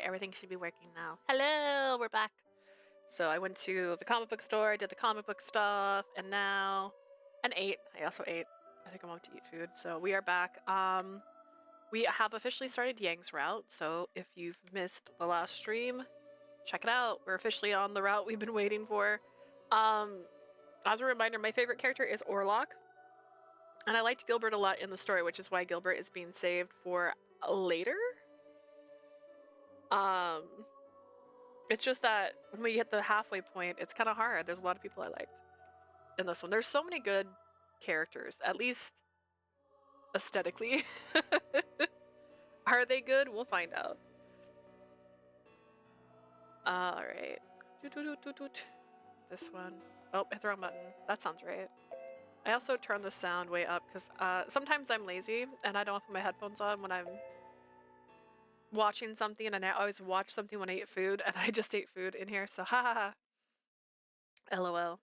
everything should be working now. Hello, we're back. So I went to the comic book store, did the comic book stuff, and now, and ate. I also ate. I think I'm about to eat food. So we are back. We have officially started Yang's route. So if you've missed the last stream, check it out. We're officially on the route we've been waiting for. As a reminder, my favorite character is Orlok. And I liked Gilbert a lot in the story, which is why Gilbert is being saved for later. It's just that when we hit the halfway point, it's kind of hard. There's a lot of people I liked in this one. There's so many good characters, at least aesthetically. Are they good? We'll find out. All right. This one. Oh, hit the wrong button. That sounds right. I also turn the sound way up because sometimes I'm lazy and I don't put my headphones on when I'm watching something, and I always watch something when I eat food, and I just ate food in here, so ha ha ha. LOL.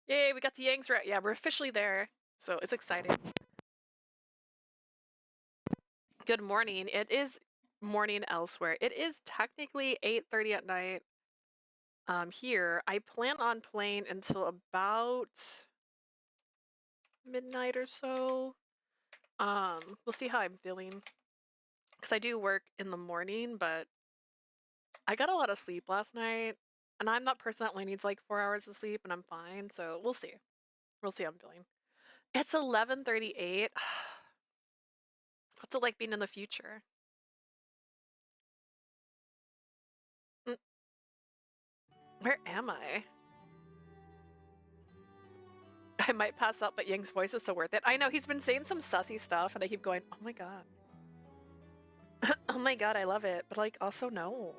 Yay, we got to Yang's route. Yeah, we're officially there, so it's exciting. Good morning. It is morning elsewhere. It is technically 8:30 at night. Here, I plan on playing until about midnight or so. We'll see how I'm feeling. Because I do work in the morning, but I got a lot of sleep last night. And I'm that person that only needs like 4 hours of sleep, and I'm fine. So we'll see. We'll see how I'm feeling. It's 11:38. What's it like being in the future? Where am I? I might pass out, but Ying's voice is so worth it. I know, he's been saying some sussy stuff, and I keep going, oh my god. Oh my god, I love it. But like, also no.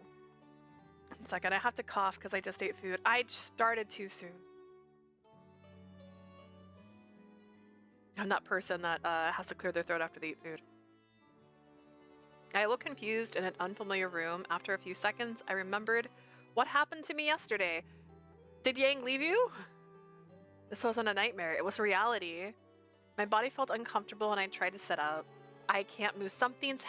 1 second, I have to cough because I just ate food. I started too soon. I'm that person that has to clear their throat after they eat food. I look confused in an unfamiliar room. After a few seconds, I remembered what happened to me yesterday. Did Yang leave you? This wasn't a nightmare. It was reality. My body felt uncomfortable and I tried to sit up. I can't move. Something's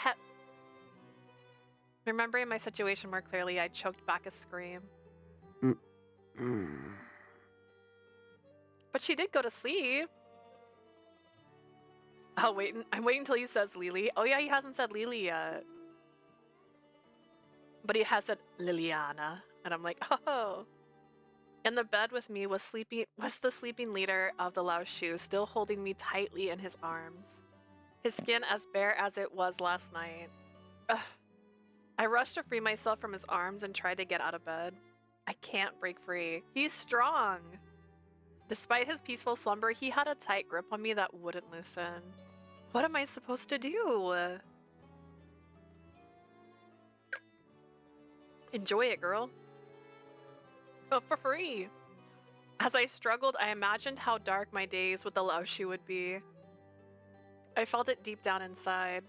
Remembering my situation more clearly, I choked back a scream. But she did go to sleep. I'm waiting until he says Lily. Oh yeah, he hasn't said Lily yet. But he has said Liliana. And I'm like, oh. In the bed with me was the sleeping leader of the Lao Shu, still holding me tightly in his arms. His skin as bare as it was last night. Ugh. I rushed to free myself from his arms and tried to get out of bed. I can't break free. He's strong. Despite his peaceful slumber, he had a tight grip on me that wouldn't loosen. What am I supposed to do? Enjoy it, girl. Oh, for free. As I struggled, I imagined how dark my days with the Lao Shu would be. I felt it deep down inside.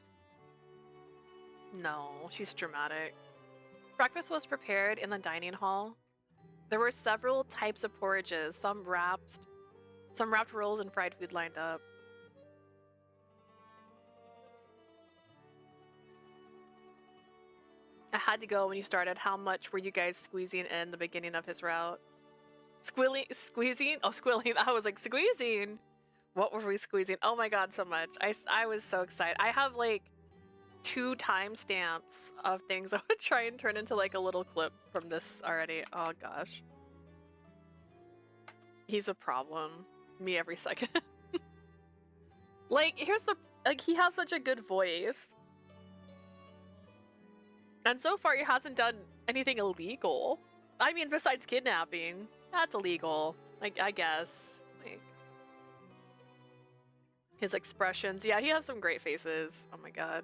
No, she's dramatic. Breakfast was prepared in the dining hall. There were several types of porridges, some wrapped rolls and fried food lined up. I had to go when you started. How much were you guys squeezing in the beginning of his route? Squeezing? Oh, squilling. I was like, squeezing. What were we squeezing? Oh my god, so much. I was so excited. I have like 2 timestamps of things I would try and turn into like a little clip from this already. Oh gosh. He's a problem. Me every second. Like, he has such a good voice. And so far he hasn't done anything illegal. I mean, besides kidnapping. That's illegal. Like, I guess. Like, his expressions. Yeah, he has some great faces. Oh my god.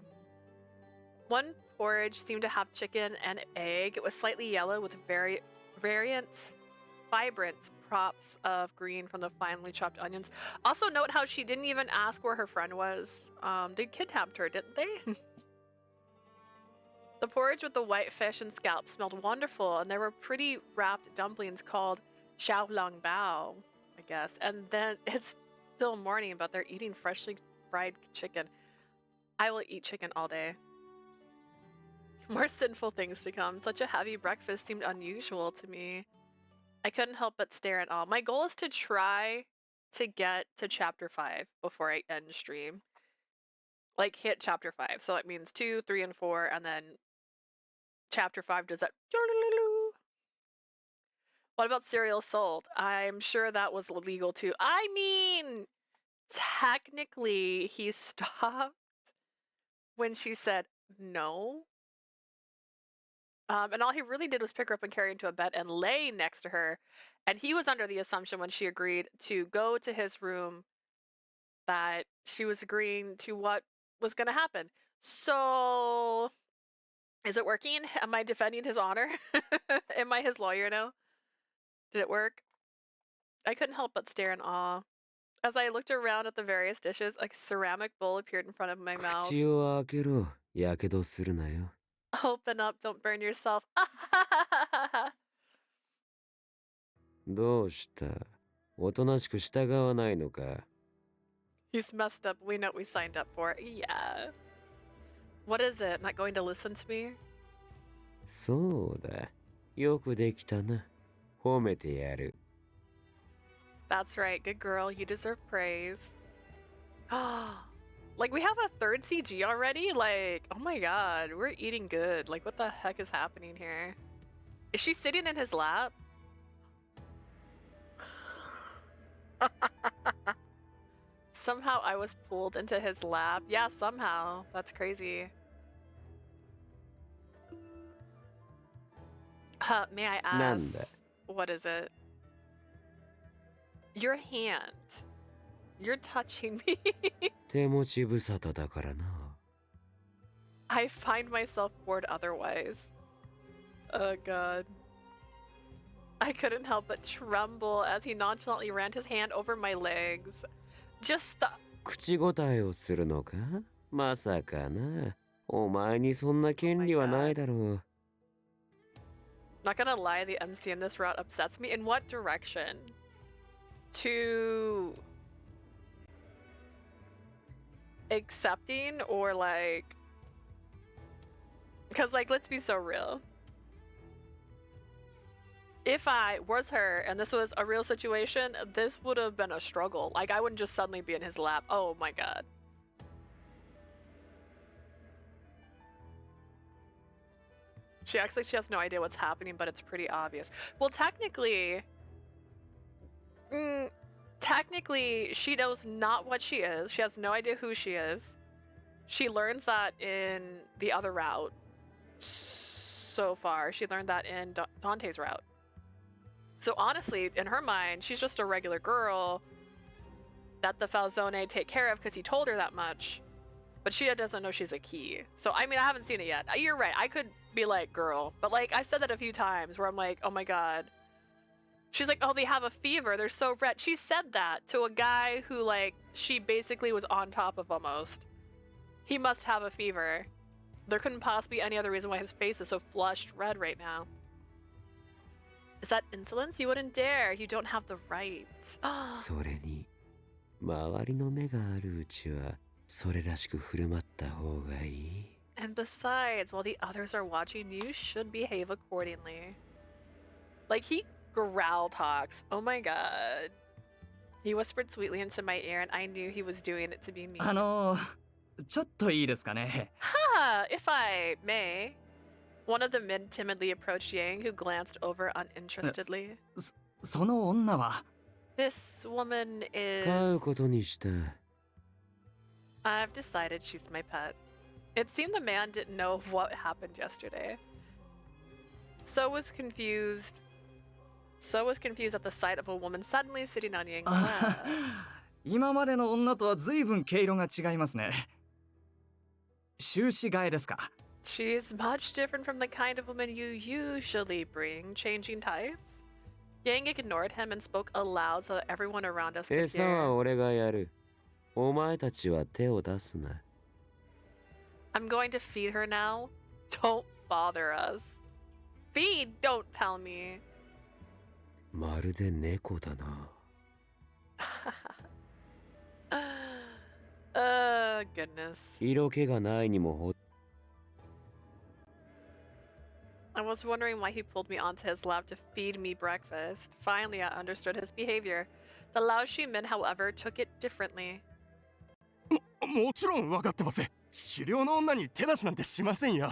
One porridge seemed to have chicken and egg. It was slightly yellow with vibrant props of green from the finely chopped onions. Also note how she didn't even ask where her friend was. They kidnapped her, didn't they? The porridge with the white fish and scalp smelled wonderful, and there were pretty wrapped dumplings called xiao long bao, I guess. And then it's still morning, but they're eating freshly fried chicken. I will eat chicken all day. More sinful things to come. Such a heavy breakfast seemed unusual to me. I couldn't help but stare at all. My goal is to try to get to chapter 5 before I end stream. Like, hit chapter 5. So that means 2, 3, and 4, and then chapter 5 does that. What about cereal sold? I'm sure that was illegal too. I mean, technically, he stopped when she said no. And all he really did was pick her up and carry her into a bed and lay next to her. And he was under the assumption when she agreed to go to his room that she was agreeing to what was going to happen. So, is it working? Am I defending his honor? Am I his lawyer now? Did it work? I couldn't help but stare in awe. As I looked around at the various dishes, a ceramic bowl appeared in front of my mouth. 口を開けろ。やけどするなよ。Open up, don't burn yourself. どうした？おとなしく従わないのか？ He's messed up. We know what we signed up for. Yeah. What is it? Not going to listen to me? そうだ。よくできたな。褒めてやる。That's right. Good girl. You deserve praise. Like, we have a third CG already? Like, oh my god. We're eating good. Like, what the heck is happening here? Is she sitting in his lap? Somehow I was pulled into his lap. Yeah, somehow. That's crazy. May I ask? What is it? Your hand. You're touching me. 手持ち無沙汰だからな。I find myself bored otherwise. Oh god. I couldn't help but tremble as he nonchalantly ran his hand over my legs. Just stop. 口答えをするのか？まさかな。お前にそんな権利はないだろう。Not gonna lie, the MC in this route upsets me. In what direction? To accepting or like, because like, let's be so real. If I was her and this was a real situation, this would have been a struggle. Like, I wouldn't just suddenly be in his lap. Oh my god. She acts like she has no idea what's happening, but it's pretty obvious. Well, technically, she knows not what she is. She has no idea who she is. She learns that in the other route. So far, she learned that in Dante's route. So honestly, in her mind, she's just a regular girl that the Falzone take care of because he told her that much. But she doesn't know she's a key. So, I mean, I haven't seen it yet. You're right. I could be like, girl. But, like, I've said that a few times where I'm like, oh my god. She's like, oh, they have a fever. They're so red. She said that to a guy who, like, she basically was on top of almost. He must have a fever. There couldn't possibly be any other reason why his face is so flushed red right now. Is that insolence? You wouldn't dare. You don't have the right. それに、周りの目があるうちは、それらしく振る舞った方がいい。And besides, while the others are watching, you should behave accordingly. Like, he growl talks. Oh my god. He whispered sweetly into my ear, and I knew he was doing it to be mean. ちょっといいですかね。Ha! If I may. One of the men timidly approached Yang, who glanced over uninterestedly. その女は。This woman is. 飼うことにした。I've decided she's my pet. It seemed the man didn't know what happened yesterday. So was confused at the sight of a woman suddenly sitting on Yang's lap. 今までの女とは随分毛色が違いますね。終始替えですか。She's much different from the kind of woman you usually bring, changing types. Yang ignored him and spoke aloud so that everyone around us could 餌は hear. 俺がやる。お前たちは手を出すな。I'm going to feed her now. Don't bother us. Feed, don't tell me. まるで猫だな。Goodness. 色気がないにもほ was wondering why he pulled me onto his lap to feed me breakfast. Finally, I understood his behavior. The Lao Shu-min, however, took it differently. もちろん分かってます。狩猟の女に手出しなんてしませんよ。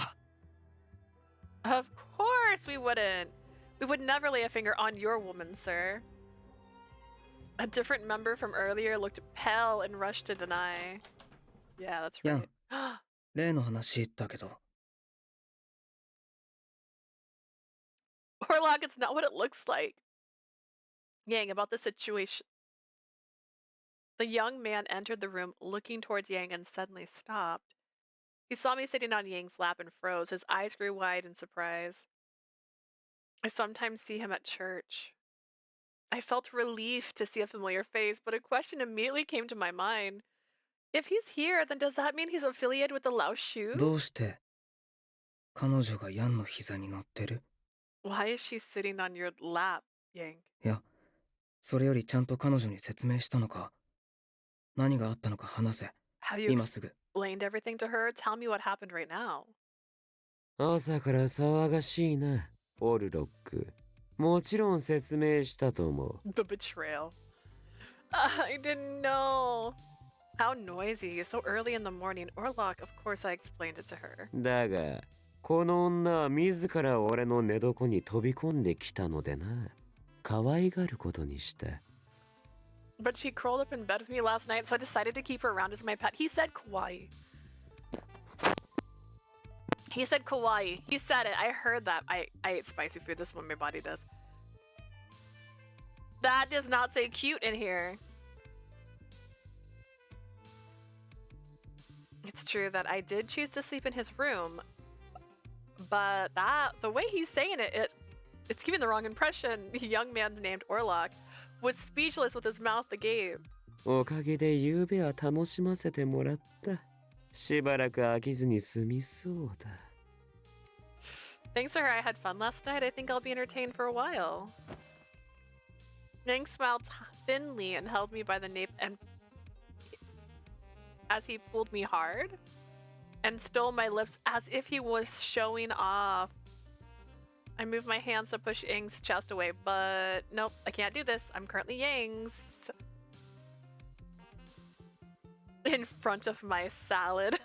Of course we wouldn't. We would never lay a finger on your woman, sir. A different member from earlier looked pale and rushed to deny. Yeah, that's right. 例の話だけど。 Orlok, it's not what it looks like. Yang, about the situation. The young man entered the room looking towards Yang and suddenly stopped. He saw me sitting on Yang's lap and froze. His eyes grew wide in surprise. I sometimes see him at church. I felt relief to see a familiar face, but a question immediately came to my mind. If he's here, then does that mean he's affiliated with the Lao Shu? どうして彼女がヤンの膝に乗ってる？ Why is she sitting on your lap, Yang? いや、それよりちゃんと彼女に説明したのか？何があったのか話せ。 Have you 今すぐ。 explained everything to her? Tell me what happened right now. 朝から騒がしいな、オルロック。もちろん説明したと思う。 The betrayal. I didn't know. How noisy. So early in the morning. Orlok, of course I explained it to her. だが、この女は自ら俺の寝床に飛び込んできたのでな。可愛がることにした。But she curled up in bed with me last night, so I decided to keep her around as my pet. He said kawaii. He said kawaii. He said it. I heard that. I ate spicy food. This is what my body does. That does not say cute in here. It's true that I did choose to sleep in his room, but the way he's saying it's giving the wrong impression. The young man's named Orlok was speechless with his mouth agape. おかげで夕べは楽しませてもらった。しばらく飽きずに済みそうだ。Thanks to her, I had fun last night. I think I'll be entertained for a while. Yang smiled thinly and held me by the nape and as he pulled me hard and stole my lips as if he was showing off. I moved my hands to push Yang's chest away, but nope, I can't do this. I'm currently Yang's. In front of my salad.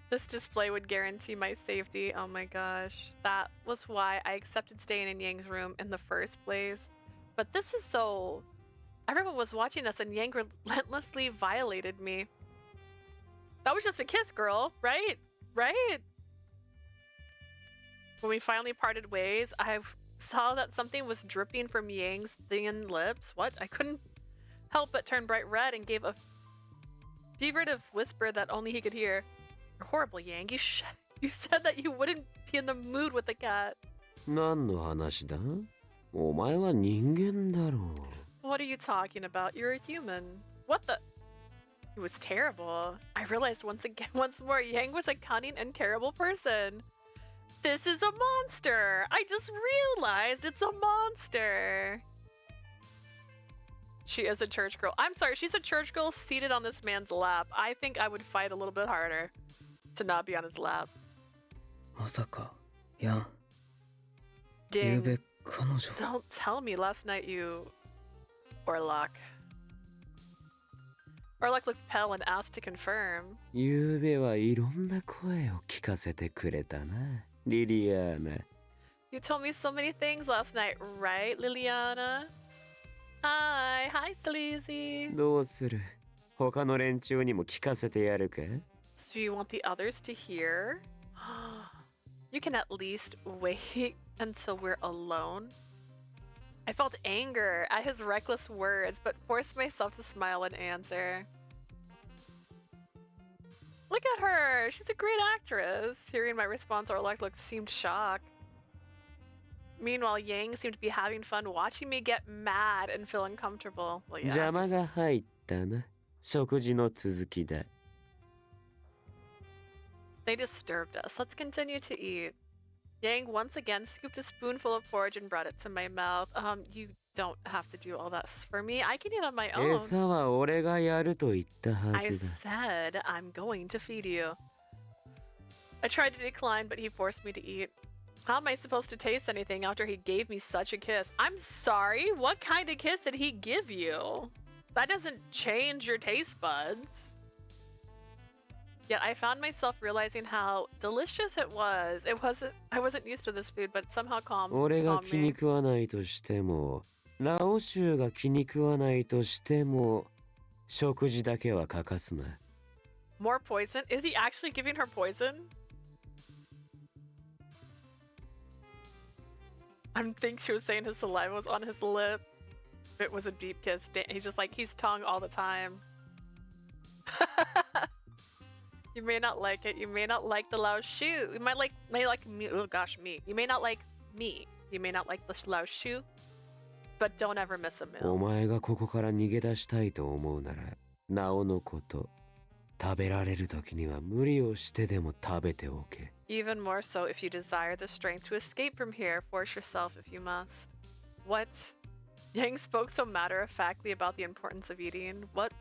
This display would guarantee my safety. Oh my gosh. That was why I accepted staying in Yang's room in the first place. But this is so... Everyone was watching us and Yang relentlessly violated me. That was just a kiss, girl, right? Right? When we finally parted ways, I saw that something was dripping from Yang's thin lips. What? I couldn't help but turn bright red and gave a feverative whisper that only he could hear. You're horrible, Yang. You said that you wouldn't be in the mood with the cat. 何の話だ？お前は人間だろう。What are you talking about? You're a human. What the? It was terrible. I realized once more, Yang was a cunning and terrible person. This is a monster. I just realized it's a monster. She is a church girl. I'm sorry, she's a church girl seated on this man's lap. I think I would fight a little bit harder to not be on his lap. まさか、ヤン。 Yang, ゆうべ彼女。 don't tell me last night you... Orlok. Orlok looked pale and asked to confirm. 夕べはいろんな声を聞かせてくれたな、リリアーナ。 You told me so many things last night, right, Liliana? Hi, Sleazy. どうする？他の連中にも聞かせてやるか？ So you want the others to hear? You can at least wait until we're alone. I felt anger at his reckless words, but forced myself to smile and answer. Look at her! She's a great actress! Hearing my response, Orlok seemed shocked. Meanwhile, Yang seemed to be having fun watching me get mad and feel uncomfortable. Well, yeah, 邪魔が入ったな。食事の続きだ。 They disturbed us. Let's continue to eat. Yang once again scooped a spoonful of porridge and brought it to my mouth. You don't have to do all that for me. I can eat on my own. 餌は俺がやると言ったは I ずだ。 said I'm going to feed you. I tried to decline, but he forced me to eat. How am I supposed to taste anything after he gave me such a kiss? I'm sorry? What kind of kiss did he give you? That doesn't change your taste buds. Yet I found myself realizing how delicious it was. I wasn't used to this food, but somehow calmed 俺が calmed 気に me. 食わないとしても、ラオシュウが気に食わないとしても、食事だけは欠かすな。More poison? Is he actually giving her poison? I think she was saying his saliva was on his lip. It was a deep kiss. He's just like, he's tongue all the time. You may not like it. You may not like the Lao Shu. You may like me. Oh gosh, me. You may not like me. You may not like the Lao Shu. But don't ever miss a お meal. 前がここから逃げ出したいと思うなら、なおのこと、食べられる時には無理をしてでも食べておけ。Even more so if you desire the strength to escape from here, force yourself if you must. What? Yang spoke so matter-of-factly about the importance of eating. What?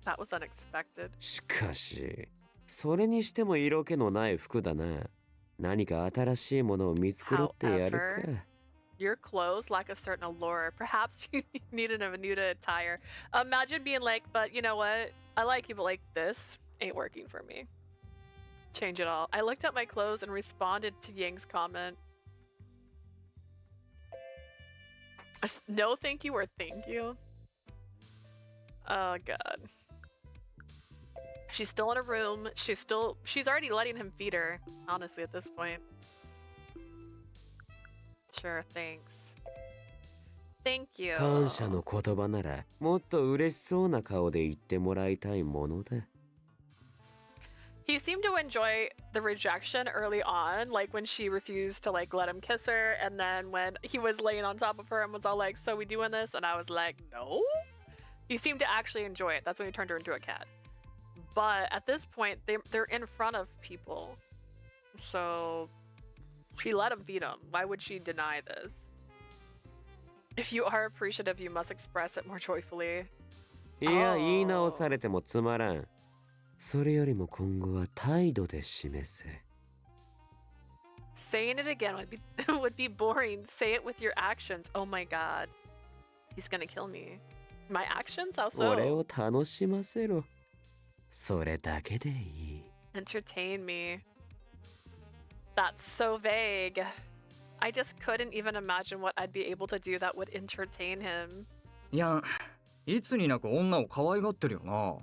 That was unexpected. しかし、それにしても色気のない服だな。何か新しいものを見繕ってやるか。 However, your clothes lack a certain allure. Perhaps you needed a new attire. Imagine being like, but you know what? I like you, but like this ain't working for me. Change it all. I looked at my clothes and responded to Ying's comment. No thank you or thank you? Oh god. She's still in a room. She's already letting him feed her, honestly, at this point. Sure, thanks. Thank you. 感謝の言葉ならもっと嬉しそうな顔で言ってもらいたいものだ。 He seemed to enjoy the rejection early on, like when she refused to like let him kiss her, and then when he was laying on top of her and was all like, "So we doing this?" And I was like, "No." He seemed to actually enjoy it. That's when he turned her into a cat. But at this point, they're in front of people, so she let him feed him. Why would she deny this? If you are appreciative, you must express it more joyfully. いや、言い直されてもつまらん。それよりも今後は態度で示せ。 Saying it again would be boring. Say it with your actions. Oh my god. He's gonna kill me. My actions? How 俺 so? を楽しませろ。それだけでいい。 Entertain me. That's so vague. I just couldn't even imagine what I'd be able to do that would entertain him. いや、いつになく女を可愛がってるよな。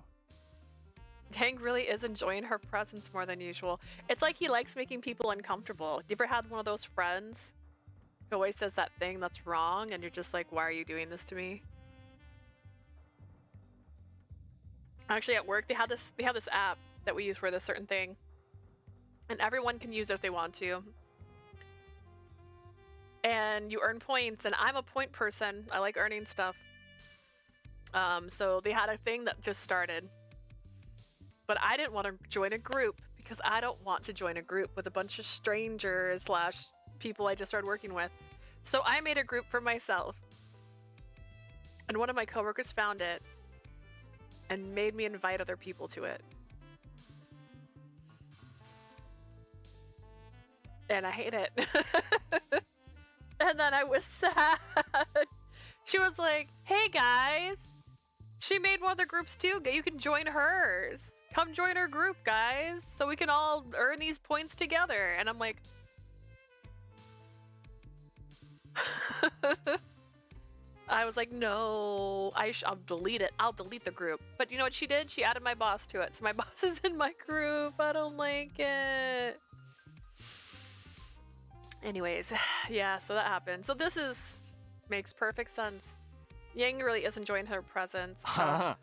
Tang really is enjoying her presence more than usual. It's like he likes making people uncomfortable. You ever had one of those friends who always says that thing that's wrong and you're just like, why are you doing this to me? Actually, at work, they have this app that we use for this certain thing. And everyone can use it if they want to. And you earn points, and I'm a point person. I like earning stuff. So they had a thing that just started. But I didn't want to join a group because I don't want to join a group with a bunch of strangers / people I just started working with. So I made a group for myself. And one of my coworkers found it and made me invite other people to it. And I hate it. And then I was sad. She was like, hey guys, she made one of the groups too. You can join hers. Come join her group, guys, so we can all earn these points together. And I'm like, I was like, no, I'll delete it. I'll delete the group. But you know what she did? She added my boss to it. So my boss is in my group. I don't like it. Anyways, yeah, so that happened. So this makes perfect sense. Yang really is enjoying her presence. は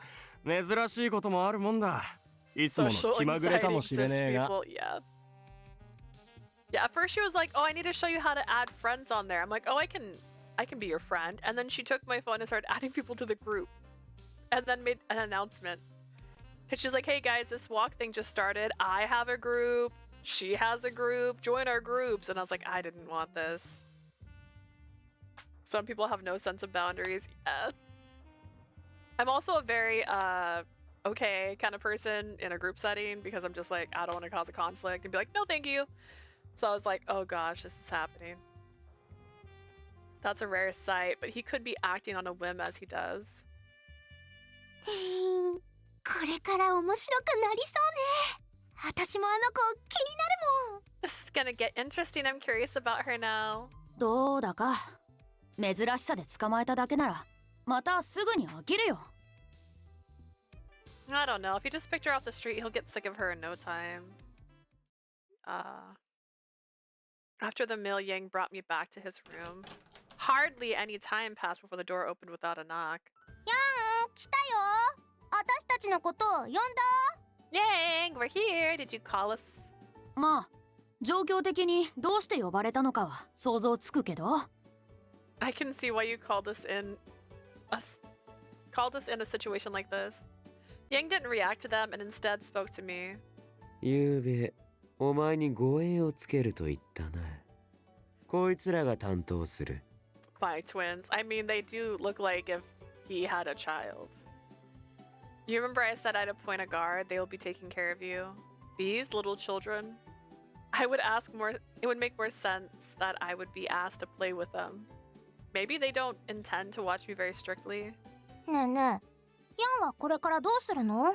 あ、珍しいこともあるもんだ。いつもの Social 気まぐれか anxiety もしれ exists, ねえが。 people. Yeah. Yeah, at first she was like, oh, I need to show you how to add friends on there. I'm like, oh, I can be your friend. And then she took my phone and started adding people to the group. And then made an announcement. Because she's like, hey guys, this walk thing just started. I have a group. She has a group. Join our groups. And I was like, I didn't want this. Some people have no sense of boundaries. Yeah. I'm also a very okay kind of person in a group setting because I'm just like, I don't want to cause a conflict and be like, no, thank you. So I was like, oh gosh, this is happening. That's a rare sight, but he could be acting on a whim as he does. これから面白くなりそうね。私もあの子気になるもん。 This is gonna get interesting. I'm curious about her now. どうだか珍しさで捕まえただけならまたすぐに飽きるよ。 I don't know. If you just picked her off the street, he'll get sick of her in no time. After the meal, Yang brought me back to his room. Hardly any time passed before the door opened without a knock. ヤン、来たよ。私たちのこと呼んだ？ Yang, we're here. Did you call us? まあ状況的にどうして呼ばれたのかは想像つくけど。 I can see why you called us in a situation like this. Yang didn't react to them and instead spoke to me. ゆうべお前に護衛をつけると言ったな。こいつらが担当する。 My twins. I mean, they do look like if he had a child. You remember I said I'd appoint a guard? They will be taking care of you. These little children. I would ask more. It would make more sense that I would be asked to play with them. Maybe they don't intend to watch me very strictly. ねえねえ、ヤンはこれからどうするの？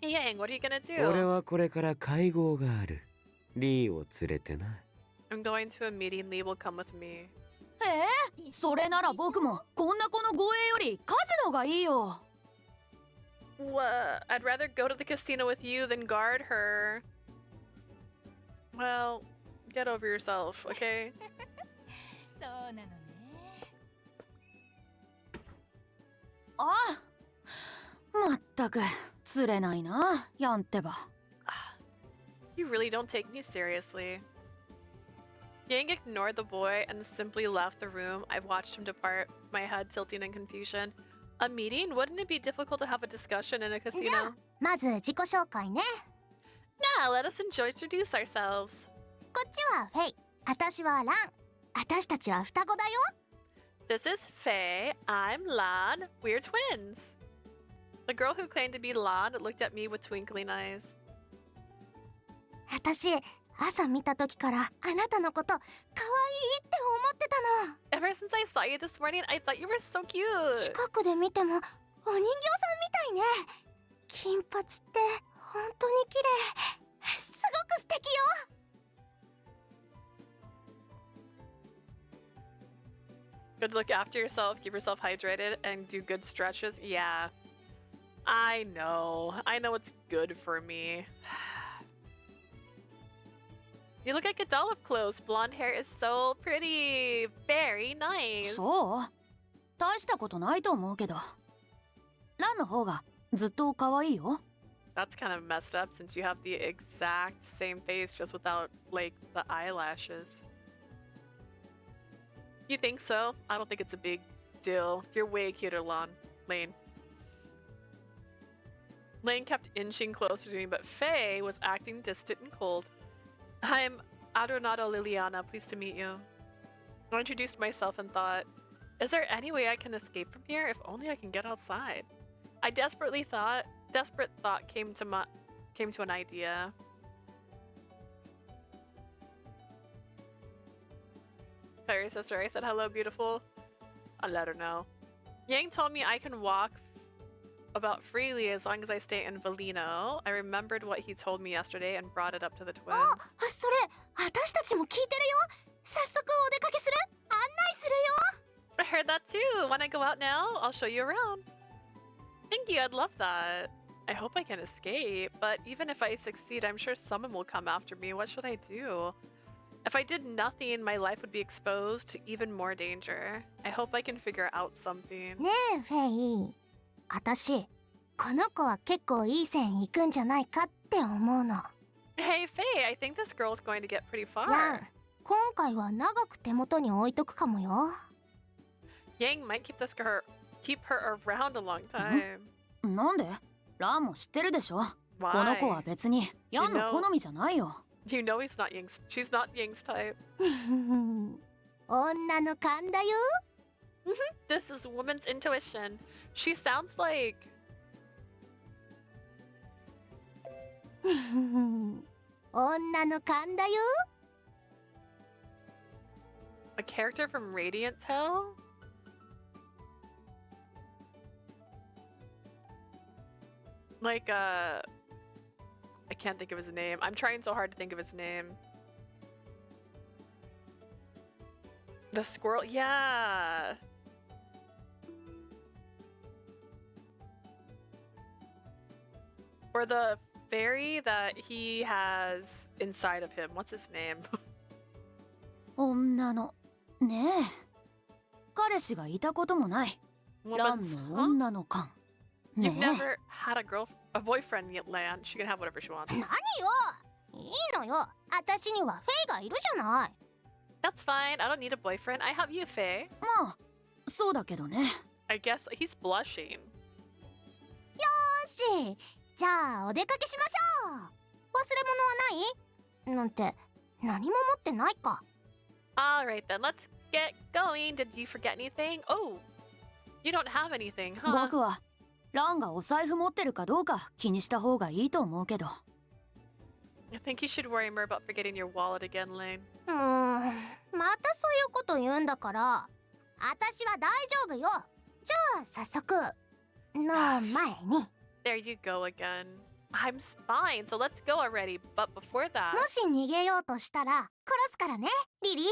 Hey, Yang, what are you gonna 俺 do? はこれから会合がある。リーを連れてな。I'm going to a meeting. Lee will come with me. それなら僕もこんな子の護衛よりカジノがいいよ。 What? I'd rather go to the casino with you than guard her. Well, get over yourself, okay? そうなのね。あ、まったく釣れないな、ヤンってば。 You really don't take me seriously. Yang ignored the boy and simply left the room. I watched him depart, my head tilting in confusion. A meeting? Wouldn't it be difficult to have a discussion in a じゃ casino? あまず自己紹介ね。 Now, let us introduce ourselves. こっちはフェイ、私はラン。私たちは双子だよ。 This is Faye. I'm Lan. We're twins. The girl who claimed to be Lan looked at me with twinkling eyes. 私、朝見た時からあなたのこと可愛いって思ってたの。 Ever since I saw you this morning, I thought you were so cute. 近くで見てもお人形さんみたいね。金髪って本当に綺麗。すごく素敵よ。 Good look after yourself, keep yourself hydrated, and do good stretches. Yeah. I know. I know it's good for me. You look like a doll up close. Blonde hair is so pretty. Very nice. そう？大したことないと思うけど。ランの方がずっと可愛いよ。 That's kind of messed up since you have the exact same face just without, like, the eyelashes. You think so? I don't think it's a big deal. You're way cuter, Lane. Lane kept inching closer to me, but Faye was acting distant and cold. I'm Adornado Liliana, pleased to meet you. I introduced myself and thought, is there any way I can escape from here? If only I can get outside. Desperate thought came to an idea. Fairy sister, I said hello, beautiful. I'll let her know. Yang told me I can walk about freely as long as I stay in Valino. I remembered what he told me yesterday and brought it up to the twins. あ、それ私たちも聞いてるよ。早速お出かけする？案内するよ。 I heard that too. When I go out now, I'll show you around. Thank you, I'd love that. I hope I can escape, but even if I succeed, I'm sure someone will come after me. What should I do? If I did nothing, my life would be exposed to even more danger. I hope I can figure out something. ねえフェイ、私この子は結構いい線いくんじゃないかって思うの。 Hey, Faye, I think this girl's going to get pretty ヤン、 far. 今回は長く手元に置いとくかもよ。 Yang might keep her around a long time. なんで？ランも知ってるでしょ。この子は Why? 別にヤンの好みじゃないよ。 You know she's not Yang's type. 女の勘だよ。 This is woman's intuition. She sounds like... 女の勘だよ。 A character from Radiant Tale? Like, I can't think of his name. I'm trying so hard to think of his name. The squirrel? Yeah! Or the fairy that he has inside of him. What's his name? 女のねえ彼氏がいたこともないラン Woman's, の huh? 女の勘ね You've え never had a boyfriend yet, Lan. She can have whatever she wants. 何よ、いいのよ。私にはフェイがいるじゃない。 That's fine. I don't need a boyfriend. I have you, Faye. まあそうだけどね I guess he's blushing. よし、じゃあお出かけしましょう。忘れ物はない？なんて何も持ってないか。 All right then, let's get going. Did you forget anything? Oh, you don't have anything, huh? 僕はランがお財布持ってるかどうか気にした方がいいと思うけど I think you should worry more about forgetting your wallet again, Lane. またそういうこと言うんだから、私は大丈夫よ。じゃあ早速の前に。 There you go again. I'm fine, so let's go already. But before that, もし逃げようとしたら殺すからね、リリー。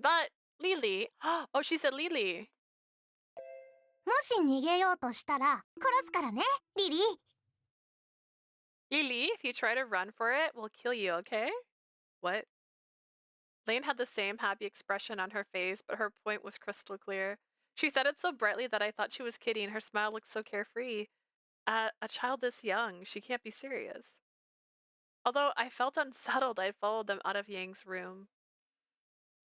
but Lily, oh, she said Lily. もし逃げようとしたら殺すからね、リリー。 Lily, if you try to run for it, we'll kill you, okay? What? Lane had the same happy expression on her face, but her point was crystal clear. She said it so brightly that I thought she was kidding. Her smile looked so carefree. A child this young, she can't be serious. Although I felt unsettled, I followed them out of Yang's room.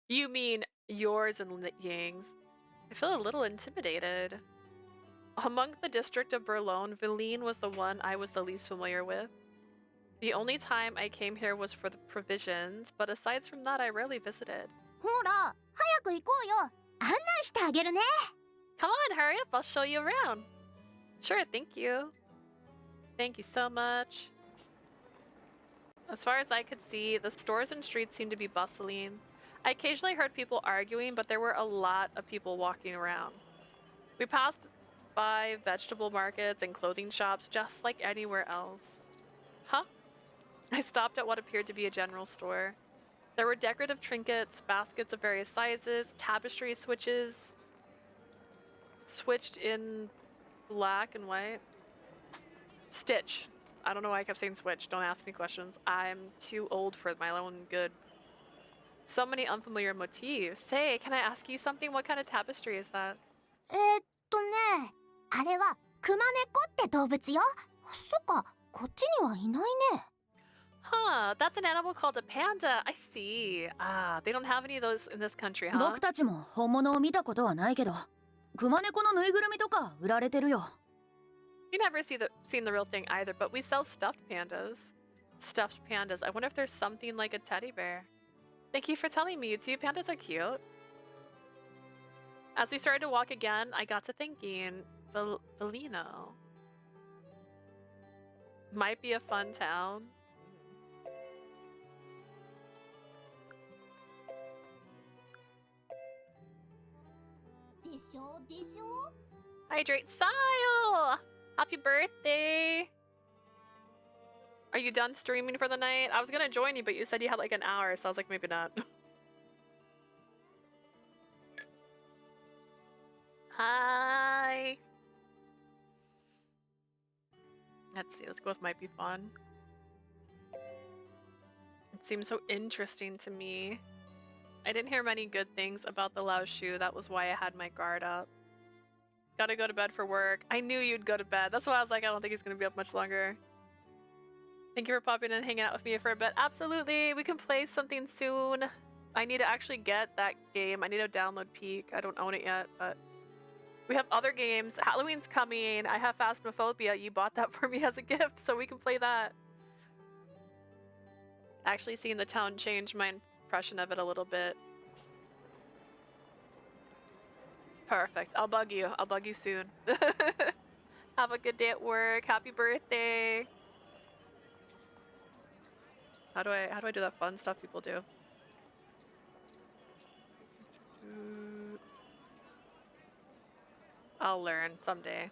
You mean yours and Yang's? I feel a little intimidated. Among the district of Berlin, Veline was the one I was the least familiar with. The only time I came here was for the provisions, but aside from that, I rarely visited. ほら、早く行こうよ。案内してあげるね。 Come on, hurry up, I'll show you around. Sure, thank you. Thank you so much. As far as I could see, the stores and streets seemed to be bustling. I occasionally heard people arguing, but there were a lot of people walking around. We passed by vegetable markets and clothing shops just like anywhere else. Huh? I stopped at what appeared to be a general store. There were decorative trinkets, baskets of various sizes, tapestry switches, switched in black and white. Stitch. I don't know why I kept saying switch. Don't ask me questions. I'm too old for my own good. So many unfamiliar motifs. Say, can I ask you something? What kind of tapestry is that? あれはクマネコって動物よ。そっか、こっちにはいないね。 Huh, that's an animal called a panda. I see. Ah, they don't have any of those in this country, huh? 僕たちも本物を見たことはないけどクマネコのぬいぐるみとか売られてるよ You never seen the real thing either, but we sell stuffed pandas. Stuffed pandas. I wonder if there's something like a teddy bear. Thank you for telling me. You two pandas are cute. As we started to walk again, I got to thinking, Velino might be a fun town. Hydrate Sile! Happy birthday! Are you done streaming for the night? I was gonna join you, but you said you had like an hour, so I was like, maybe not. Hi! Let's see, let's go with might be fun. It seems so interesting to me. I didn't hear many good things about the Lao Shu, that was why I had my guard up. Gotta go to bed for work. I knew you'd go to bed. That's why I was like, I don't think he's gonna be up much longer. Thank you for popping in and hanging out with me for a bit. Absolutely, we can play something soon. I need to actually get that game. I need to download Peak. I don't own it yet, but we have other games. Halloween's coming. I have Phasmophobia. You bought that for me as a gift, so we can play that. Actually seeing the town change my impression of it a little bit. Perfect. I'll bug you. I'll bug you soon. Have a good day at work. Happy birthday. How do I do that fun stuff people do? I'll learn someday.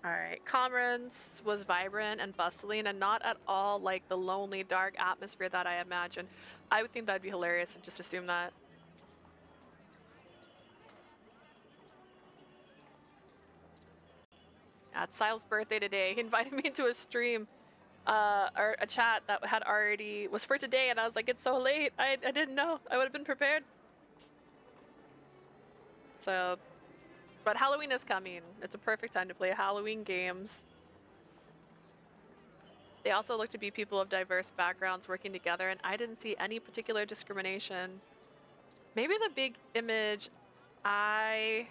Alright, Comrades was vibrant and bustling and not at all like the lonely, dark atmosphere that I imagined. I would think that'd be hilarious and just assume that. Yeah, it's Sile's birthday today. He invited me into a stream, or a chat that was for today, and I was like, it's so late. I didn't know. I would have been prepared. So, but Halloween is coming. It's a perfect time to play Halloween games. They also look to be people of diverse backgrounds working together, and I didn't see any particular discrimination. Maybe the big image I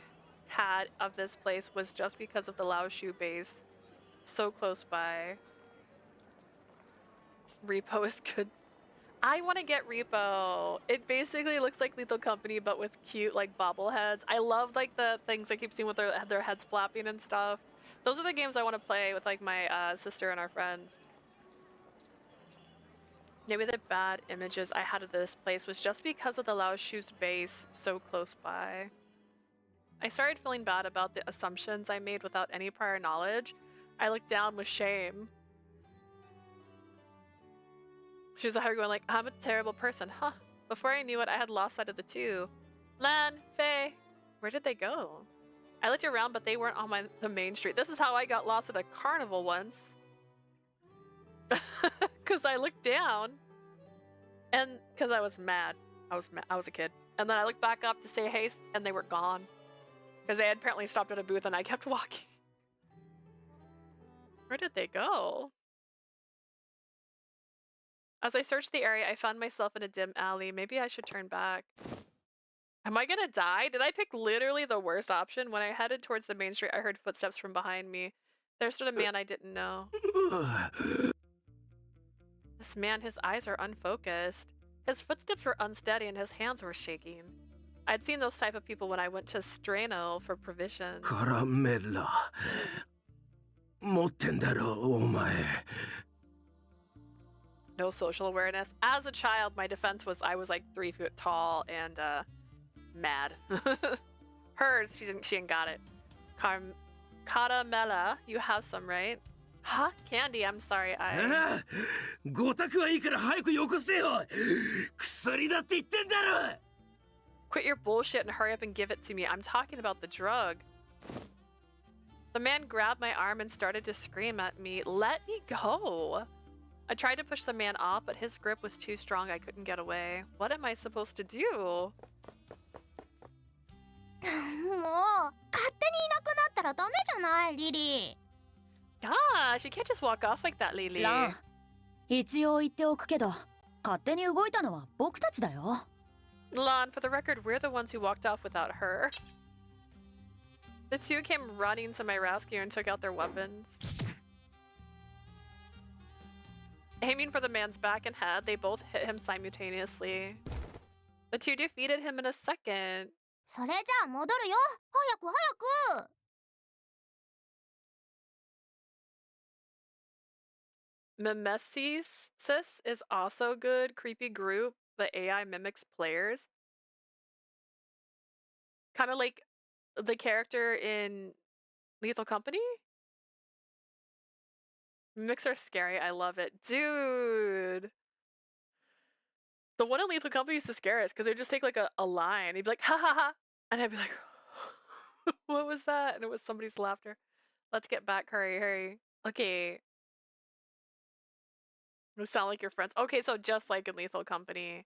had of this place was just because of the Lao Shu base so close by. Repo is good. I want to get Repo. It basically looks like Lethal Company, but with cute like bobbleheads. I love like the things I keep seeing with their heads flapping and stuff. Those are the games I want to play with like my sister and our friends. Maybe the bad images I had of this place was just because of the Lao Shu's base so close by. I started feeling bad about the assumptions I made without any prior knowledge. I looked down with shame. She's out here going like, I'm a terrible person, huh? Before I knew it, I had lost sight of the two. Lan, Faye, where did they go? I looked around, but they weren't on the main street. This is how I got lost at a carnival once. Because I looked down, and because I was mad. I was a kid. And then I looked back up to say hey, and they were gone. Because they had apparently stopped at a booth, and I kept walking. Where did they go? As I searched the area, I found myself in a dim alley. Maybe I should turn back. Am I gonna die? Did I pick literally the worst option? When I headed towards the main street, I heard footsteps from behind me. There stood a man I didn't know. This man, his eyes are unfocused. His footsteps were unsteady and his hands were shaking. I'd seen those type of people when I went to Strano for provisions. Caramella. 持ってんだろ、お前。 No social awareness. As a child, my defense was I was like 3 feet tall and mad. Hers, she ain't got it. Caramella, you have some, right? Huh? Candy, I'm sorry, I... ごたくはいいから早くよこせよ。薬だって言ってんだろ。 Quit your bullshit and hurry up and give it to me. I'm talking about the drug. The man grabbed my arm and started to scream at me. Let me go. I tried to push the man off, but his grip was too strong. I couldn't get away. What am I supposed to do? もう勝手にいなくなったらダメじゃないリリー。 Gosh, you can't just walk off like that, Lily. ラン、一応言っておくけど、勝手に動いたのは僕たちだよ。 Lon, for the record, we're the ones who walked off without her. The two came running to my rescue and took out their weapons. Aiming for the man's back and head, they both hit him simultaneously. The two defeated him in a second. それじゃあ戻るよ。早く早く。 Mimesis is also good. Creepy group. The AI mimics players. Kind of like the character in Lethal Company. Mimics are scary. I love it. Dude. The one in Lethal Company used to scare us because they'd just take like a line. He'd be like, ha ha ha. And I'd be like, what was that? And it was somebody's laughter. Let's get back. Hurry, hurry. Okay. You sound like your friends. Okay, so just like in Lethal Company.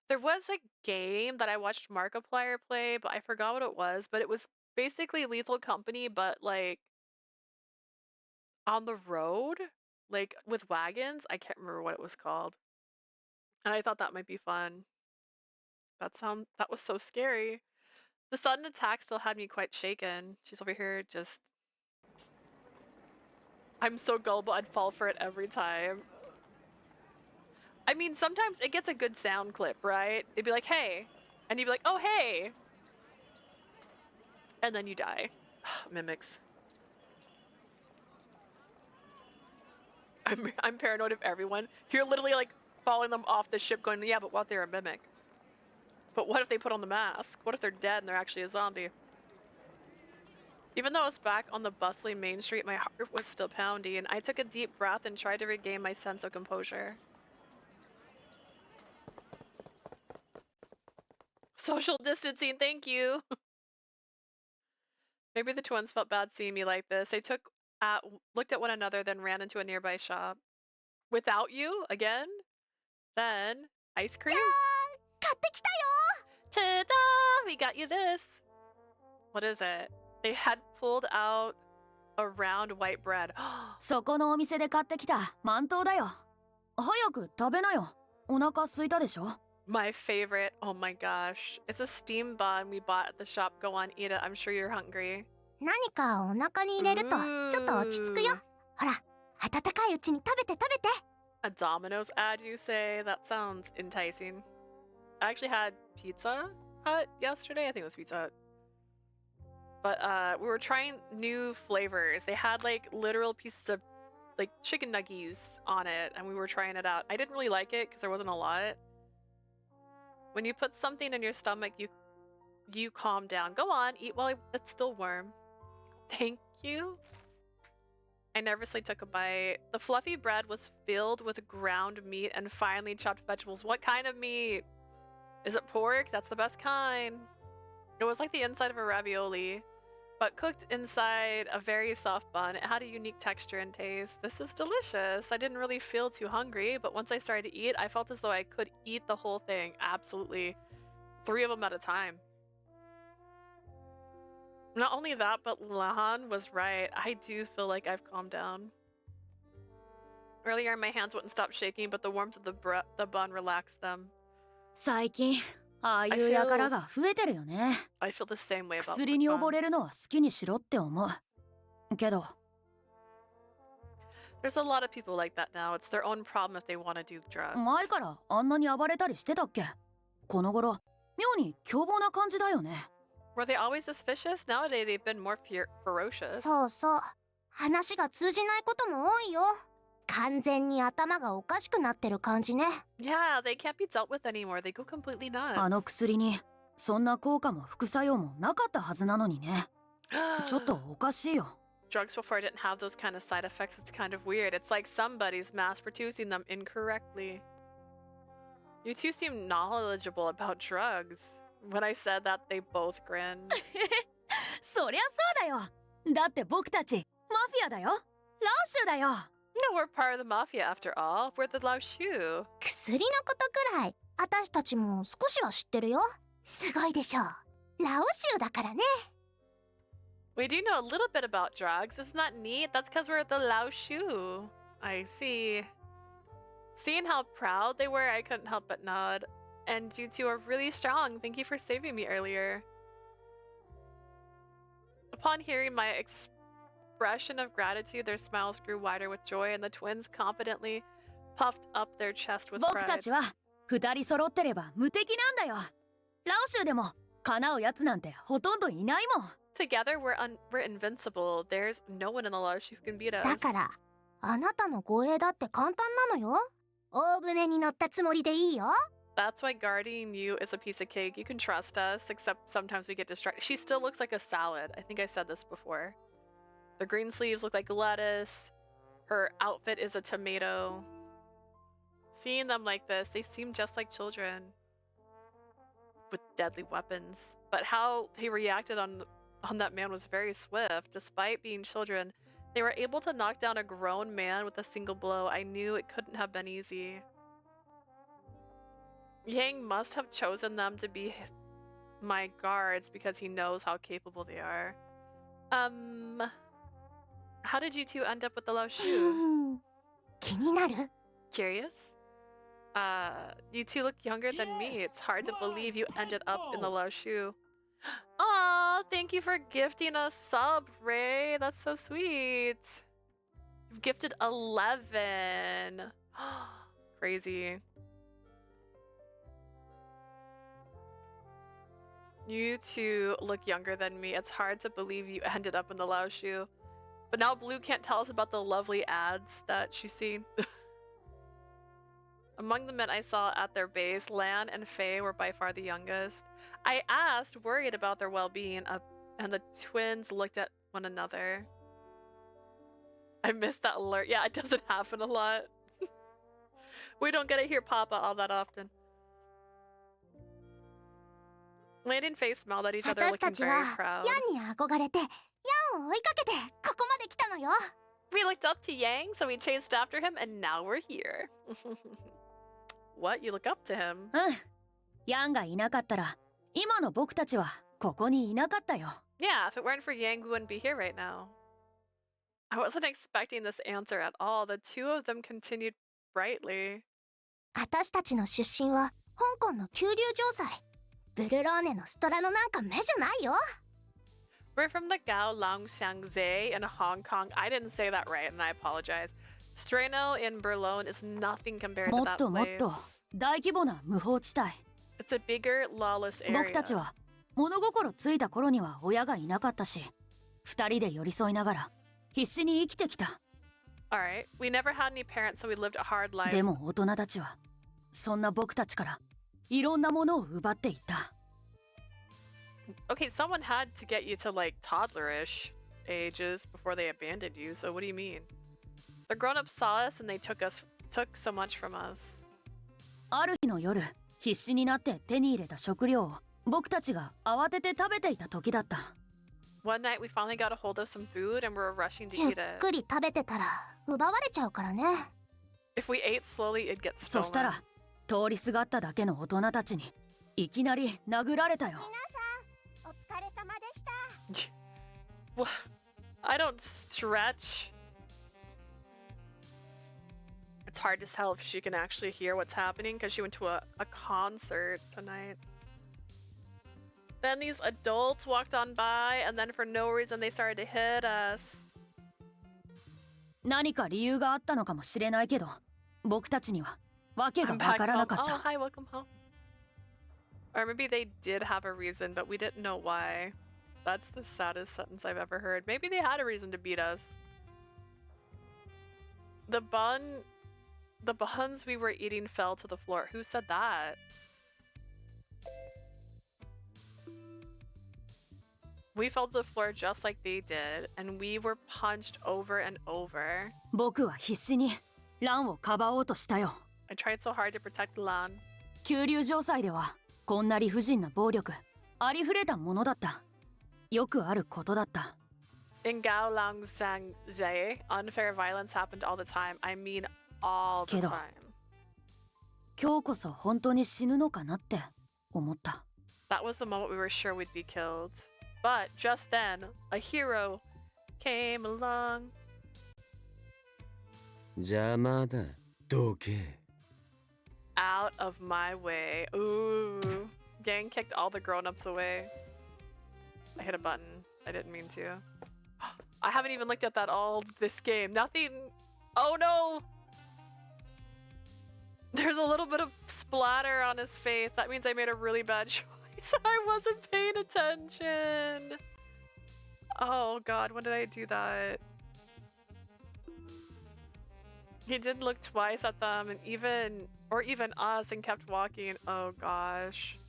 There was a game that I watched Markiplier play, but I forgot what it was. But it was basically Lethal Company, but like on the road, like with wagons. I can't remember what it was called. And I thought that might be fun. That was so scary. The sudden attack still had me quite shaken. She's over here just... I'm so gullible, I'd fall for it every time. I mean, sometimes it gets a good sound clip, right? It'd be like, hey. And you'd be like, oh, hey. And then you die. Mimics. I'm paranoid of everyone. You're literally like following them off the ship going, yeah, but what if they're a mimic? But what if they put on the mask? What if they're dead and they're actually a zombie? Even though I was back on the bustling main street, my heart was still pounding. I took a deep breath and tried to regain my sense of composure. Social distancing, thank you. Maybe the twins felt bad seeing me like this. They looked at one another, then ran into a nearby shop. Without you? Again? Then, ice cream? 買ってきたよ Ta-da! We got you this. What is it? They had pulled out a round white bread. そこのお店で買ってきた満糖だよ。早く食べなよ。お腹空いたでしょ？ My favorite. Oh my gosh. It's a steam bun we bought at the shop. Go on, eat it. I'm sure you're hungry. 何かお腹に入れるとちょっと落ち着くよほら温かいうちに食べて食べて A Domino's ad, you say? That sounds enticing. I actually had Pizza Hut yesterday. I think it was Pizza Hut. But we were trying new flavors. They had like literal pieces of like chicken nuggies on it, and we were trying it out. I didn't really like it because there wasn't a lot. When you put something in your stomach, you calm down. Go on, eat while it's still warm. Thank you. I nervously took a bite. The fluffy bread was filled with ground meat and finely chopped vegetables. What kind of meat? Is it pork? That's the best kind. It was like the inside of a ravioli, but cooked inside a very soft bun. It had a unique texture and taste. This is delicious. I didn't really feel too hungry, but once I started to eat, I felt as though I could eat the whole thing. Absolutely. 3 of them at a time. Not only that, but Lahan was right. I do feel like I've calmed down. Earlier, my hands wouldn't stop shaking, but the warmth of the bun relaxed them. 最近ああいう輩が増えてるよね。 I feel the same way about 薬に溺れるのは好きにしろって思う。けど There's a lot of people like that now. It's their own problem if they want to do drugs. 前からあんなに暴れたりしてたっけ？この頃妙に凶暴な感じだよね。 Were they always suspicious? Nowadays, they've been more ferocious. そうそう話が通じないことも多いよ完全に頭がおかしくなってる感じね Yeah, they can't be dealt with anymore. They go completely nuts. あの薬にそんな効果も副作用もなかったはずなのにね。ちょっとおかしいよ。 Drugs before didn't have those kind of side effects. It's kind of weird. It's like somebody's mass producing them incorrectly. You two seem knowledgeable about drugs. When I said that, they both grinned. そりゃそうだよ。だって僕たちマフィアだよ。ラオシュだよ。 No, we're part of the mafia after all. We're the Lao Shu. 薬のことくらい私たちも少しは知ってるよすごいでしょラオ州だからね We do know a little bit about drugs. Isn't that neat? That's because we're the Lao Shu. I see. Seeing how proud they were, I couldn't help but nod. And you two are really strong. Thank you for saving me earlier. Upon hearing my expression of gratitude, their smiles grew wider with joy, and the twins confidently puffed up their chest with 僕た pride. ちは2人揃ってれば無敵なんだよ。ラオ州でも叶うやつなんてほとんどいないもん。 Together, we're invincible. There's no one in the Lao Shu who can beat us. だからあなたの護衛だって簡単なのよ大船に乗ったつもりでいいよ That's why guarding you is a piece of cake. You can trust us, except sometimes we get distracted. She still looks like a salad. I think I said this before. The green sleeves look like lettuce. Her outfit is a tomato. Seeing them like this, they seem just like children with deadly weapons. But how they reacted on that man was very swift. Despite being children, they were able to knock down a grown man with a single blow. I knew it couldn't have been easy. Yang must have chosen them to be my guards because he knows how capable they are. How did you two end up with the Lao う Shu? ん気になる Curious? You two look younger than me. It's hard to believe you ended up in the Lao Shu. Aw, thank you for gifting a sub, Ray. That's so sweet. You've gifted 11. Crazy. You two look younger than me. It's hard to believe you ended up in the Lao Shu. But now Blue can't tell us about the lovely ads that she's seen. Among the men I saw at their base, Lan and Faye were by far the youngest. I asked, worried about their well-being, and the twins looked at one another. I missed that alert. Yeah, it doesn't happen a lot. We don't get to hear Papa all that often. Lan and Faye smiled at each other, 私 looking たち very は proud. ヤンに憧れてヤンを追いかけてここまで来たのよ。 We looked up to Yang, so we chased after him, and now we're here. What? You look up to him? うんヤンがいなかったら今の僕たちはここにいなかったよ。 Yeah, if it weren't for Yang, we wouldn't be here right now. I wasn't expecting this answer at all. The two of them continued brightly. 私たちの出身は香港の九龍城塞。ブルローネのストラノなんか目じゃないよ。 We're from the Gao Long Xiangzhe in Hong Kong. I didn't say that right, and I apologize. Strano in Berlin is nothing compared to もっ that ともっと place. 大規模な無法地帯。 It's a bigger, lawless area. 僕たちは物心ついた頃には親がいなかったし、二人で寄り添いながら必死に生きてきた。 Alright, we never had any parents, so we lived a hard life. でも大人たちはそんな僕たちからいろんなものを奪っていった。 Okay, someone had to get you to like toddlerish ages before they abandoned you, so what do you mean? The grown-ups saw us and they took so much from us. ある日の夜、必死になって手に入れた食料を僕たちが慌てて食べていた時だった。 One night we finally got a hold of some food and we were rushing to ゆっ eat it. くり食べてたら奪われちゃうからね。 If we ate slowly, it'd get そしたら stolen. 通りすがっただけの大人たちにいきなり殴られたよ。お疲れ様でした。 What? I don't stretch. It's hard to tell if she can actually hear what's happening because she went to a concert tonight. Then these adults walked on by and then for no reason they started to hit us. 何か理由があったのかもしれないけど、僕たちには訳が I'm わ back からな home. かっ Oh, た。 hi, welcome home. Or maybe they did have a reason, but we didn't know why. That's the saddest sentence I've ever heard. Maybe they had a reason to beat us. The buns we were eating fell to the floor. Who said that? We fell to the floor just like they did, and we were punched over and over. 僕は必死にランをかばおうとしたよ。 I tried so hard to protect Lan. 九龍城塞ではこんな理不尽な暴力ありふれたものだった。よくあることだった。 In Gao Lang Sang Zhe, unfair violence happened all the time. I mean, all the けど time. 今日こそ本当に死ぬのかなって思った。 That was the moment we were sure we'd be killed. But just then, a hero came along. 邪魔だ。どけ。 Out of my way. Ooh. Gang kicked all the grown-ups away. I hit a button. I didn't mean to. I haven't even looked at that all this game. Nothing. Oh no! There's a little bit of splatter on his face. That means I made a really bad choice. I wasn't paying attention. Oh god, when did I do that? He did look twice at them and even us and kept walking. Oh gosh.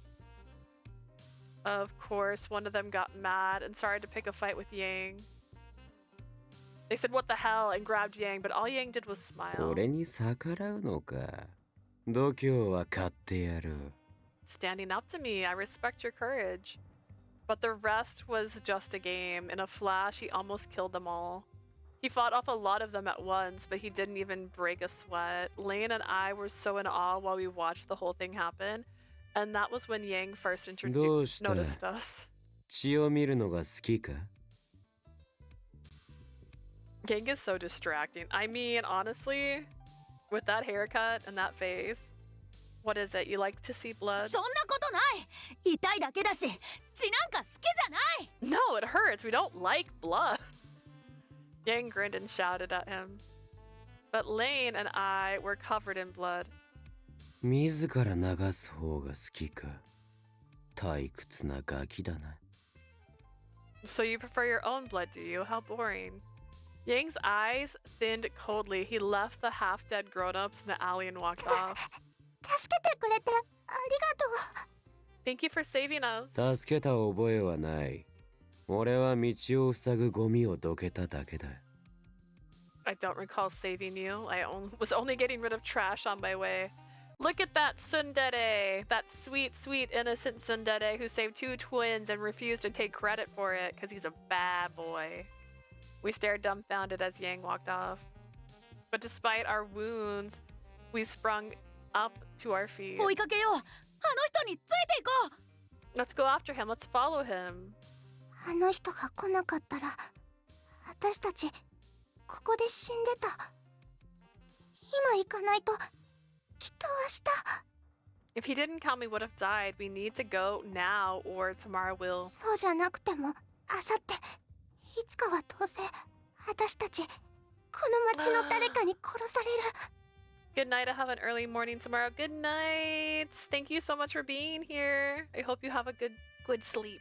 Of course, one of them got mad and started to pick a fight with Yang. They said, "What the hell?" and grabbed Yang, but all Yang did was smile. 俺に逆らうのか。度胸は買ってやる。Standing up to me, I respect your courage. But the rest was just a game. In a flash, he almost killed them all. He fought off a lot of them at once, but he didn't even break a sweat. Lane and I were so in awe while we watched the whole thing happen. And that was when Yang first どうした？ noticed us. 血を見るのが好きか？ Yang is so distracting. I mean, honestly, with that haircut and that face, what is it? You like to see blood? そんなことない。痛いだけだし、血なんか好きじゃない。 No, it hurts. We don't like blood. Yang grinned and shouted at him. But Lane and I were covered in blood. 自ら流す方が好きか。退屈なガキだな。 So you prefer your own blood, do you? How boring. Yang's eyes thinned coldly. He left the half-dead grown-ups in the alley and walked off. 助けてくれてありがとう。 Thank you for saving us. 助けた覚えはない。俺は道を塞ぐゴミをどけただけだ。I don't recall saving you. I was only getting rid of trash on my way. Look at that tsundere! That sweet, sweet, innocent tsundere who saved 2 twins and refused to take credit for it because he's a bad boy. We stared dumbfounded as Yang walked off. But despite our wounds, we sprung up to our feet. 追いかけよう。あの人についていこう。 Let's go after him. Let's follow him. あの人が来なかったら私たちここで死んでた。今行かないときっと明日。 If he didn't come, we would have died. We need to go now or tomorrow will. そうじゃなくても明後日いつかはどうせ私たちこの町の誰かに殺される。 Good night. I have an early morning tomorrow. Good night. Thank you so much for being here. I hope you have a good sleep.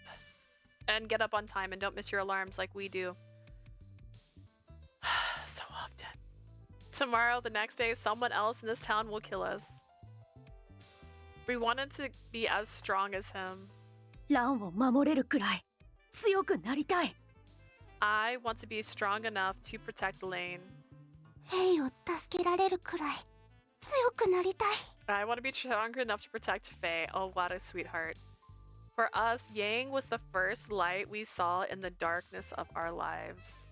And get up on time and don't miss your alarms like we do. So often. Tomorrow, the next day, someone else in this town will kill us. We wanted to be as strong as him. ランを守れるくらい強くなりたい。 I want to be strong enough to protect Lane. ヘイを助けられるくらい強くなりたい。 I want to be strong enough to protect Faye. Oh, what a sweetheart. For us, Yang was the first light we saw in the darkness of our lives.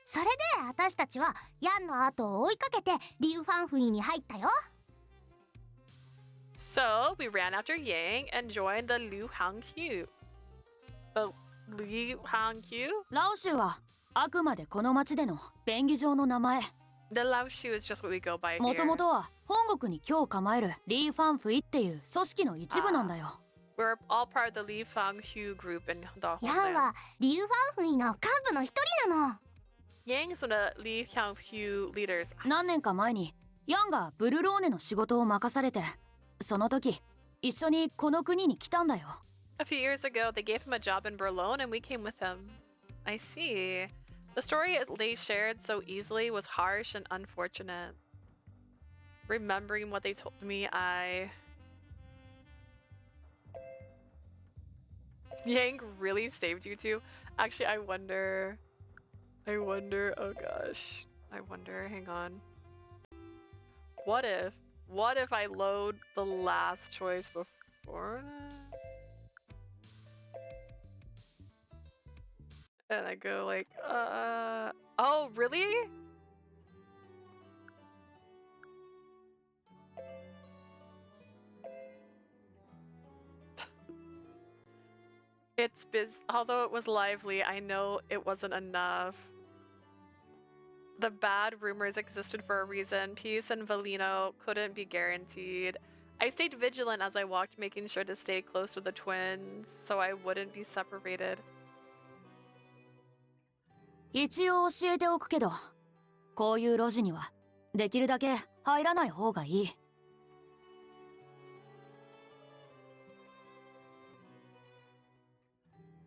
それで私たちはヤンの後を追いかけてリュウファンフイに入ったよ。 So we ran after Yang and joined the Liu Hangqiu. The Liu Hangqiu? ラオシュはあくまでこの町での便宜上の名前。 The Lao Shu is just what we go by もとも here. とは本国に今日構えるリー・ファン・フイっていう組織の一部なんだよ。 We're all part of the Li Fanghu group in the ヤン homeland. はリュウファンフイの幹部の一人なの。 Yang is one of the Li Fanghu leaders. 何年か前にヤンがブルローネの仕事を任されて、その時一緒にこの国に来たんだよ。 A few years ago, they gave him a job in Berlin and we came with him. I see. The story they shared so easily was harsh and unfortunate. Remembering what they told me, Yang really saved you two? Actually, I wonder, oh gosh. Hang on. What if I load the last choice before that? And I go like, oh, really? Although it was lively, I know it wasn't enough. The bad rumors existed for a reason. Peace and Valino couldn't be guaranteed. I stayed vigilant as I walked, making sure to stay close to the twins so I wouldn't be separated. 一応教えておくけど、こういう路地にはできるだけ入らない方がいい。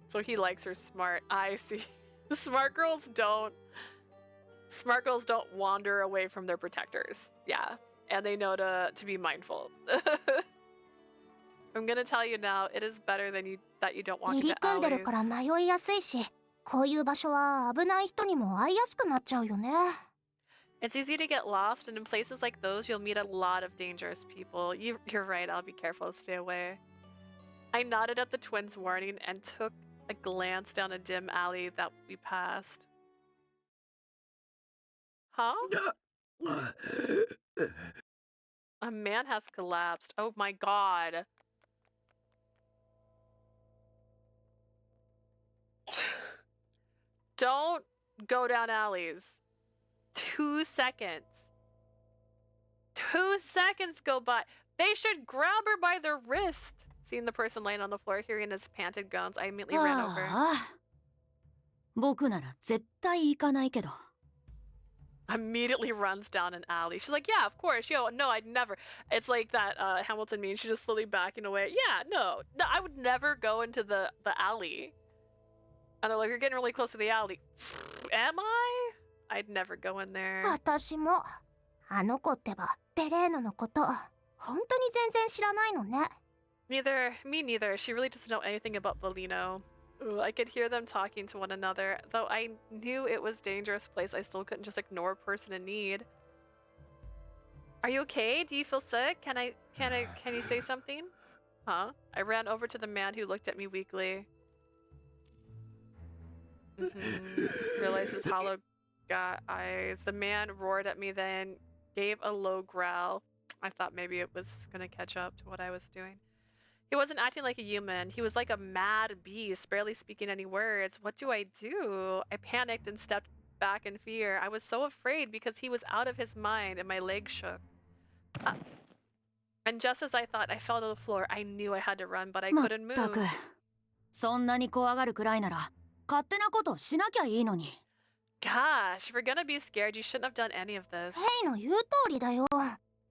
So he likes her smart. I see. Smart girls don't wander away from their protectors. Yeah. And they know to be mindful. I'm gonna tell you now, it is better that you don't walk 入り into 組んでる alleys. から迷いやすいし、こういう場所は危ない人にも会いやすくなっちゃうよね。 It's easy to get lost, and in places like those, you'll meet a lot of dangerous people. You're right, I'll be careful to stay away. I nodded at the twins' warning and took a glance down a dim alley that we passed. Huh? A man has collapsed. Oh my god. Don't go down alleys. 2 seconds. 2 seconds go by. They should grab her by the wrist. Seeing the person laying on the floor, hearing his panted groans, I immediately ran over. ああ、僕なら絶対行かないけど。Immediately runs down an alley. She's like, yeah, of course. Yo, no, I'd never. It's like that Hamilton meme. She's just slowly backing away. Yeah, no, I would never go into the alley. And they're like, you're getting really close to the alley. Am I? I'd never go in there. 私もあの子ってばベレーノのこと本当に全然知らないのね。 Me neither. She really doesn't know anything about Bellino. Ooh, I could hear them talking to one another. Though I knew it was a dangerous place, I still couldn't just ignore a person in need. Are you okay? Do you feel sick? Can you say something? Huh? I ran over to the man who looked at me weakly. Realized his hollow eyes. The man roared at me, then gave a low growl. I thought maybe it was gonna catch up to what I was doing. He wasn't acting like a human. He was like a mad beast, barely speaking any words. What do I do? I panicked and stepped back in fear. I was so afraid because he was out of his mind and my legs shook. And just as I thought, I fell to the floor. I knew I had to run, but I couldn't まったく move. そんなに怖がるくらいなら勝手なことしなきゃいいのに。 Gosh, if you're gonna be scared, you shouldn't have done any of this. ヘイの言う通りだよ。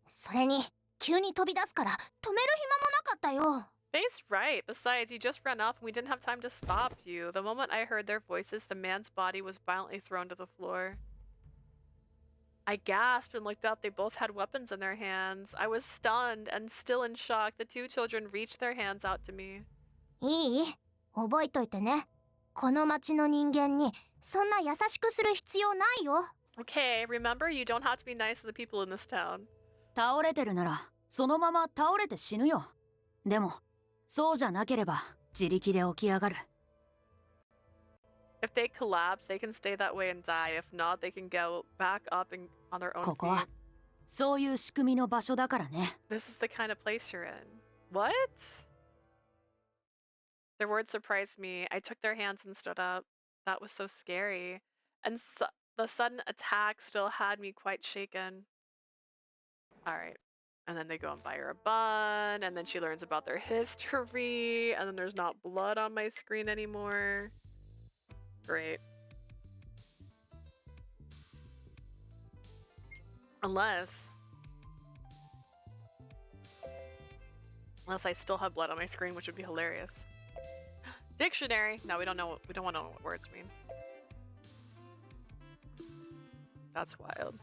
それに急に飛び出すから止める暇もなかったよ。 Faye's right. Besides, you just ran off and we didn't have time to stop you. The moment I heard their voices, the man's body was violently thrown to the floor. I gasped and looked up. They both had weapons in their hands. I was stunned and still in shock. The two children reached their hands out to me. いい？覚えといてね。この町の人間にそんな優しくする必要ないよ。 Okay, remember, you don't have to be nice to the people in this town. 倒れてるならそのまま倒れて死ぬよ。でもそうじゃなければ自力で起き上がる。 If they collapse, they can stay that way and die. If not, they can go back up and on their own ここは feet. そういう仕組みの場所だからね。 This is the kind of place you're in. What? Their words surprised me. I took their hands and stood up. That was so scary. And the sudden attack still had me quite shaken. Alright. And then they go and buy her a bun. And then she learns about their history. And then there's not blood on my screen anymore. Great. Unless I still have blood on my screen, which would be hilarious. Dictionary. No, we don't know. We don't want to know what words mean. That's wild.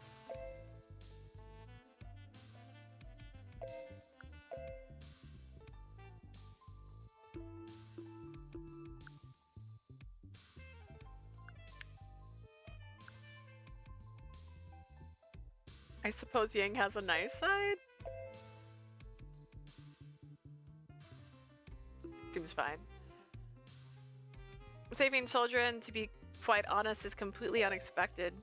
I suppose Yang has a nice side. Seems fine. Saving children, to be quite honest, is completely unexpected.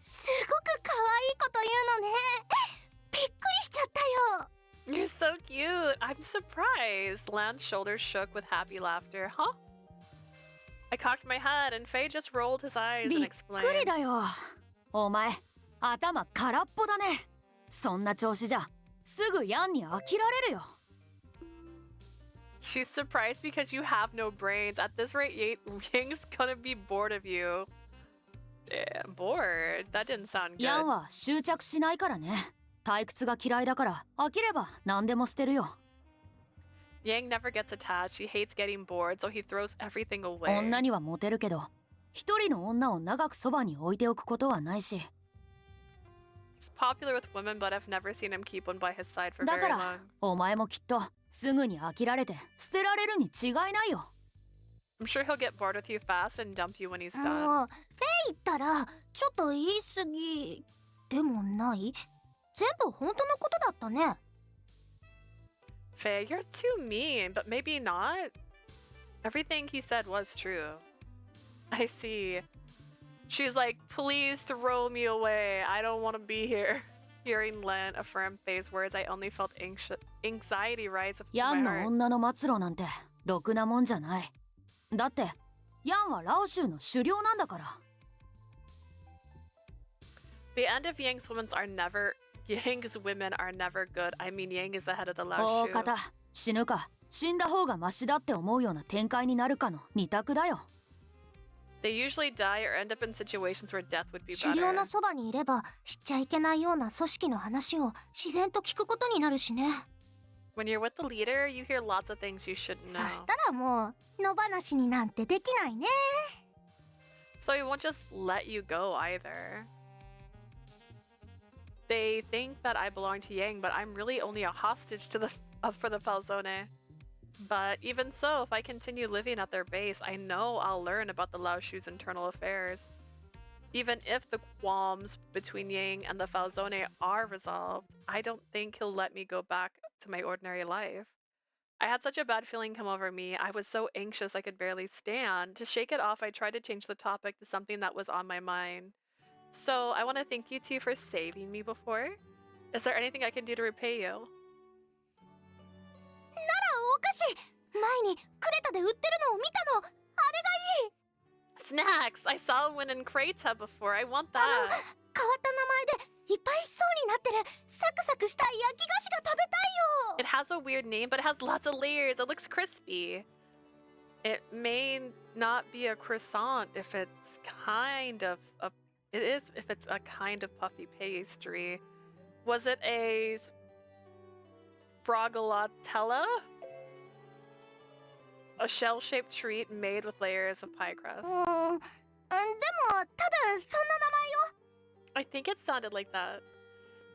すごく可愛いこと言うのね。びっくりしちゃったよ。 You're so cute. I'm surprised. Lan's shoulders shook with happy laughter. Huh? I cocked my head and Faye just rolled his eyes び and っくり explained. だよ。お前頭空っぽだね。そんな調子じゃすぐヤンに飽きられるよ。 She's surprised because you have no brains. At this rate, Ying's gonna be bored of you. Damn, bored? That didn't sound ヤン good. は執着しないからね。退屈が嫌いだから飽きれば何でも捨てるよ。 Yang never gets attached. He hates getting bored, so he throws everything away. 女にはモテるけど、一人の女を長くそばに置いておくことはないし。 He's popular with women, but I've never seen him keep one by his side for だ very から long. お前もきっとすぐに飽きられて捨てられるに違いないよ。 I'm sure he'll get bored with you fast and dump you when he's も done. うフェイったらちょっと言い過ぎでもない？全部本当のことだったね。 Faye, you're too mean, but maybe not. Everything he said was true. I see. She's like, please throw me away. I don't want to be here. Hearing Len affirm Faye's words, I only felt anxiety rise up ヤ to ン my の heart. 女の末路なんてろくなもんじゃない。だってヤンはラオ州の首領なんだから。 The end of Yang's women are never good. I mean, Yang is the head of the 大 Lao 方死ぬか死んだ方がマシだって思うような展開になるかの二択だよ。They usually die or end up in situations where death would be 狩猟 better. のそばにいれば知っちゃいけないような組織の話を自然と聞くことになるしね。 When you're with the leader, you hear lots of things you shouldn't そ know. したらもう野放しになんてできないね。 So he won't just let you go either. They think that I belong to Yang, but I'm really only a hostage to for the Falzone. But even so, if I continue living at their base, I know I'll learn about the Lao Shu's internal affairs. Even if the qualms between Yang and the Falzone are resolved, I don't think he'll let me go back to my ordinary life. I had such a bad feeling come over me. I was so anxious I could barely stand. To shake it off, I tried to change the topic to something that was on my mind. So I want to thank you two for saving me before. Is there anything I can do to repay you? お菓子前にクレタで売ってるのを見たの。あれがいい。 Snacks! I saw one in Kreta before. I want 変わ that. った名前でいっぱいそうになってるサクサクした焼き菓子が食べたいよ。 It has a weird name, but it has lots of layers. It looks crispy. It may not be a croissant if it's kind of a... It is if it's a kind of puffy pastry. Was it a Frogolatella? A shell-shaped treat made with layers of pie crust. でも多分そんな名前よ。 I think it sounded like that.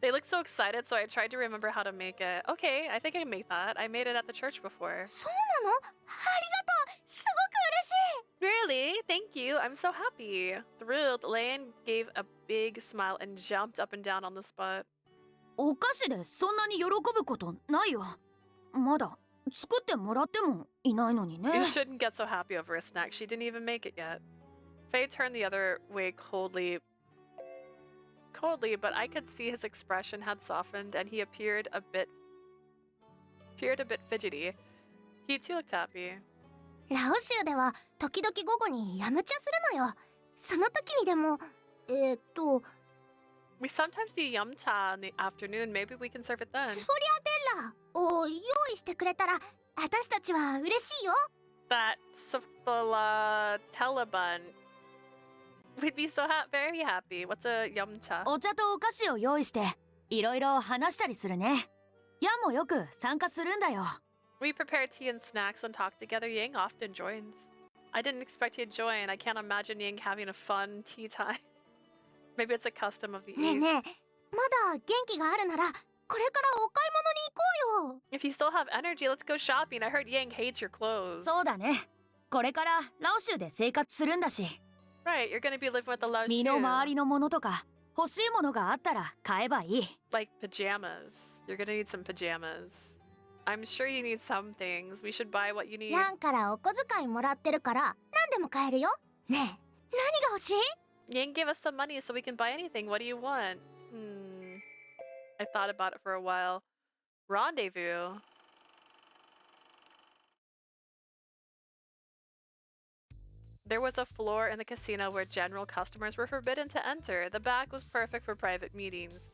They looked so excited, so I tried to remember how to make it. Okay, I think I can make that. I made it at the church before. そうなの？ありがとう。すごく嬉しい。 Really? Thank you. I'm so happy. Thrilled, Lan gave a big smile and jumped up and down on the spot. お菓子でそんなに喜ぶことないよ。まだ作ってもらってもいないのにね。 You shouldn't get so happy over a snack. She didn't even make it yet. Faye turned the other way coldly, but I could see his expression had softened and he appeared a bit fidgety. He too looked happy. ラオ州では時々午後にヤムチャするのよ。その時にでもWe sometimes do yum cha in the afternoon. Maybe we can serve it then. スフォリアテッラを用意してくれたら私たちは嬉しいよ。 That Sofola bun. We'd be so very happy. What's a yum cha? お茶とお菓子を用意していろいろ話したりするね。ヤンもよく参加するんだよ。 We prepare tea and snacks and talk together. Yang often joins. I didn't expect he'd join. I can't imagine Yang having a fun tea time. Maybe it's a custom of the ねえ East. ねえ、まだ元気があるならこれからお買い物に行こうよ。 If you still have energy, let's go shopping. I heard Yang hates your clothes. そうだね。これからラオ州で生活するんだし、 Right, you're gonna be living with the Lao 身の回 Shu. りのものとか欲しいものがあったら買えばいい。 Like pajamas. You're gonna need some pajamas. I'm sure you need some things. We should buy what you need. ヤンからお小遣いもらってるから何でも買えるよ。ねえ、何が欲しい？ Yang gave us some money so we can buy anything. What do you want? I thought about it for a while. Rendezvous. There was a floor in the casino where general customers were forbidden to enter. The back was perfect for private meetings.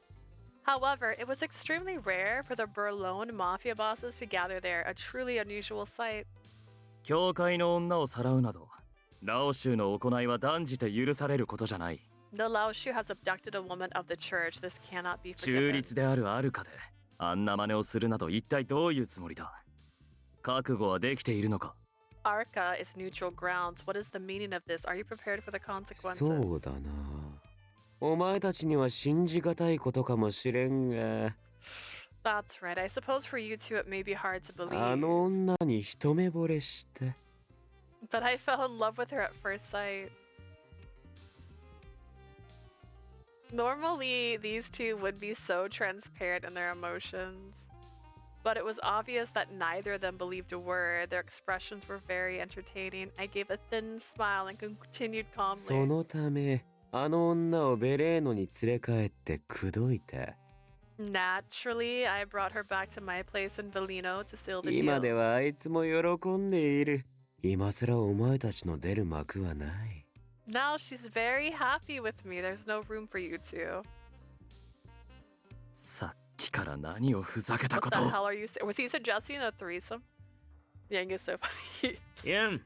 However, it was extremely rare for the Berlone mafia bosses to gather there, a truly unusual sight. 教会の女をさらうなどラオ州の行いは断じて許されることじゃない。 The Lao Shu has abducted a woman of the church. This cannot be 中 forgiven. 立であるアルカであんな真似をするなど一体どういうつもりだ。覚悟はできているのか。 Arca is neutral grounds. What is the meaning of this? Are you prepared for the consequences? そうだな。お前たちには信じがたいことかもしれんが。 That's right. I suppose for you two it may be hard to あ believe. の女に一目惚れして。 But I fell in love with her at first sight. Normally, these two would be so transparent in their emotions. But it was obvious that neither of them believed a word. Their expressions were very entertaining. I gave a thin smile and continued そ calmly. のため、あの女をベレーノに連れ帰って口説いた。 Naturally, I brought her back to my place in Velino to seal the 今 deal. ではあいつも喜んでいる。今さらお前たちの出る幕はない。 Now she's very happy with me. There's no room for you two. さっきから何をふざけた What こ the と。 hell are you saying? Was he suggesting a threesome? Yang is so funny. ヤン、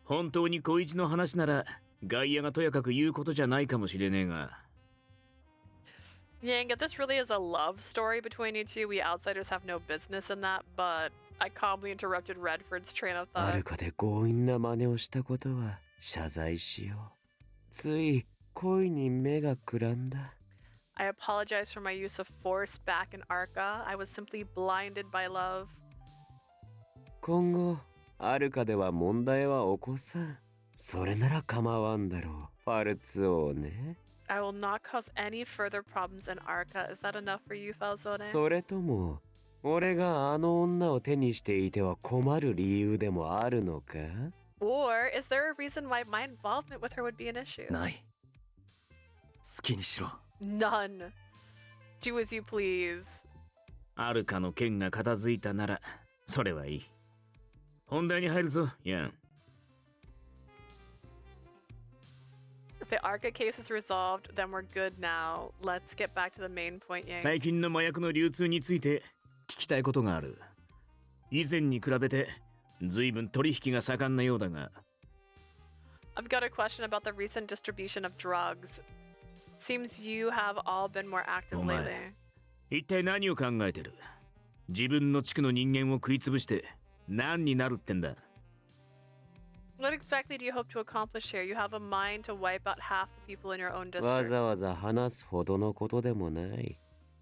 本当に小一の話なら外野がとやかく言うことじゃないかもしれねえが。 Yang, if this really is a love story between you two, we outsiders have no business in that, but I calmly interrupted Redford's train of ア thought. ルカで強引な真似をしたことは謝罪しよう。つい恋に目がくらんだ。I apologize for my use of force back in Arca. I was simply blinded by love. 今後アルカでは問題は起こさん。それなら構わんだろう。ファルツ王ね。I will not cause any further problems in Arca. Is that enough for you, Falzone? それとも俺があの女を手にしていては困る理由でもあるのか？ Or is there a reason why my involvement with her would be an issue? ない。好きにしろ。 None. Do as you please. アルカの件が片付いたならそれはいい。本題に入るぞ、ヤン。 If the Arca case is resolved, then we're good now. Let's get back to the main point, Yang. 最近の麻薬の流通について聞きたいことがある。以前に比べて随分取引が盛んなようだが。 I've got a question about the recent distribution of drugs. Seems you have all been more active お前 lately. 一体何を考えてる？自分の地区の人間を食いつぶして何になるってんだ？ What exactly do you hope to accomplish here? You have a mind to wipe out half the people in your own わ district. ざわざ話すほどのことでもない。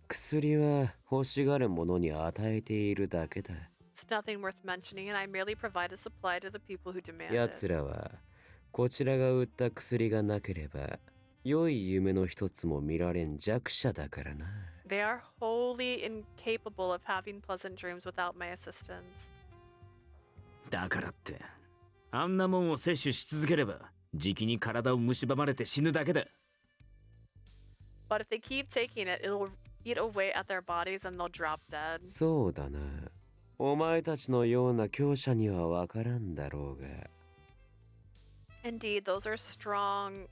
薬は欲しがる者に与えているだけだ。 It's nothing worth mentioning, and I merely provide a supply to the people who demand や it. つらはこちらが売った薬がなければ良い夢の一つも見られん弱者だからな。 They are wholly incapable of having pleasant dreams without my assistance. だからってあんなもんを摂取し続ければじきに体を蝕まれて死ぬだけだ。 But if they keep taking it, it'll eat away at their bodies and they'll drop dead. そうだな。お前たちのような強者にはわからんだろうが。 Indeed, those are strong.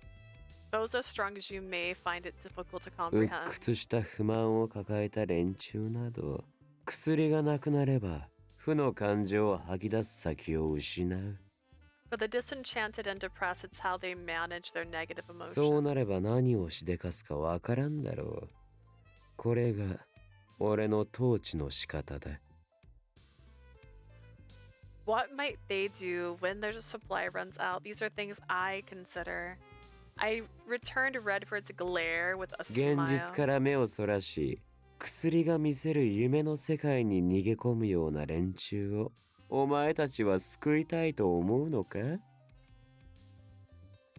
Those as strong as you may find it difficult to 鬱 comprehend. 屈した不満を抱えた連中など、薬がなくなれば負の感情を吐き出す先を失う。 For the disenchanted and depressed, it's how they manage their negative そう emotions. なれば何をしでかすかわからんだろう。これが俺の統治の仕方だ。 What might they do when their supply runs out? These are things I consider. I returned Redford's glare with a 現実か smile. ら目をそらし、薬が見せる夢の世界に逃げ込むような連中をお前たちは救いたいと思うのか？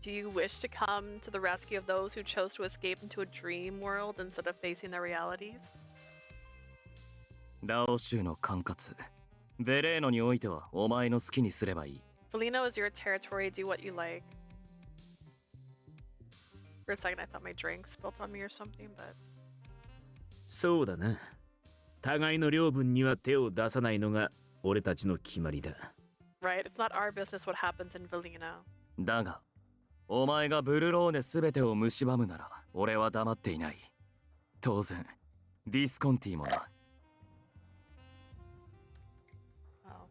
Do you wish to come to the rescue of those who chose to escape into a dream world instead of facing their realities? ラオ州の管轄。ベレーノにおいてはお前の好きにすればいい。 Felino is your territory. Do what you like. For a second, I thought my drink spilt on me or something, but そうだな。互いの領分には手を出さないのが俺たちの決まりだ。 right, it's not our business what happens in Velino. だが、お前がブルローネすべてを蝕むなら俺は黙っていない。当然、ディスコンティもな。Oh.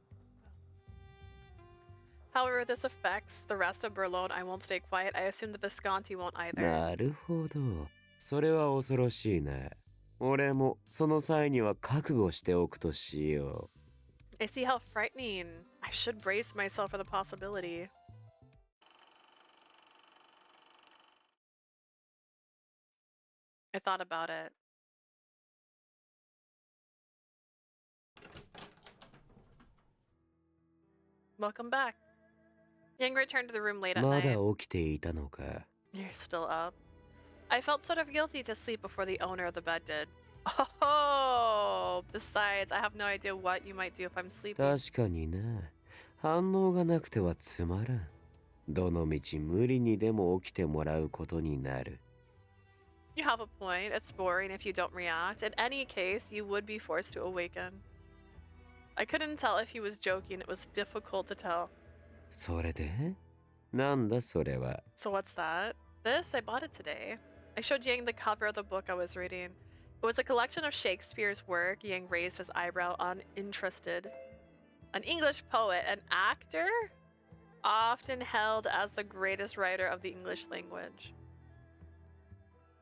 However, this affects the rest of Berlone. I won't stay quiet. I assume the Visconti won't either. なるほど。それは恐ろしいな。俺もその際には覚悟しておくとしよう。 I see how frightening. I should brace myself for the possibility. I thought about it. Welcome back. Yang returned to the room late at まだ night. 起きていたのか。 You're still up. I felt sort of guilty to sleep before the owner of the bed did. Oh, besides, I have no idea what you might do if I'm sleeping. 確かにな。反応がなくてはつまらん。どのみち無理にでも起きてもらうことになる。 You have a point. It's boring if you don't react. In any case, you would be forced to awaken. I couldn't tell if he was joking. It was difficult to tell. それでなんだそれは。 So what's that? This? I bought it today. I showed Yang the cover of the book I was reading. It was a collection of Shakespeare's work. Yang raised his eyebrow, uninterested. An English poet, an actor? Often held as the greatest writer of the English language.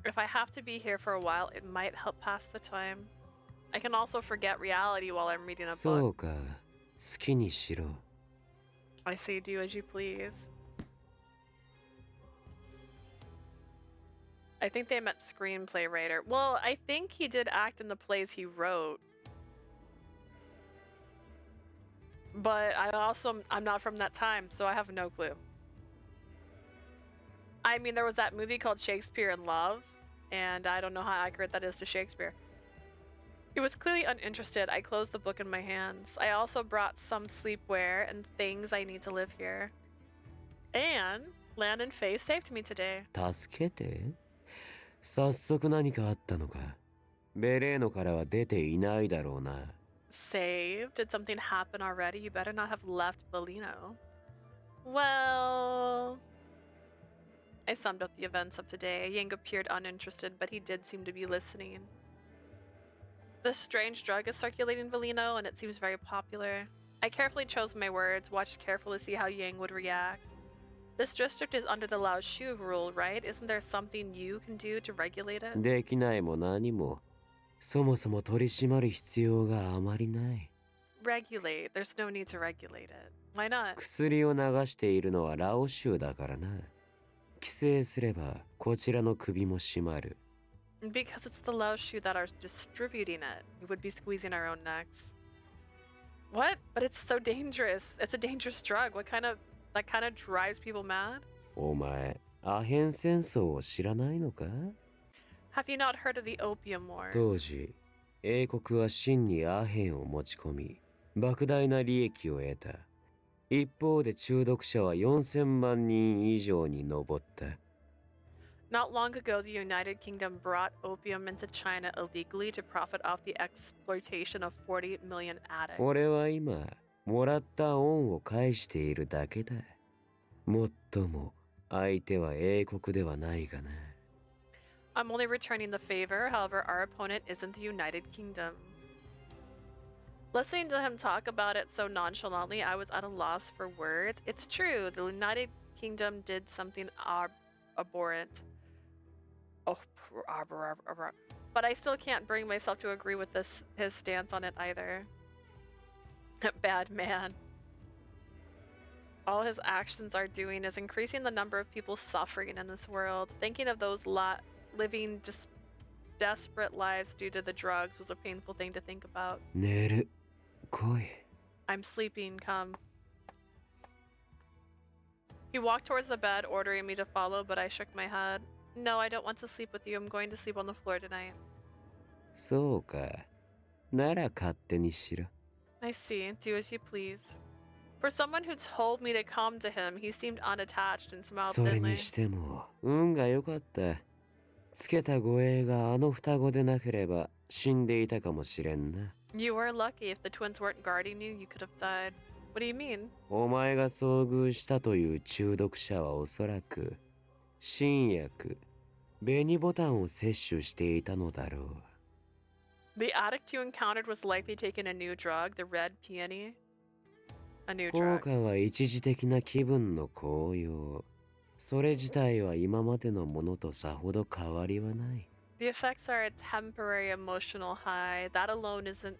If I have to be here for a while, it might help pass the time. I can also forget reality while I'm reading a そ book. うか、好きにしろ。 I say do as you please. I think they meant screenplay writer. Well, I think he did act in the plays he wrote. But I'm not from that time, so I have no clue. I mean, there was that movie called Shakespeare in Love, and I don't know how accurate that is to Shakespeare. He was clearly uninterested. I closed the book in my hands. I also brought some sleepwear and things I need to live here. And Lan and Faye saved me today. 助けて？早速何かあったのか。ベレーノからは出ていないだろうな。Saved? Did something happen already? You better not have left Bellino. Well... I summed up the events of today. Yang appeared uninterested, but he did seem to be listening. This strange drug is circulating in Bellino, and it seems very popular. I carefully chose my words, watched carefully to see how Yang would react. This district is under the Lao Shu rule, right? Isn't there something you can do to regulate it? できないも何も。そもそも取り締まる必要があまりない。Regulate? There's no need to regulate it. Why not? 薬を流しているのはラオ州だからな。規制すればこちらの首も締まる。Because it's the Lao Shu that are distributing it. We would be squeezing our own necks. What? But it's so dangerous. It's a dangerous drug. That kind of drives people mad? お前、アヘン戦争を知らないのか？ Have you not heard of the Opium Wars? 当時、英国は真にアヘンを持ち込み、莫大な利益を得た。一方で中毒者は4000万人以上に上った。Not long ago, the United Kingdom brought opium into China illegally to profit off the exploitation of 40 million addicts. 俺は今、もらった恩を返しているだけだ。もっとも、相手は英国ではないがな。I'm only returning the favor, however, our opponent isn't the United Kingdom. Listening to him talk about it so nonchalantly, I was at a loss for words. It's true, the United Kingdom did something abhorrent. Oh, but I still can't bring myself to agree with his stance on it either. Bad man. All his actions are doing is increasing the number of people suffering in this world. Thinking of those living just desperate lives due to the drugs was a painful thing to think about. 寝る。来い。 I'm sleeping, come. He walked towards the bed, ordering me to follow, but I shook my head. No, I don't want to sleep with you. I'm going to sleep on the floor tonight. そうか。なら勝手にしろ。 I see. Do as you please. For someone who told me to come to him, he seemed unattached and smiled それ thinly. にしても、運が良かった。つけた護衛があの双子でなければ死んでいたかもしれんな。You were lucky. If the twins weren't guarding you, you could have died. What do you mean? お前が遭遇したという中毒者はおそらく新薬、紅ボタンを摂取していたのだろう。The addict you encountered was likely taking a new drug, the red peony. A new 効 drug. 果は一時的な気分の高揚。それ自体は今までのものとさほど変わりはない。The effects are a temporary emotional high. That alone isn't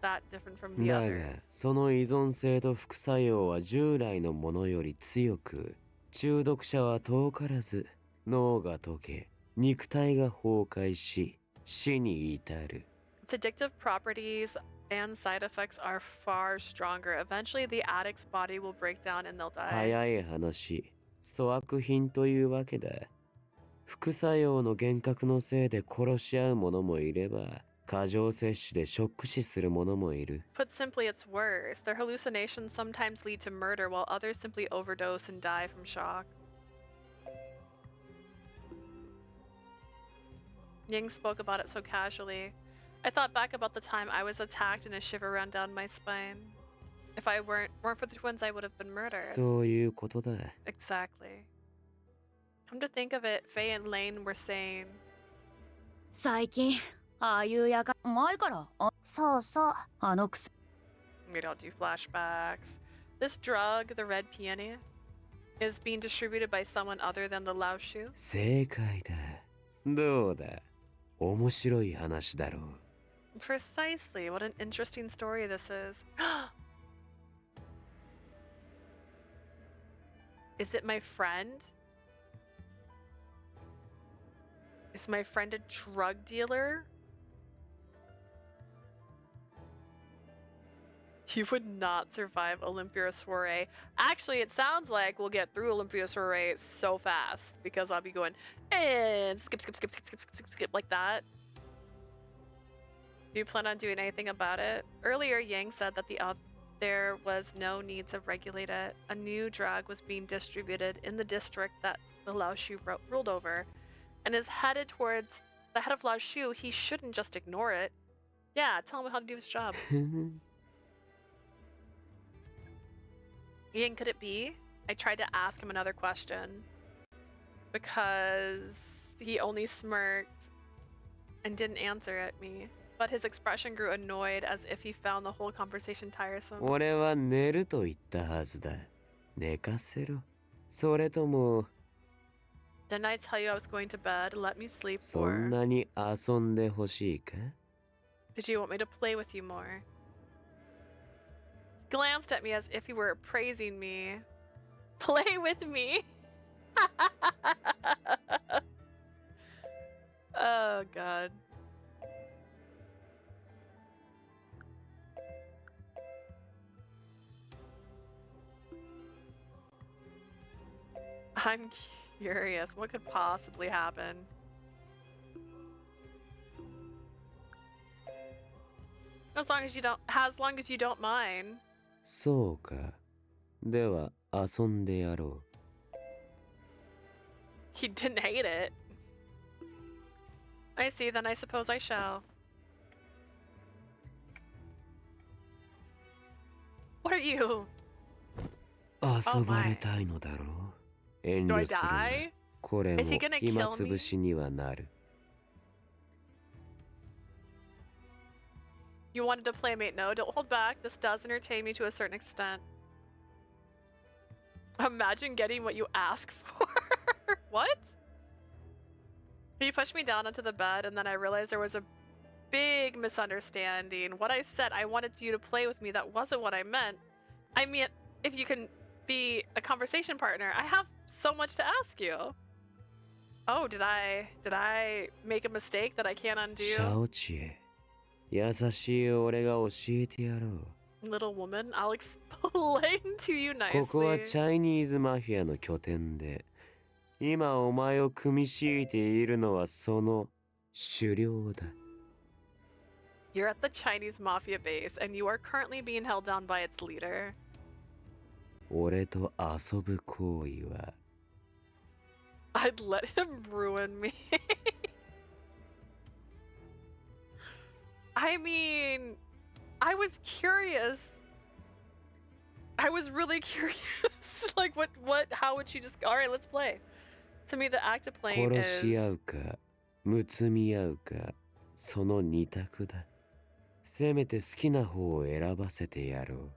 that different from the だが、 others. その依存性と副作用は従来のものより強く、中毒者は遠からず脳が溶け、肉体が崩壊し、死に至る。Its addictive properties and side effects are far stronger. Eventually, the addict's body will break down and they'll die. 早い話、粗悪品というわけだ。副作用の幻覚のせいで殺し合う者もいれば、過剰摂取でショック死する者もいる。Put simply, it's worse. Their hallucinations sometimes lead to murder, while others simply overdose and die from shock. Ying spoke about it so casually. I thought back about the time I was attacked and a shiver ran down my spine. If I weren't for the twins, I would have been murdered. そういうことだ。 Exactly. Come to think of it, Faye and Lane were saying, 最近ああいうやか前からそうそう。あのくす we'd all do flashbacks. This drug, the red peony, is being distributed by someone other than the Lao Shu? 正解だ。どうだ、面白い話だろう。 Precisely. What an interesting story this is. Is it my friend? Is my friend a drug dealer? You would not survive Olympia Soiree. Actually, it sounds like we'll get through Olympia Soiree so fast because I'll be going and skip, skip, skip, skip, skip, skip, skip, skip like that. Do you plan on doing anything about it? Earlier, Yang said that there was no need to regulate it. A new drug was being distributed in the district that the Lao Shu ruled over, and is headed towards the head of Lao Shu. He shouldn't just ignore it. Yeah, tell him how to do his job. Ian, could it be? I tried to ask him another question because he only smirked and didn't answer at me. But his expression grew annoyed as if he found the whole conversation tiresome. 俺は寝ると言ったはずだ。寝かせろ。それとも、 Didn't I tell you I was going to bed? Let me sleep そ more. んなに遊んでほしいか? Did you want me to play with you more? Glanced at me as if he were praising me. Play with me? Oh, God. I'm curious. What could possibly happen? As long as you don't mind. そうか。では遊んでやろう。 He didn't hate it. I see, then I suppose I shall. What are you? 遊ばれたいのだろう。遠 Do I 慮するな。 die? これも Is he gonna 暇 kill つぶしにはなる。 You wanted to playmate? No, don't hold back. This does entertain me to a certain extent. Imagine getting what you ask for. What? He pushed me down onto the bed, and then I realized there was a big misunderstanding. What I said, I wanted you to play with me, that wasn't what I meant. I mean, if you can be a conversation partner, I have so much to ask you. Oh, did I make a mistake that I can't シャ undo? オチエ、優しい俺が教えてやろう。 Little woman, I'll explain to you ここは nicely. チャイニーズマフィアの拠点で、今お前を組み敷いているのはその狩猟だ。 You're at the Chinese mafia base, and you are currently being held down by its leader. 俺と遊ぶ行為は I'd let him ruin me. I mean, I was curious. I was really curious. Like, how would she just... Alright, let's play. To me, the act of playing 殺し合 is... うかむつみ合うかその二択だ。せめて好きな方を選ばせてやろう。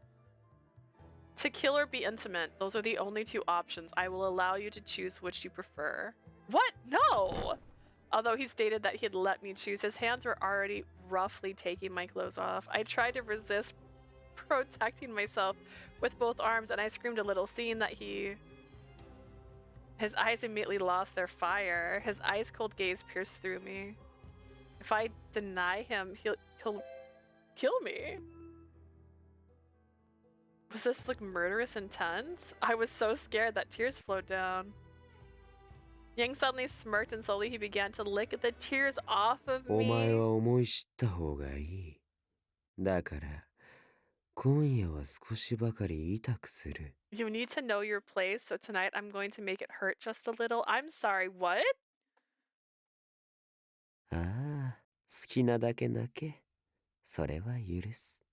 To kill or be intimate, those are the only two options. I will allow you to choose which you prefer. What? No! Although he stated that he'd let me choose, his hands were already roughly taking my clothes off. I tried to resist protecting myself with both arms, and I screamed a little, seeing that his eyes immediately lost their fire. His ice-cold gaze pierced through me. If I deny him, he'll kill me. Was this like murderous intent? I was so scared that tears flowed down. Yang suddenly smirked and slowly he began to lick the tears off of お前 me. は思い知った方がいい。だから今夜は少しばかり痛くする。 You need to know your place, so tonight I'm going to make it hurt just a little. I'm sorry, what? ああ、好きなだけ泣け。それは許す。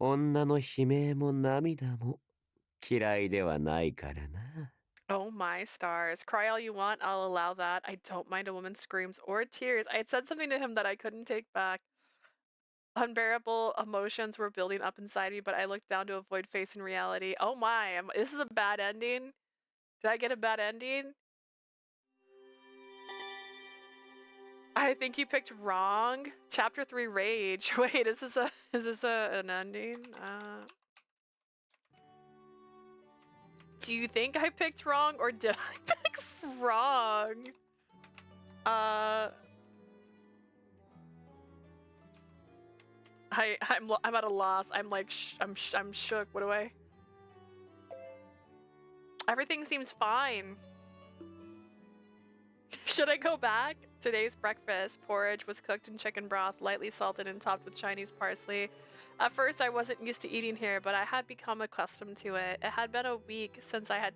女の悲鳴も涙も嫌いではないからな。 Oh my stars. Cry all you want, I'll allow that. I don't mind a woman's screams or tears. I had said something to him that I couldn't take back. Unbearable emotions were building up inside me, but I looked down to avoid facing reality. Oh my, this is a bad ending. Did I get a bad ending? I think you picked wrong. Chapter 3 Rage. Wait, is this an ending? Do you think I picked wrong or did I pick wrong? I'm at a loss. I'm like I'm shook. What do I? Everything seems fine. Should I go back? Today's breakfast porridge was cooked in chicken broth, lightly salted and topped with Chinese parsley. At first, I wasn't used to eating here, but I had become accustomed to it. It had been a week since I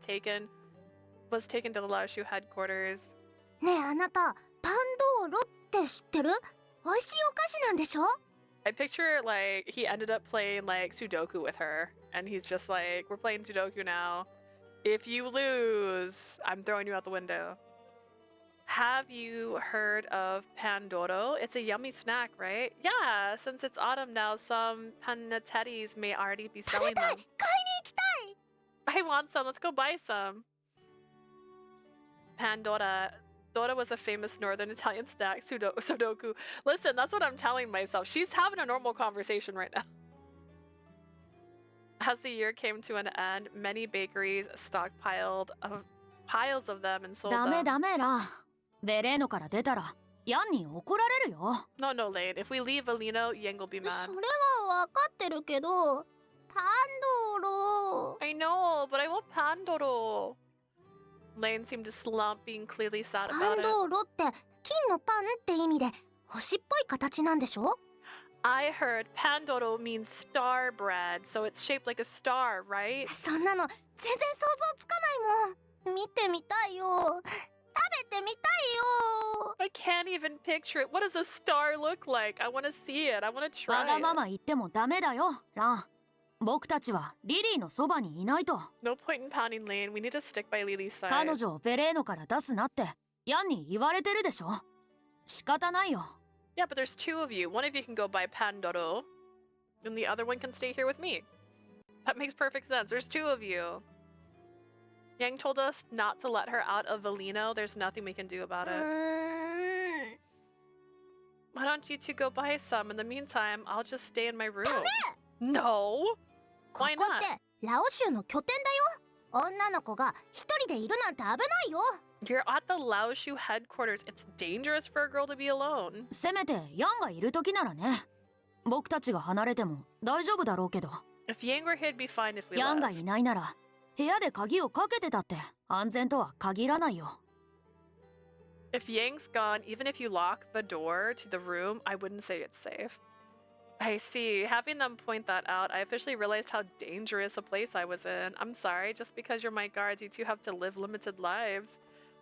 was taken to the Laoshu headquarters. ねえあなた、パンドーロって知ってる？美味しいお菓子なんでしょ？ I picture like he ended up playing like Sudoku with her, and he's just like, "We're playing Sudoku now. If you lose, I'm throwing you out the window." Have you heard of Pandoro? It's a yummy snack, right? Yeah, since it's autumn now, some panettiere may already be 食べ selling たい！ them. 買いに行きたい！ I want some. Let's go buy some. Pandora. Dora was a famous northern Italian snack, Sudoku. Listen, that's what I'm telling myself. She's having a normal conversation right now. As the year came to an end, many bakeries stockpiled piles of them and sold ダメ them. ダメラ。ベレーノから出たらヤンに怒られるよ。 No, Lane. If we leave Valino, Yang will be そ mad. れはわかってるけど、パンドーロ。 I know, but I want Pandoro. Lane seemed to slump, being clearly sad パ about ン it. ドーロって金のパンって意味で星っぽい形なんでしょ？ I heard Pandoro means star bread, so it's shaped like a star, right? そんなの全然想像つかないもん。見てみたいよ。食べてみたいよ。 I can't even picture it. What does a star look like? I want to see it. I want to わ try がま it. ま言ってもダメだよ、ラン。僕たちはリリーのそばにいないと。 No point in pounding Lane. We need to stick by Lily's side. 彼女をベレーノから出すなってヤンに言われてるでしょ。仕方ないよ。 Yeah, but there's two of you. One of you can go buy Pandoro, and the other one can stay here with me. That makes perfect sense. There's two of you. Yang told us not to let her out of Valino. There's nothing we can do about う it. ーん。 Why don't you two go buy some? In the meantime, I'll just stay in my room. No! こ Why こ not? ってラオ州の拠点だよ。女の子が一人でいるなんて危ないよ。 You're at the Laoshu headquarters. It's dangerous for a girl to be alone. せめてヤンがいる時ならね。僕たちが離れても大丈夫だろうけど。 If Yang were here, it'd be fine if we ヤンが left. いないなら部屋で鍵をかけてたって安全とは限らないよ。 If Yang's gone, even if you lock the door to the room, I wouldn't say it's safe. I see. Having them point that out, I officially realized how dangerous a place I was in. I'm sorry, just because you're my guards, you two have to live limited lives.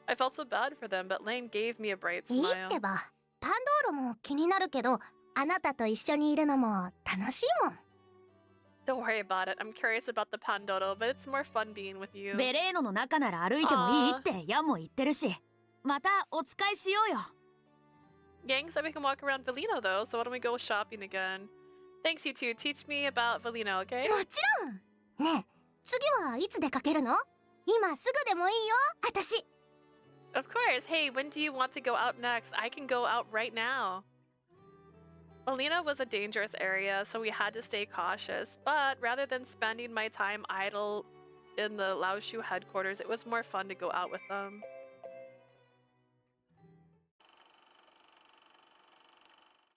I felt so bad for them, but Lane gave me a bright いいっ smile. てば。パンドーロも気になるけど、あなたと一緒にいるのも楽しいもん。 Don't worry about it. I'm curious about the Pandoro, but it's more fun being with you. ベレーノの中なら歩いてもいいってヤンも言ってるし。またお使いしようよ。 Yang said we can walk around Valino though, so why don't we go shopping again? Thanks, you two. Teach me about Valino, okay? もちろん。ねえ、次はいつ出かけるの？今すぐでもいいよ、私。 Of course. Hey, when do you want to go out next? I can go out right now. Alina was a dangerous area, so we had to stay cautious. But rather than spending my time idle in the Laoshu headquarters, it was more fun to go out with them.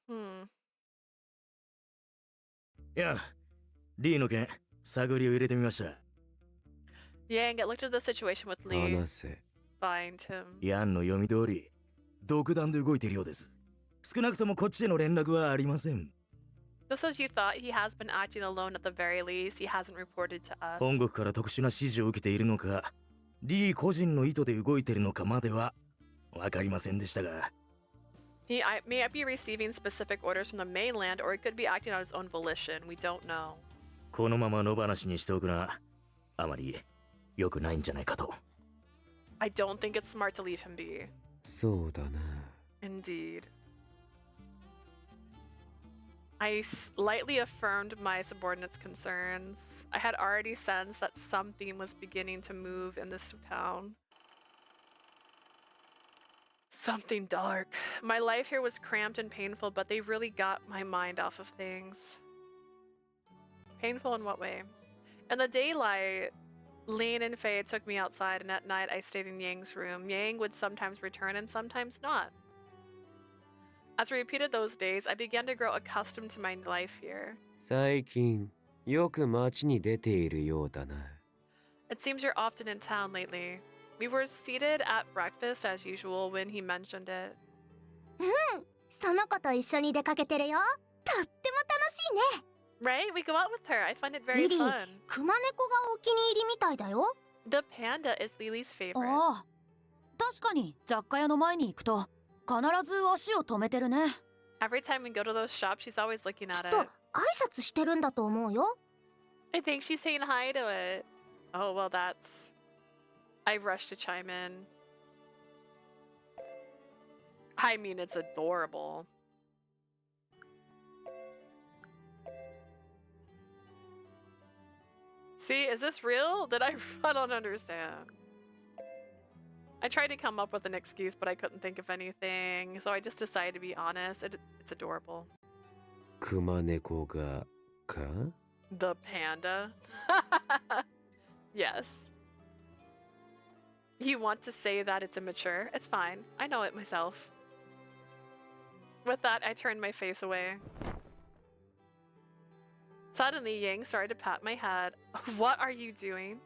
Hmm. いや、リーの件、探りを入れてみました。 Yang, get looked at the situation with Lee. 話せ。 Find him. ヤンの読み通り、独断で動いているようです。少なくともこっちへの連絡はありません。 Just as you thought, he has been acting alone at the very least. He hasn't reported to us. 本国から特殊な指示を受けているのか、リー個人の意図で動いているのかまではわかりませんでしたが。He may be receiving specific orders from the mainland, or he could be acting on his own volition. We don't know. このまま野放しにしておくのはあまり良くないんじゃないかと。I don't think it's smart to leave him be. そうだな。Indeed. I lightly affirmed my subordinate's concerns. I had already sensed that something was beginning to move in this town. Something dark. My life here was cramped and painful, but they really got my mind off of things. Painful in what way? In the daylight, Lane and Faye took me outside, and at night I stayed in Yang's room. Yang would sometimes return and sometimes not. As I repeated those days, I began to grow accustomed to my life here. 最近よく街に出ているようだな。 It seems you're often in town lately. We were seated at breakfast as usual when he mentioned it. その子と一緒に出かけてるよ。とっても楽しいね。 Right? We go out with her. I find it very リリー、 fun. クマネコがお気に入りみたいだよ。 The panda is Lily's favorite. ああ、確かに雑貨屋の前に行くと必ず足を止めてるね。 Every time we go to those shops, she's always looking き at っと it. 挨拶してるんだと思うよ。 I think she's saying hi to it. Oh, well, that's... I rushed to chime in. I mean, it's adorable. See, is this real? Did I don't understand. I tried to come up with an excuse, but I couldn't think of anything, so I just decided to be honest. It's adorable. クマネコがか The panda? Yes. You want to say that it's immature? It's fine. I know it myself. With that, I turned my face away. Suddenly, Yang started to pat my head. What are you doing?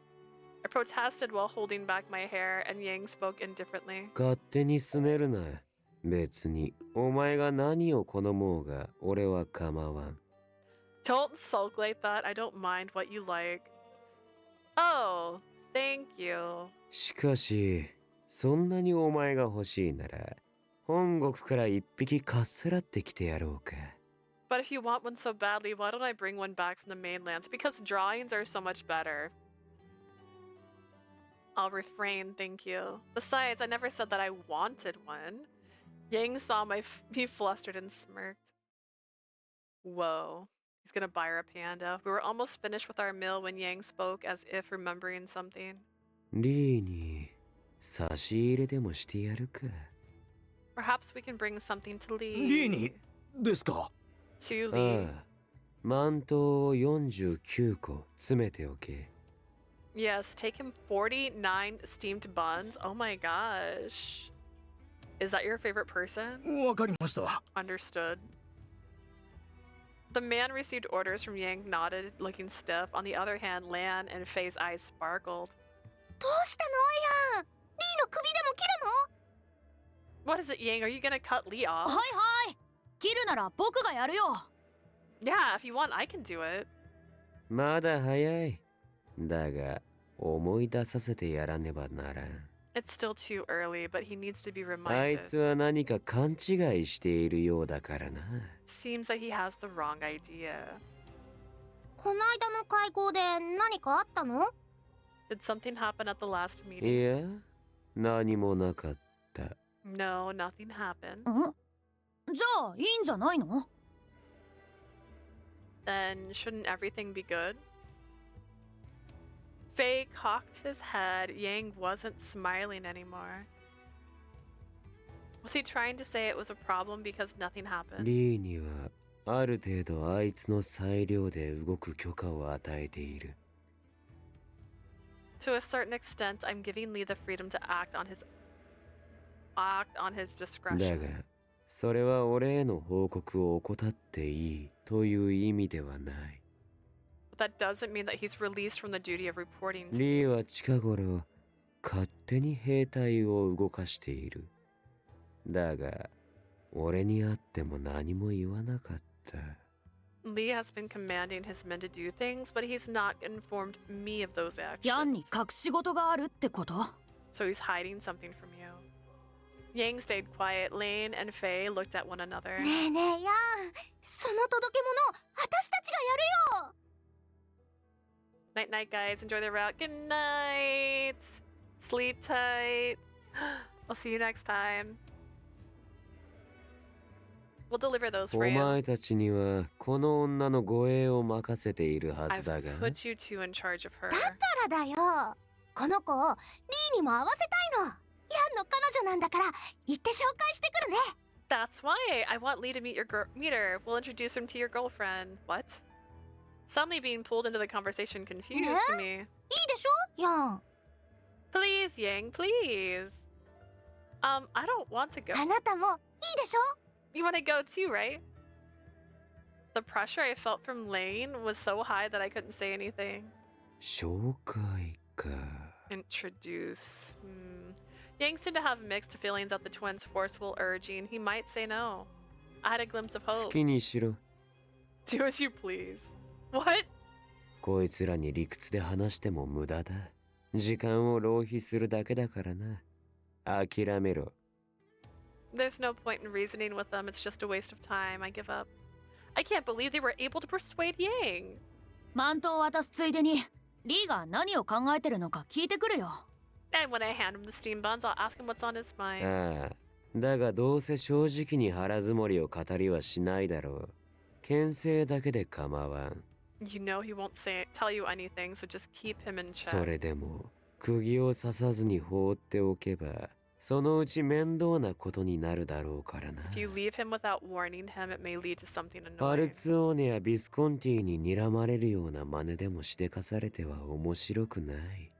I protested while holding back my hair, and Yang spoke indifferently. 勝手にすねるな。別にお前が何を好もうが俺は構わん。 Don't sulk like that. I don't mind what you like. Oh, thank you. しかしそんなにお前が欲しいなら本国から一匹かっさらってきてやろうか。 But if you want one so badly, why don't I bring one back from the mainlands? Because drawings are so much better. I'll refrain, thank you. Besides, I never said that I wanted one. Yang saw me flustered and smirked. Whoa. He's gonna buy her a panda. We were almost finished with our meal when Yang spoke as if remembering something. リーに差し入れでもしてやるか。 Perhaps we can bring something to Lee. リーにですか To あ Lee. あ、マントを49個詰めておけ。 Yes, take him 49 steamed buns. Oh my gosh. Is that your favorite person? わかりました。 Understood. The man received orders from Yang, nodded, looking stiff. On the other hand, Lan and Faye's eyes sparkled. どうしたのアイアン。リーの首でも切るの？ What is it, Yang? Are you gonna cut Lee off? はいはい。切るなら僕がやるよ。 Yeah, if you want, I can do it. まだ早い。だが思い出させてやらねばならん。 It's still too early, but he needs to be あい reminded. つは何か勘違いしているようだからな。 Seems like he has the wrong idea. この間の会合で何かあったの？ Did something happen at the last い meeting? や、何もなかった。 No, nothing happened. ん？じゃあいいんじゃないの？ Then shouldn't everything be good? Faye cocked his head. Yang wasn't smiling anymore. Was he trying to say it was a problem because nothing happened? リーにはある程度あいつの裁量で動く許可を与えている。 To a certain extent, I'm giving Lee the freedom to act on his だ discretion. が、それは俺への報告を怠っていいという意味ではない。 But that doesn't mean that he's released from the duty of reporting to リーは近頃勝手に兵隊を動かしている。だが、俺に会っても何も言わなかった。 Lee has been commanding his men to do things, but he's not informed me of those ヤン actions. に隠し事があるってこと？ So he's hiding something from you. Yang stayed quiet. Lane and Faye looked at one another. ねえねえヤン、その届け物私たちがやるよ。 Night night, guys. Enjoy the route. Good night. Sleep tight. I'll see you next time. We'll deliver those お for you. 前たちにはこの女の護衛を任せているはず I've だが put you two in charge of her. だからだよ。この子をリーにも会わせたいの。ヤンの彼女なんだから行って紹介してくるね。That's why I want Lee to meet her. We'll introduce him to your girlfriend. What? Suddenly being pulled into the conversation confused me. いいでしょヤン。 Please, Yang, please. I don't want to go. あなたもいいでしょ。 You want to go too, right? The pressure I felt from Lane was so high that I couldn't say anything. 紹介か Introduce. Yang seemed to have mixed feelings at the twins' forceful urging. He might say no. I had a glimpse of 好 hope. きにしろ Do as you please. What? こいつらに理屈で話しても無駄だ時間を浪費するだけだからな諦めろ There's no point in reasoning with them. It's just a waste of time. I give up. I can't believe they were able to persuade Yang. マントを渡すついでにリーが何を考えてるのか聞いてくるよ。 And when I hand him the steam buns, I'll ask him what's on his mind. ああだがどうせ正直に腹積もりを語りはしないだろう牽制だけで構わん You know he won't tell you anything, so just keep him in そ check. れでも釘を刺さずに放っておけばそのうち面倒なことになるだろうからな If you leave him without warning him, it may lead to something パル annoying. ツォーネやビスコンティに睨まれるような真似でもしでかされては面白くない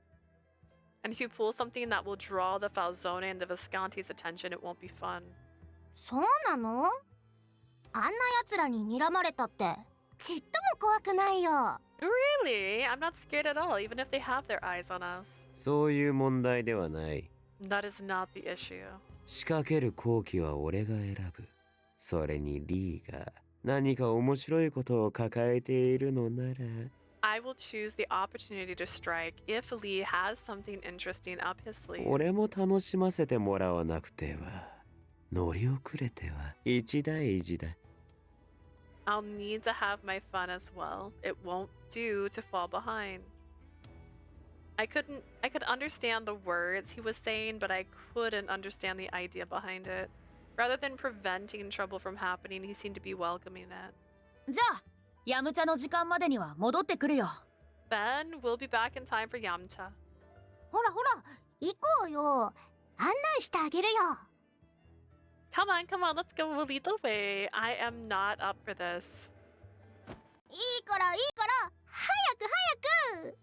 And if you pull something that will draw the Falzone and the Visconti's attention, it won't be fun. そうなの？あんな奴らに睨まれたってちっとも怖くないよ。 Really? I'm not scared at all, even if they have their eyes on us. そういう問題ではない That is not the issue. 仕掛ける好機は俺が選ぶそれにリーが何か面白いことを抱えているのなら I will choose the opportunity to strike if Lee has something interesting up his sleeve. 俺も楽しませてもらわなくては乗り遅れては一大事だ I'll need to have my fun as well. It won't do to fall behind. I could understand the words he was saying, but I couldn't understand the idea behind it. Rather than preventing trouble from happening, he seemed to be welcoming it. じゃあヤムチャの時間までには戻ってくるよ。 Then we'll be back in time for Yamcha. ほらほら行こうよ。案内してあげるよ。 Come on, let's go. We'll lead the way. I am not up for this. いいから早く。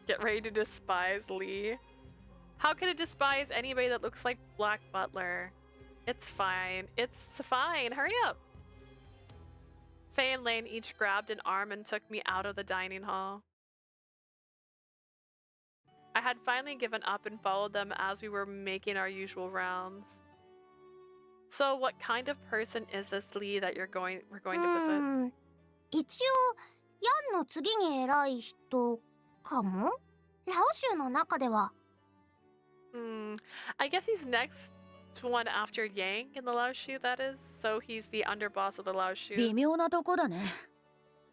Get ready to despise Lee. How can it despise anybody that looks like Black Butler? It's fine. It's fine. Hurry up. Faye and Lane each grabbed an arm and took me out of the dining hall. I had finally given up and followed them as we were making our usual rounds. So, what kind of person is this Lee that we're going to visit? 一応ヤンの次に偉い人かも。ラオ州の中では。I guess he's next to one after Yang in the Lao Shu, that is. So he's the underboss of the Lao Shu. 微妙なとこだね。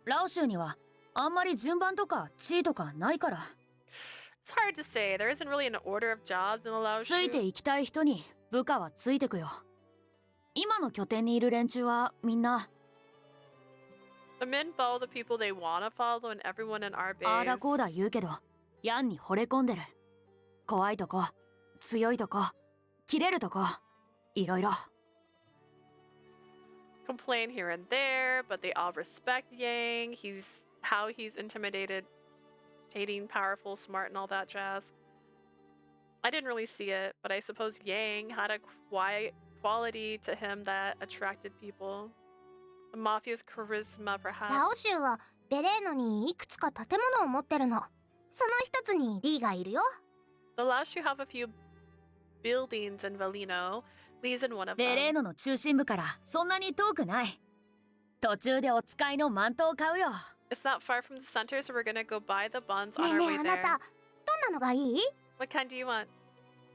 ラオ州にはあんまり順番とか地位とかないから。 It's hard to say. There isn't really an order of jobs in the Lao ついて Shu. いきたい人に部下はついてくよ。今の拠点にいる連中はみんな The men follow the people they want to follow, and everyone in our ああだこうだ base 言うけどヤンに惚れ込んでる。怖いとこ、強いとこ、切れるとこ、いろいろ。 complain here and there, but they all respect Yang. He's intimidated, hating, powerful, smart, and all that jazz. I didn't really see it, but I suppose Yang had a quiet quality to him that attracted people. The mafia's charisma, ラオ perhaps. 州はベレーノにいくつか建物を持ってるの。その一つにリーがいるよ。 The Laoshu have a few buildings in Valino. Lee's in one of ベレー them. ノの中心部からそんなに遠くない。途中でお使いのマントを買うよ。 It's not far from the center, so we're gonna go buy the buns ね on え our ね way えあな there. たどんなのがいい？ What kind do you want?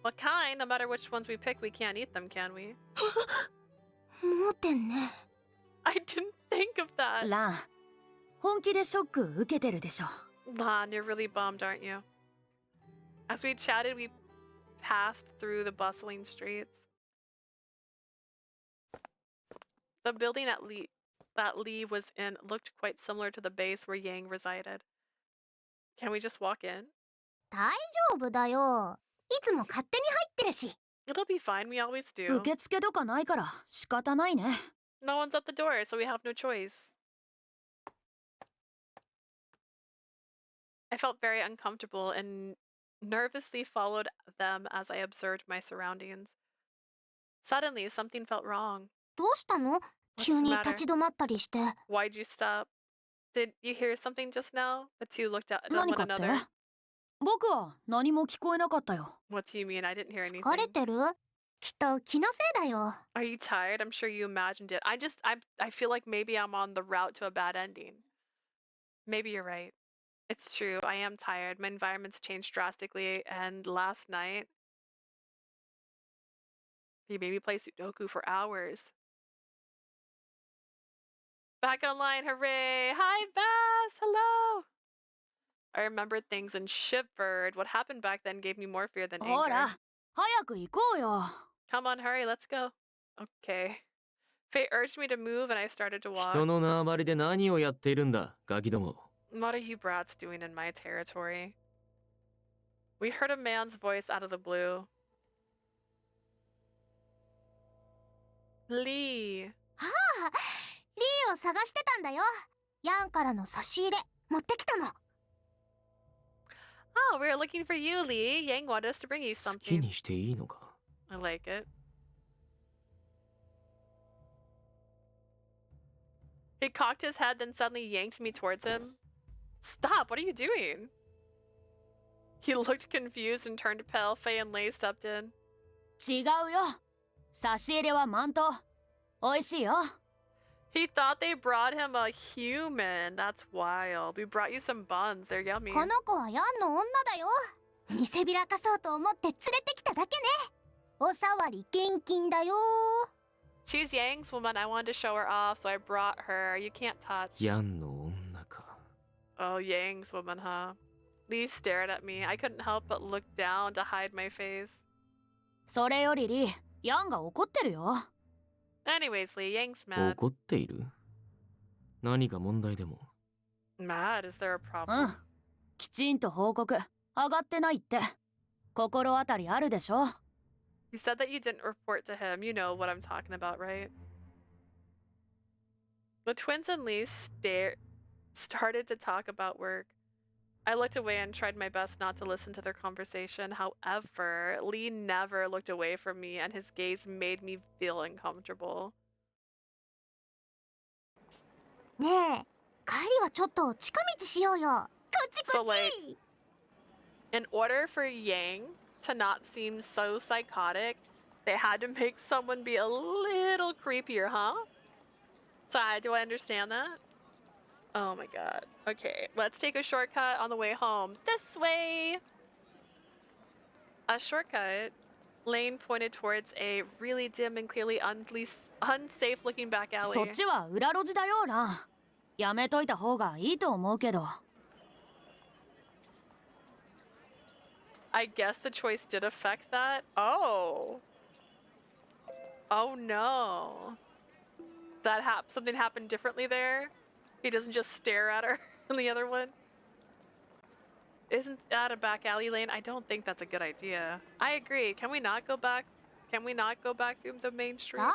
What kind? No matter which ones we pick, we can't eat them, can we? 盲点ね。 I didn't think of that. ラン、本気でショック受けてるでしょ。 Lon, you're really bummed, aren't you? As we chatted, we passed through the bustling streets. The building that Lee was in looked quite similar to the base where Yang resided. Can we just walk in? 大丈夫だよ。いつも勝手に入ってるし。 It'll be fine, we always do. 受付とかないから仕方ないね。 No one's at the door, so we have no choice. I felt very uncomfortable and nervously followed them as I observed my surroundings. Suddenly, something felt wrong. どうしたの？ the 急に matter? 立ち止まったりして。 Why'd you stop? Did you hear something just now? The two looked at 何 one かって another. 僕は何も聞こえなかったよ。 What do you mean? I didn't hear 疲れ anything. てる？きっと気のせいだよ。 Are you tired? I'm sure you imagined it. I feel like maybe I'm on the route to a bad ending. Maybe you're right. It's true. I am tired. My environment's changed drastically, and last night he made me play Sudoku for hours. Back online, hooray! Hi, Bass! Hello! I remembered things and shivered. What happened back then gave me more fear than ほ anger. ら、早く行こうよ。 Come on, hurry, let's go. Okay. Fate urged me to move and I started to walk. 人の縄張りで何をやっているんだ、ガキども。 What are you brats doing in my territory? We heard a man's voice out of the blue. Lee. ああ、リーを探してたんだよ。ヤンからの差し入れ持ってきたの。 Oh, we were looking for you, Lee. Yang wanted us to bring you 好き something. にしていいのか。 I like it. He cocked his head, then suddenly yanked me towards him. Stop! What are you doing? He looked confused and turned pale. Faye and Lei stepped in. 違うよ。差し入れはマント。美味しいよ。 He thought they brought him a human. That's wild. We brought you some buns. They're yummy. この子はヤンの女だよ。見せびらかそうと思って連れてきただけね。おさわり厳禁だよ。 She's Yang's woman. I wanted to show her off, so I brought her. You can't touch. ヤンの女か。 Oh, Yang's woman, huh? Lee stared at me. I couldn't help but look down to hide my face. それよりリー、ヤンが怒ってるよ。 Anyways, Lee, Yang's mad. 怒っている？何か問題でも。 Mad? Is there a う problem? ん。きちんと報告。上がってないって。心当たりあるでしょ。 He said that you didn't report to him. You know what I'm talking about, right? The twins and Lee started to talk about work. I looked away and tried my best not to listen to their conversation. However, Lee never looked away from me, and his gaze made me feel uncomfortable. ねえ、帰りはちょっと近道しようよ。こっち So, こっち。 In order for Yang to not seem so psychotic, they had to make someone be a little creepier, huh? So, do I understand that? Oh my god. Okay, let's take a shortcut on the way home. This way! A shortcut. Lane pointed towards a really dim and clearly unsafe looking back そっ alley. ちは裏路地だよな。やめといた方がいいと思うけど。 I guess the choice did affect that. Oh. Oh no. Something happened differently there? He doesn't just stare at her in the other one? Isn't that a back alley lane? I don't think that's a good idea. I agree. Can we not go back? Can we not go back through the main street? 大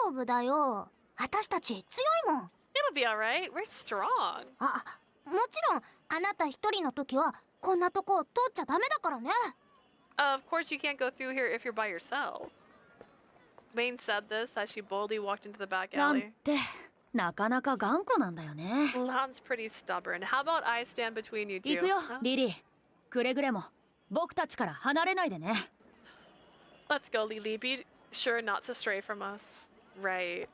丈夫だよ。私たち強いもん。 It'll be alright. We're strong. あ、もちろんあなた一人の時はこんなとこ通っちゃダメだからね。 Of course you can't go through here if you're by yourself. Lane said this as she boldly walked into the back なん alley. て、なかなか頑固なんだよね。 Lan's pretty stubborn. How about I stand between you two? 行くよ、 Huh? リリー。くれぐれも僕たちから離れないでね。 Let's go, Lily. Be sure not to stray from us. Right.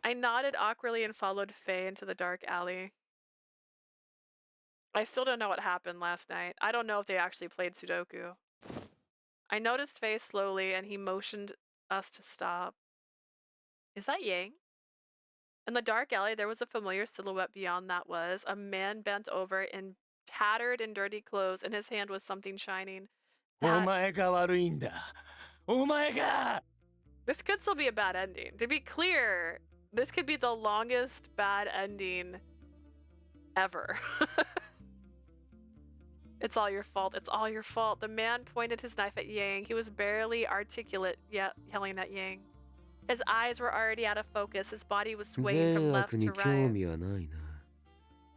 I nodded awkwardly and followed Faye into the dark alley. I still don't know what happened last night. I don't know if they actually played Sudoku. I noticed Faye slowly and he motioned us to stop. Is that Yang? In the dark alley, there was a familiar silhouette beyond that was a man bent over in tattered and dirty clothes, and his hand was something shining. お That- 前が悪いんだ。お前が。 This could still be a bad ending. To be clear, This could be the longest bad ending ever. It's all your fault. It's all your fault. The man pointed his knife at Yang. He was barely articulate yet yelling at Yang. His eyes were already out of focus. His body was swaying from 善 left 悪 to に興 right. 味はないな。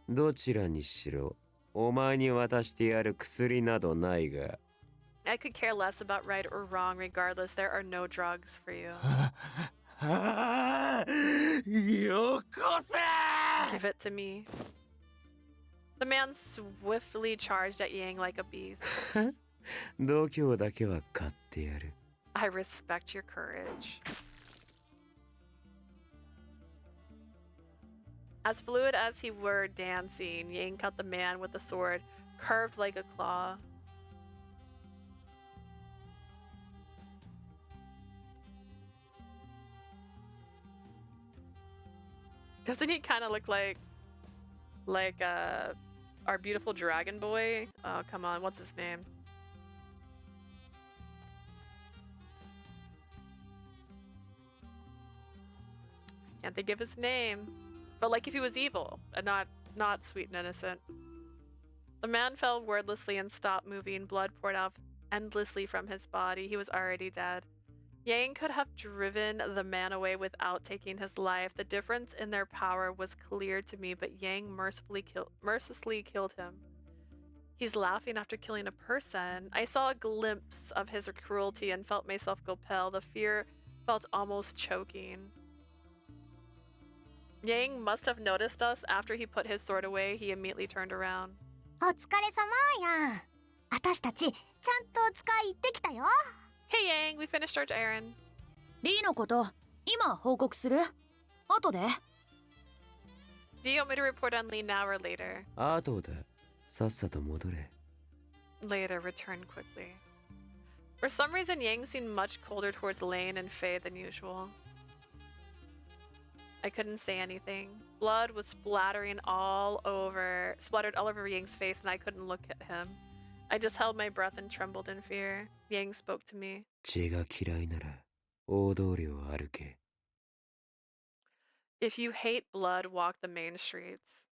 どちらにしろ、お前に渡してやる薬などないが。I could care less about right or wrong. Regardless, there are no drugs for you. よこせ Give it to me. The man swiftly charged at Yang like a beast. 度胸だけは買ってやる。I respect your courage. As fluid as he were dancing, Yang cut the man with the sword, curved like a claw. Doesn't he kind of look like our beautiful dragon boy? Oh, come on, what's his name? Can't think of his name. But like if he was evil and not sweet and innocent. The man fell wordlessly and stopped moving. Blood poured out endlessly from his body. He was already dead. Yang could have driven the man away without taking his life. The difference in their power was clear to me, but Yang mercilessly killed him. He's laughing after killing a person. I saw a glimpse of his cruelty and felt myself go pale. The fear felt almost choking. Yang must have noticed us. After he put his sword away, he immediately turned around. お疲れ様やん。私たちちゃんとお使い行ってきたよ。Hey Yang, we finished our errand. リーのこと今報告する？後で。 Do you want me to report on Lee now or later? 後だ。さっさと戻れ。Later, return quickly. For some reason, Yang seemed much colder towards Lane and Faye than usual. I couldn't say anything. Blood was splattered all over Yang's face, and I couldn't look at him. I just held my breath and trembled in fear. Yang spoke to me. 血が嫌いなら大通りを歩け。 If you hate blood, walk the main streets.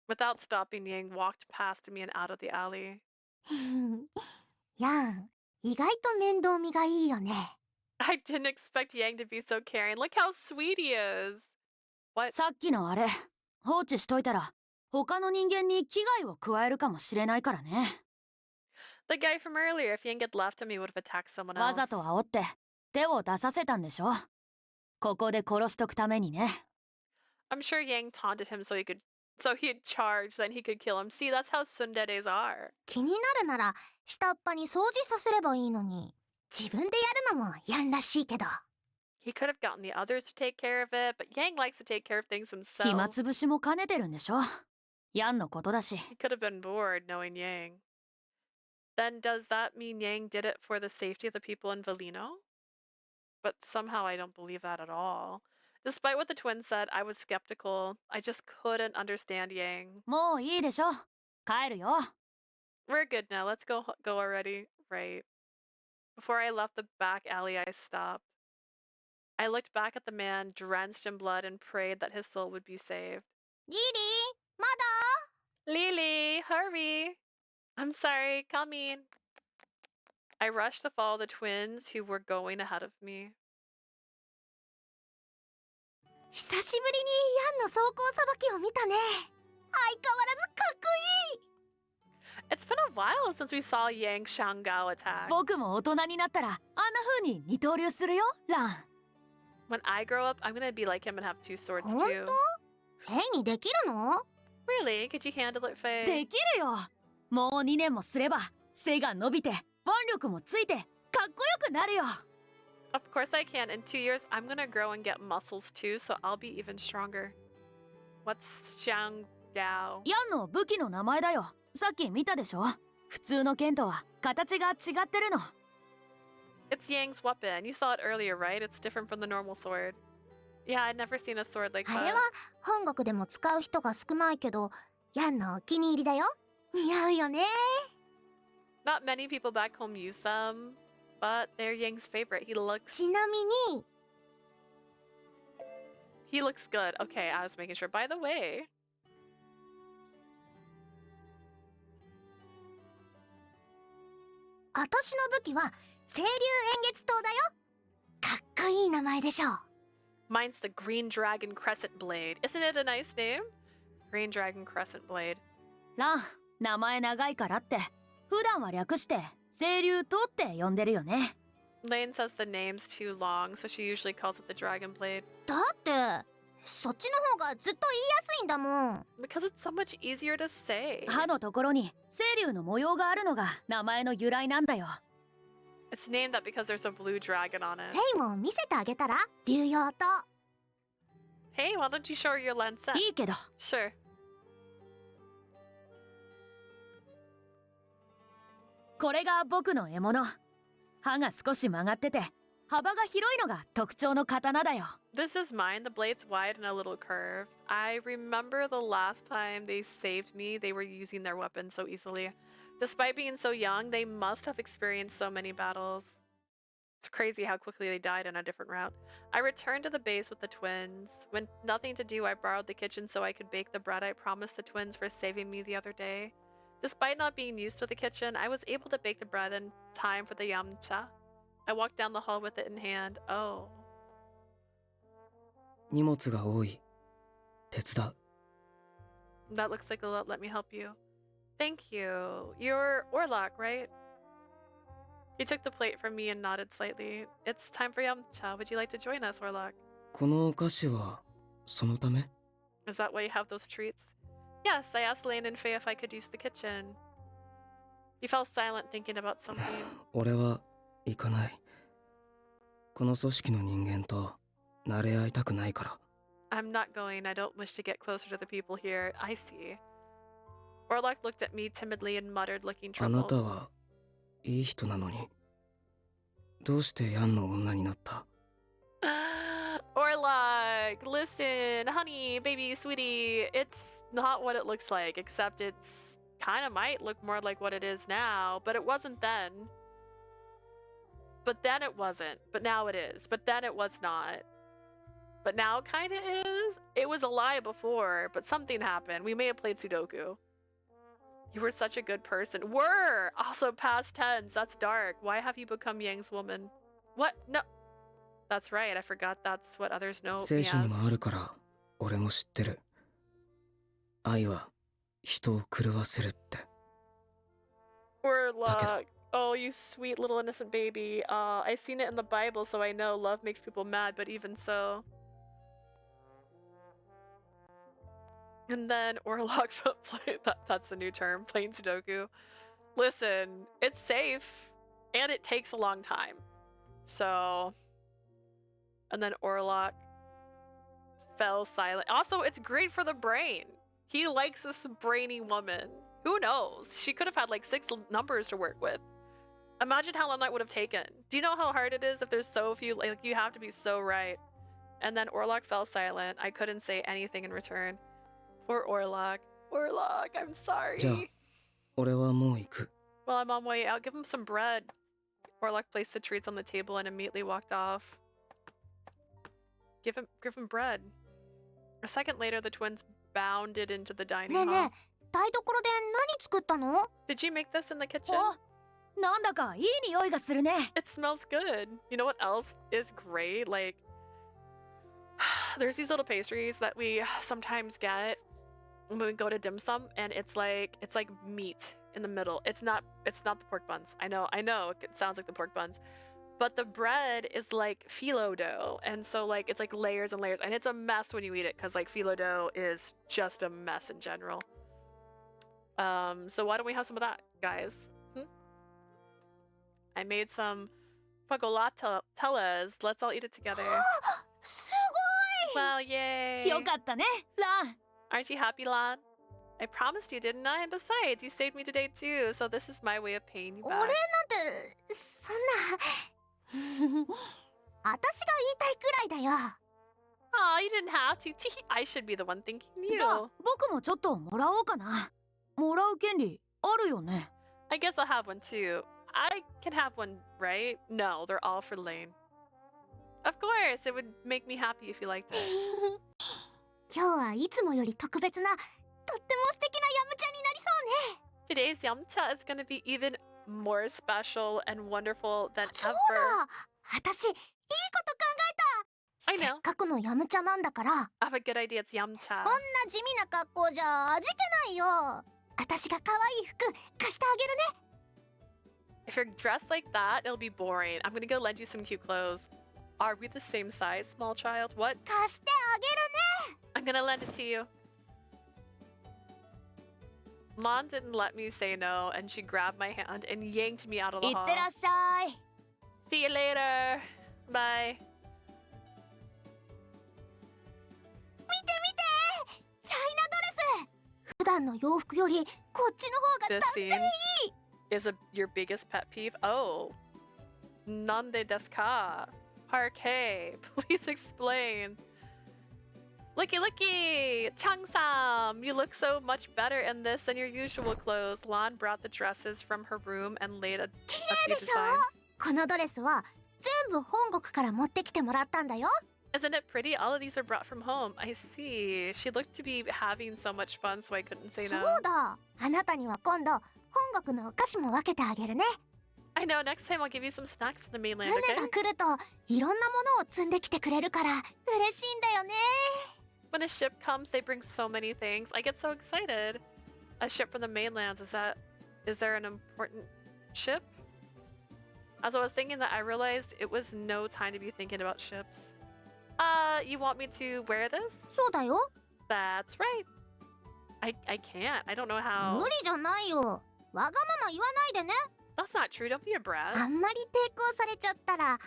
Without stopping, Yang walked past me and out of the alley. やん、意外と面倒見がいいよね。I didn't expect Yang to be so caring. Look how sweet he is. What? さっきのあれ放置しといたら他の人間に危害を加えるかもしれないからね。 The guy from earlier, if Yang had left him, he would have attacked someone わ else. ざと煽って手を出させたんでしょ。ここで殺しとくためにね。 I'm sure Yang taunted him so he'd charge, then he could kill him. See, that's how tsunderes are. 気になるなら下っ端に掃除させればいいのに。自分でやるのもやんらしいけど。He could have gotten the others to take care of it, but Yang likes to take care of things himself. 暇つぶしも兼ねてるんでしょ。ヤンのことだし。 He could have been bored knowing Yang. Then does that mean Yang did it for the safety of the people in Velino? But somehow I don't believe that at all. Despite what the twins said, I was skeptical. I just couldn't understand Yang. もういいでしょ。帰るよ。 We're good now. Let's go already. Right. Before I left the back alley, I stopped. I looked back at the man, drenched in blood, and prayed that his soul would be saved. リリー、まだ？ Lily, hurry! I'm sorry, coming. I rushed to follow the twins who were going ahead of me. 久しぶりにヤンの装甲さばきを見たね。相変わらずかっこいい。It's been a while since we saw Yang Shangao attack. 僕も大人になったらあんな風に二刀流するよ、ラン。 When I grow up, I'm gonna be like him and have two swords 本 too. 当？フェイにできるの？ Really? Could you handle it, Faye? できるよ。もう2年もすれば背が伸びて腕力もついてかっこよくなるよ。 Of course I can. In 2 years, I'm gonna grow and get muscles too, so I'll be even stronger. What's Shangao? ヤンの武器の名前だよ。さっき見たでしょ。普通の剣とは形が違ってるの。 It's Yang's weapon. You saw it earlier, right? It's different from the normal sword. Yeah, I'd never seen a sword like あれ that. は本国でも使う人が少ないけど、ヤンのお気に入りだよ。似合うよね。 Not many people back home use them, but they're Yang's favorite. He looks... ちなみに、He looks good. Okay, I was making sure. By the way, 私の武器は清流円月刀だよ。かっこいい名前でしょう。 mine's the Green Dragon Crescent Blade. Isn't it a nice name? Green Dragon Crescent Blade. ラン、名前長いからって普段は略して清流刀って呼んでるよね。 Lane says the name's too long, so she usually calls it the Dragon Blade. だってそっちの方がずっと言いやすいんだもん。 Because it's so much easier to say. 歯のところに清流の模様があるのが名前の由来なんだよ。 It's named that because there's a blue dragon on it. ヘイも見せてあげたら流用と。 Hey, why don't you show her your lancet? いいけど、 Sure. これが僕の獲物。刃が少し曲がってて幅が広いのが特徴の刀だよ。 This is mine. The blade's wide and a little curved. I remember the last time they saved me, they were using their weapons so easily. Despite being so young, they must have experienced so many battles. It's crazy how quickly they died in a different route. I returned to the base with the twins. When nothing to do, I borrowed the kitchen so I could bake the bread I promised the twins for saving me the other day. Despite not being used to the kitchen, I was able to bake the bread in time for the yamcha. I walked down the hall with it in hand. Oh. 荷物が多い。手伝う。 That looks like a lot. Let me help you. Thank you. You're Orlok, right? He took the plate from me and nodded slightly. It's time for yamcha. Would you like to join us, Orlok? このお菓子はそのため？ Is that why you have those treats? Yes, I asked Lane and Faye if I could use the kitchen. He fell silent, thinking about something. 俺は行かない。この組織の人間と慣れ合いたくないから。 I'm not going. I don't wish to get closer to the people here. I see. Orlok looked at me timidly and muttered, looking あな troubled. たはいい人なのに。どうしてヤンの女になった？ Orlok, listen, honey, baby, sweetie, it's not what it looks like, except it's kind of might look more like what it is now, but it wasn't then. But then it wasn't, but now it is, but then it was not. But now it kind of is. It was a lie before, but something happened. We may have played Sudoku. You were such a good person. Were! Also past tense, that's dark. Why have you become Yang's woman? What? No. That's right, I forgot that's what others know 聖 me 書にもあ as. るから俺も知ってる。愛は人を狂わせるって。 Orlok. Oh, you sweet little innocent baby. I seen it in the Bible, so I know love makes people mad, but even so. And then Orlok that's the new term, playing Sudoku. Listen, it's safe, and it takes a long time. So... And then Orlok fell silent. Also, it's great for the brain. He likes this brainy woman. Who knows? She could have had like 6 numbers to work with. Imagine how long that would have taken. Do you know how hard it is if there's so few? Like, you have to be so right. And then Orlok fell silent. I couldn't say anything in return. Poor Orlok. Orlok, I'm sorry. じゃあ俺はもう行く。 Well, I'm on my way out. Give him some bread. Orlok placed the treats on the table and immediately walked off. Give him bread. A second later, the twins bounded into the ね dining えね hall. え、台所で何作ったの？ Did you make this in the kitchen? お、なんだかいい匂いがするね。 It smells good. You know what else is great? Like, there's these little pastries that we sometimes get when we go to dim sum, and it's like meat in the middle. It's not the pork buns. I know. It sounds like the pork buns. But the bread is like phyllo dough, and so like it's like layers and layers, and it's a mess when you eat it because like phyllo dough is just a mess in general. So why don't we have some of that, guys? I made some pagolatelas. Let's all eat it together. す Well, yay! よかったね、ラン。 Aren't you happy, Lan? I promised you, didn't I? And besides, you saved me today too, so this is my way of paying you ごい。 back. 俺なんてそんな私が言いたいくらいだよ。 Aw, you didn't have to. I should be the one thanking じゃあ you. 僕もちょっともらおうかな。もらう権利あるよね。 I guess I'll have one too. I can have one, right? No, they're all for Lane. Of course, it would make me happy if you liked it. 今日はいつもより特別なとっても素敵なヤムチャになりそうね。 Today's Yamcha is gonna be even more special and wonderful than そう ever. だ、私いいこと考えた。 I know. せっかくのヤムチャなんだから、 I have a good idea, it's そん Yamcha. な地味な格好じゃ味気ないよ。私が可愛い服貸してあげるね。 If you're dressed like that, it'll be boring. I'm gonna go lend you some cute clothes. Are we the same size, small child? What? 貸してあげるね。 I'm gonna lend it to you. Lon didn't let me say no, and she grabbed my hand and yanked me out of the いっ hall. てらっしゃい。 See you later. Bye. 見て見て、チャイナドレス。普段の洋服よりこっちの方が This 断然い scene い。 is your biggest pet peeve. Oh. Nande desu ka? Parquet. Please explain. Looky, looky! Changsam! You look so much better in this than your usual clothes. Lan brought the dresses from her room and laid a 綺 few 麗でしょ。 designs. このドレスは全部本国から持ってきてもらったんだよ。 Isn't it pretty? All of these are brought from home. I see. She looked to be having so much fun, so I couldn't say そ no. うだ。あなたには今度本国のお菓子も分けてあげるね。 I know. Next time I'll give you some snacks from the mainland, 船 okay? が来るといろんなものを積んできてくれるから嬉しいんだよね。 When a ship comes, they bring so many things. I get so excited. A ship from the mainlands. Is there an important ship? As I was thinking that, I realized it was no time to be thinking about ships. You want me to wear this? そうだよ。 That's right. I can't. I don't know 無 how. 理じゃないよ。わがまま言わないでね。 That's not true. Don't be a brat. あんまり抵抗されちゃったら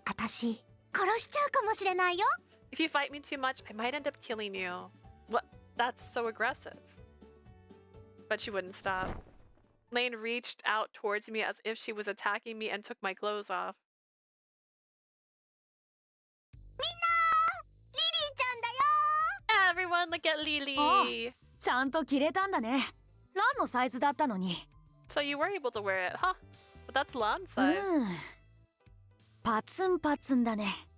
私殺しちゃうかもしれないよ。 If you fight me too much, I might end up killing you. What? That's so aggressive. But she wouldn't stop. Lane reached out towards me as if she was attacking me and took my clothes off. みんなリリーちゃんだよ。 Everyone, look at Lily! ちゃんと着れたんだね。ランのサイズだったのに。 So you were able to wear it, huh? But that's Lan's う size. ん。パツンパツンだね。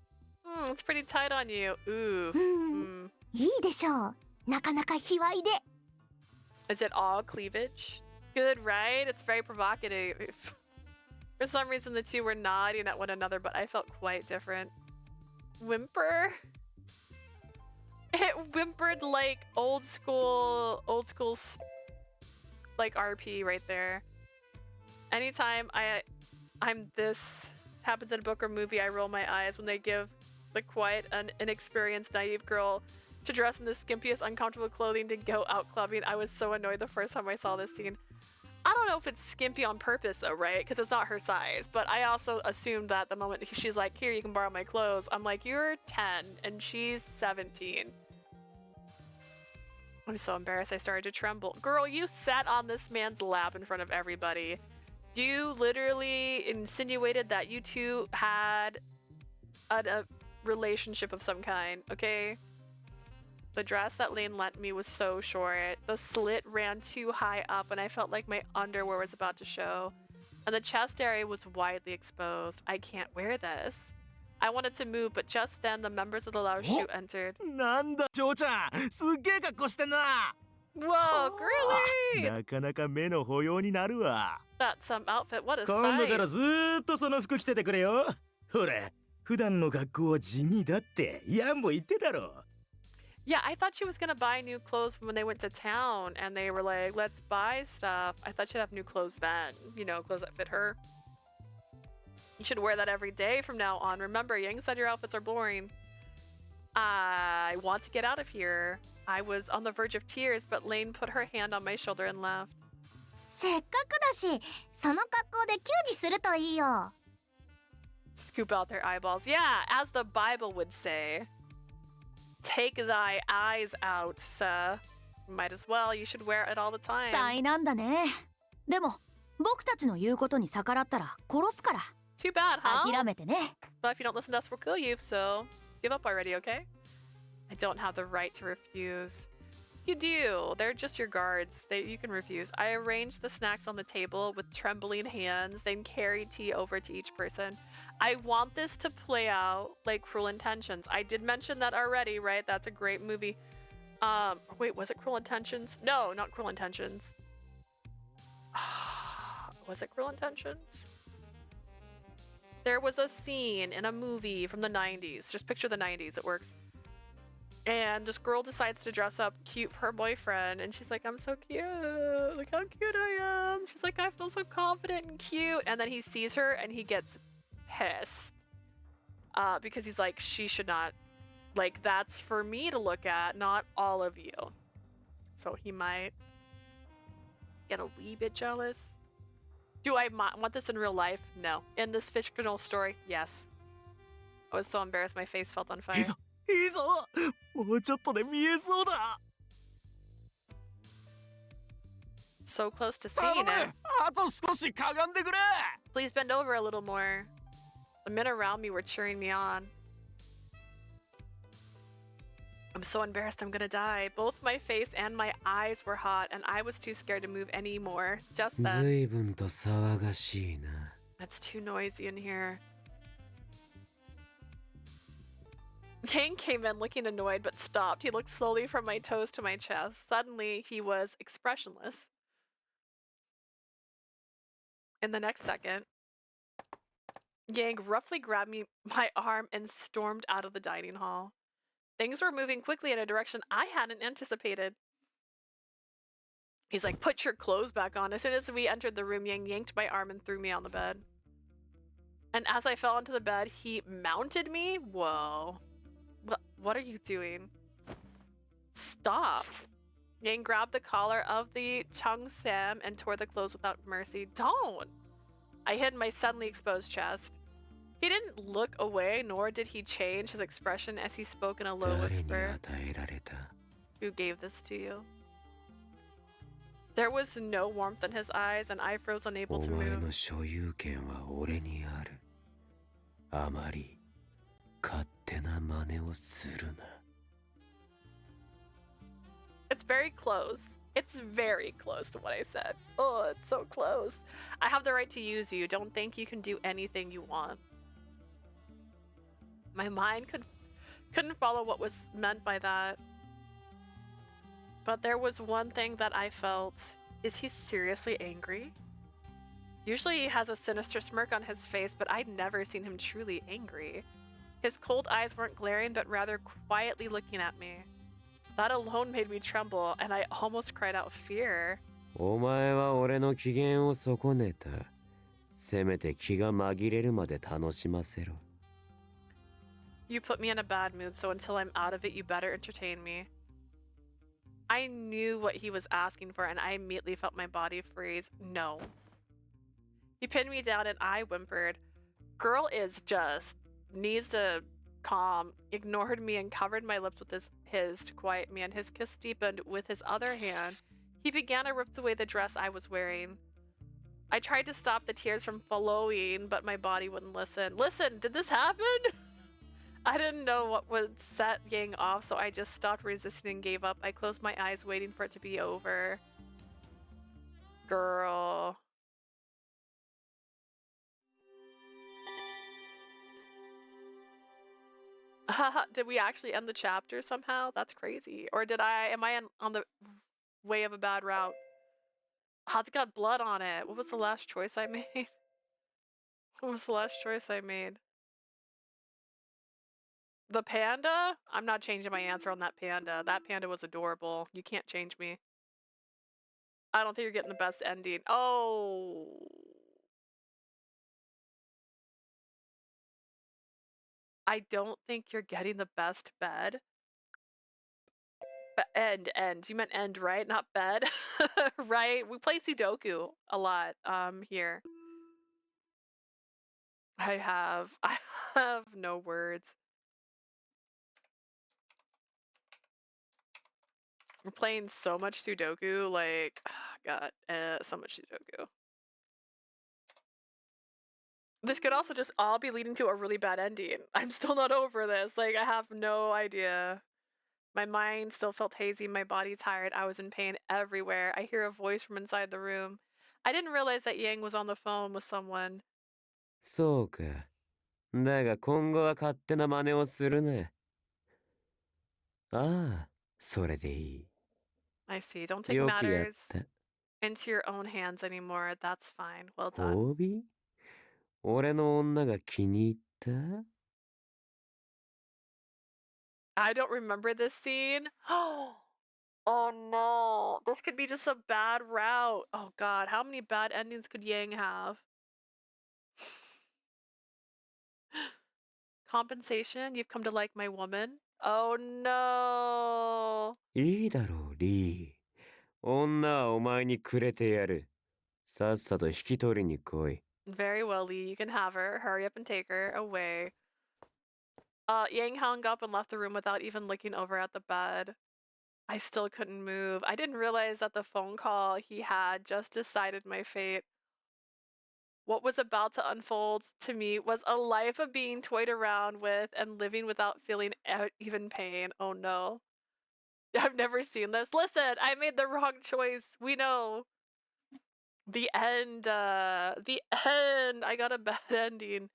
It's pretty tight on you. Ooh. うん、いいでしょう。なかなか卑猥で。 Is it all cleavage? Good, right? It's very provocative. For some reason, the two were nodding at one another, but I felt quite different. Whimper? It whimpered like old school, like RP right there. Anytime I'm this happens in a book or movie, I roll my eyes when they give the quiet and inexperienced naive girl to dress in the skimpiest uncomfortable clothing to go out clubbing. I was so annoyed the first time I saw this scene. I don't know if it's skimpy on purpose though, right? Because it's not her size. But I also assumed that the moment she's like, here, you can borrow my clothes, I'm like, you're 10 and she's 17. I'm so embarrassed I started to tremble. Girl, you sat on this man's lap in front of everybody. You literally insinuated that you two had a relationship of some kind, okay? The dress that Lane lent me was so short. The slit ran too high up and I felt like my underwear was about to show. And the chest area was widely exposed. I can't wear this. I wanted to move, but just then the members of the Lao Shu entered. なんだ嬢ちゃん、すっげえ格好してんな。 Whoa, girly! なかなか目の保養になるわ。 That's some outfit. What a 今度から sight. ずーっとその服着ててくれよ。ほら、普段の学校は地味だってヤンも言ってたろ。 Yeah, I thought she was gonna buy new clothes when they went to town and they were like, let's buy stuff. I thought she'd have new clothes then. You know, clothes that fit her. You should wear that every day from now on. Remember, Yang said your outfits are boring. I want to get out of here. I was on the verge of tears, but Lane put her hand on my shoulder and laughed. せっかくだしその格好で給仕するといいよ。 Scoop out their eyeballs. Yeah, as the Bible would say. Take thy eyes out, sir. Might as well. You should wear it all the time. 災難だね。でも僕たちの言うことに逆らったら殺すから。 Too bad, huh? 諦めてね。 But if you don't listen to us, we'll kill you, so give up already, okay? I don't have the right to refuse. You do. They're just your guards. You can refuse. I arranged the snacks on the table with trembling hands, then carried tea over to each person. I want this to play out like Cruel Intentions. I did mention that already, right? That's a great movie. Wait, was it Cruel Intentions? No, not Cruel Intentions. Was it Cruel Intentions? There was a scene in a movie from the 90s. Just picture the 90s, it works. And this girl decides to dress up cute for her boyfriend, and she's like, I'm so cute. Look how cute I am. She's like, I feel so confident and cute. And then he sees her and he gets pissed. Because he's like, she should not, like, that's for me to look at, not all of you. So he might get a wee bit jealous. Do I want this in real life? No. In this fictional story? Yes. I was so embarrassed my face felt on fire. いいぞいいぞもうちょっとで見えそうだ So close to 頼 seeing む it. あと少しかがんでくれ Please bend over a little more. The men around me were cheering me on. I'm so embarrassed I'm gonna die. Both my face and my eyes were hot, and I was too scared to move anymore. Just then. 随分と騒がしいな。 That's too noisy in here. Yang came in looking annoyed but stopped. He looked slowly from my toes to my chest. Suddenly, he was expressionless. In the next second, Yang roughly grabbed my arm and stormed out of the dining hall. Things were moving quickly in a direction I hadn't anticipated. He's like, put your clothes back on. As soon as we entered the room, Yang yanked my arm and threw me on the bed. And as I fell onto the bed, he mounted me? Whoa. What are you doing? Stop. Yang grabbed the collar of the Chung Sam and tore the clothes without mercy. Don't! I hid my suddenly exposed chest. He didn't look away, nor did he change his expression as he spoke in a low 誰に whisper. 与えられた？ Who gave this to you? There was no warmth in his eyes, and I froze unable お to 前 move. の所有権は俺にある。あまり勝手な真似をするな。 It's very close. It's very close to what I said. Oh, it's so close. I have the right to use you. Don't think you can do anything you want. My mind couldn't follow what was meant by that. But there was one thing that I felt. Is he seriously angry? Usually he has a sinister smirk on his face, but I'd never seen him truly angry. His cold eyes weren't glaring, but rather quietly looking at me. That alone made me tremble, and I almost cried out fear. お前は俺の機嫌を損ねた。せめて気が紛れるまで楽しませろ。 You put me in a bad mood, so until I'm out of it, you better entertain me. I knew what he was asking for, and I immediately felt my body freeze. No. He pinned me down, and I whimpered. Girl is just needs to calm, ignored me, and covered my lips with his to quiet me, and his kiss deepened. With his other hand, he began to rip away the dress I was wearing. I tried to stop the tears from flowing, but my body wouldn't listen. Listen, did this happen? I didn't know what would set Yang off, so I just stopped resisting and gave up. I closed my eyes, waiting for it to be over. Girl. Did we actually end the chapter somehow? That's crazy. Or am I on the way of a bad route? It's got blood on it. What was the last choice I made? What was the last choice I made? The panda? I'm not changing my answer on that panda. That panda was adorable. You can't change me. I don't think you're getting the best ending. Oh. I don't think you're getting the best bed. End. You meant end, right? Not bed. Right? We play Sudoku a lot here. I have no words. We're playing so much Sudoku, like, God, so much Sudoku. This could also just all be leading to a really bad ending. I'm still not over this. Like, I have no idea. My mind still felt hazy, my body tired. I was in pain everywhere. I hear a voice from inside the room. I didn't realize that Yang was on the phone with someone. そうか。だが今後は勝手な真似をするな。ああ、それでいい。 I see. Don't take よくやっ matters た。 into your own hands anymore. That's fine. Well done. 褒美？俺の女が気に入った？ I don't remember this scene. Oh no. This could be just a bad route. Oh god, how many bad endings could Yang have? Compensation? You've come to like my woman? Oh no. いいだろう、リー。女はお前にくれてやる。さっさと引き取りに来い。 Very well, Lee. You can have her. Hurry up and take her away. Yang hung up and left the room without even looking over at the bed. I still couldn't move. I didn't realize that the phone call he had just decided my fate. What was about to unfold to me was a life of being toyed around with and living without feeling even pain. Oh no. I've never seen this. Listen, I made the wrong choice. We know. The end. The end. I got a bad ending.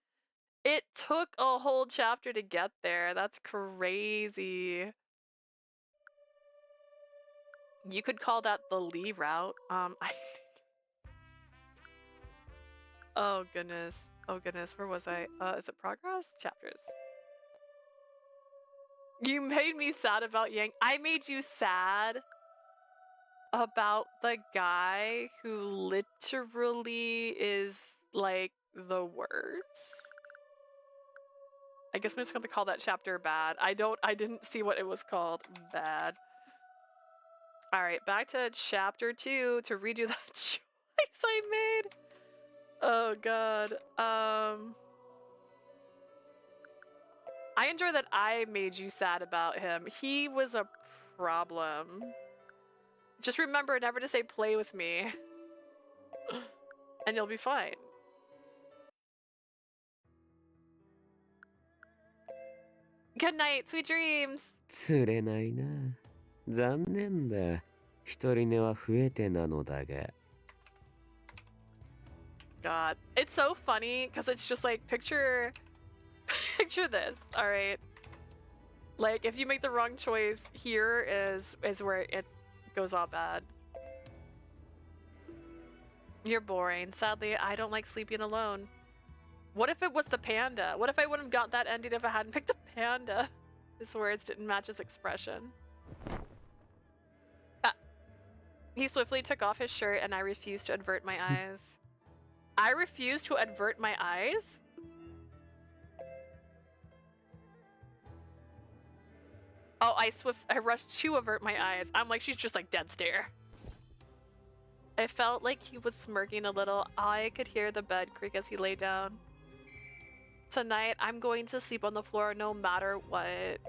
It took a whole chapter to get there. That's crazy. You could call that the Lee route. Oh goodness. Oh goodness. Where was I? Is it progress? Chapters. You made me sad about Yang. I made you sad about the guy who literally is like the worst. I guess I'm just gonna call that chapter bad. I didn't see what it was called. Bad. Alright, back to chapter 2 to redo that choice I made. Oh god. I enjoy that I made you sad about him. He was a problem. Just remember never to say play with me. And you'll be fine. Good night, sweet dreams! 釣れないな。残念だ。一人寝は増えてなのだが。 God. It's so funny because it's just like picture this, alright? Like if you make the wrong choice, here is where it goes all bad. You're boring. Sadly, I don't like sleeping alone. What if it was the panda? What if I wouldn't have got that ending if I hadn't picked the panda? His words didn't match his expression. He swiftly took off his shirt and I refused to avert my eyes. I refuse to avert my eyes? Oh, I rushed to avert my eyes. I'm like, she's just like dead stare. I felt like he was smirking a little. I could hear the bed creak as he lay down. Tonight, I'm going to sleep on the floor no matter what.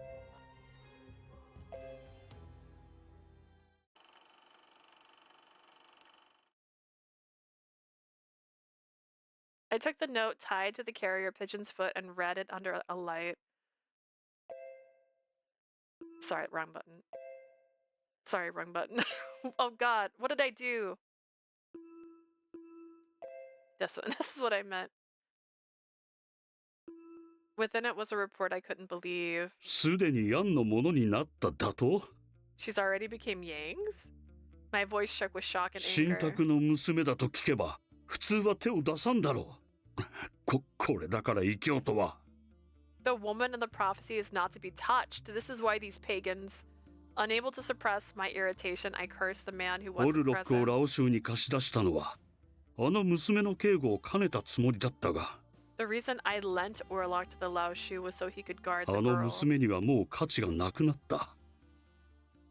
I took the note tied to the carrier pigeon's foot and read it under a light. Sorry, wrong button. Sorry, wrong button. Oh god, what did I do? This one. This is what I meant. Within it was a report I couldn't believe. すでにヤンのものになっただと？ She's already became Yang's? My voice shook with shock and 信 anger. 託の娘だと聞けば普通は手を出さんだろう。これだから異教とは。 The woman in the prophecy is not to be touched. This is why these pagans, unable to suppress my irritation, I cursed the man who オル wasn't ロックを present. ラオ州に貸し出したのはあの娘の警護を兼ねたつもりだったが、 The reason I lent Orlok to the Lao Shu was so he could guard あ the の girl. 娘にはもう価値がなくなった。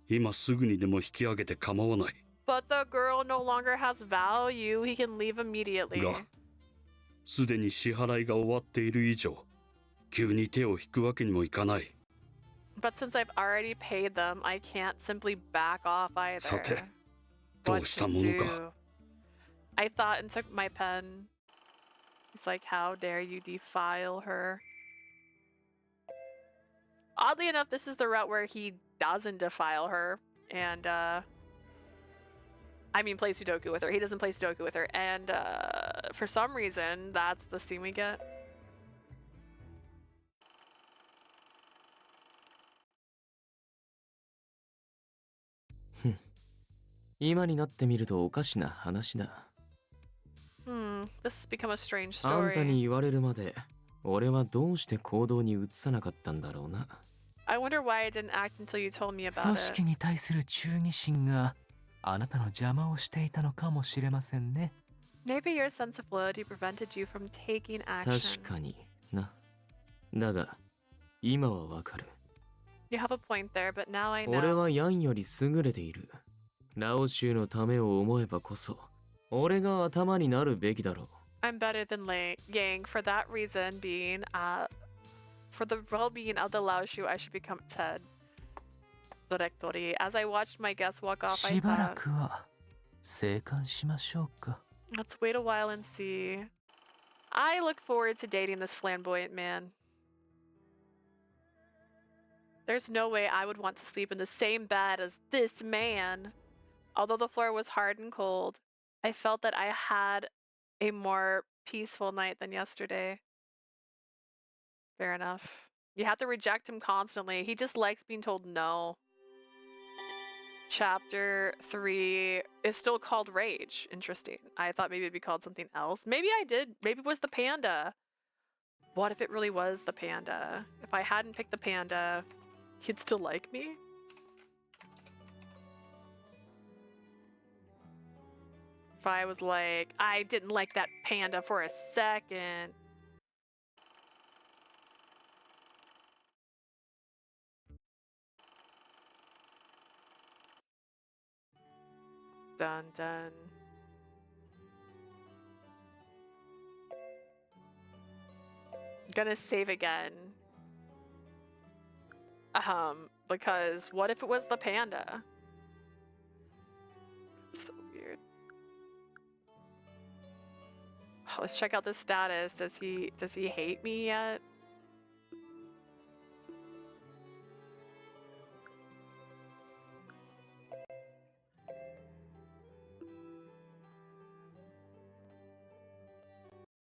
今すぐにでも引き上げて構わない。 But the girl no longer has value. He can leave immediately. が、すでに支払いが終わっている以上、急に手を引くわけにもいかない。 But since I've already paid them, I can't simply back off either. さて、ど What うした to ものか。 do? I thought and took my pen. He's like, how dare you defile her? Oddly enough, this is the route where he doesn't defile her. And, I mean, play Sudoku with her. He doesn't play Sudoku with her. And, for some reason, that's the scene we get. 今になってみるとおかしな話だ。This has become a strange あんたに story. 言われるまで、俺はどうして行動に移さなかったんだろうな。I wonder why I didn't act until you told me about 組 it. 織に対する忠義心があなたの邪魔をしていたのかもしれませんね。Maybe your sense of loyalty prevented you from taking 確 action. かにな。だが、今はわかる。You have a point there, but now I 俺 know. はヤンより優れている。ラオシュウのためを思えばこそ、俺が頭になるべきだろう。I'm better than Yang for that reason being, for the well-being of the Laoshu, I should become its head. Directori. As I watched my guests walk off, I しばら thought, くは静観しましょうか。let's wait a while and see. I look forward to dating this flamboyant man. There's no way I would want to sleep in the same bed as this man. Although the floor was hard and cold, I felt that I had a more peaceful night than yesterday. Fair enough. You have to reject him constantly. He just likes being told no. Chapter 3 is still called Rage. Interesting. I thought maybe it'd be called something else. Maybe I did. Maybe it was the panda. What if it really was the panda? If I hadn't picked the panda, he'd still like me? If I was like, I didn't like that panda for a second. Dun dun. Gonna save again. Because what if it was the panda? It's so weird. Let's check out the status. Does he hate me yet?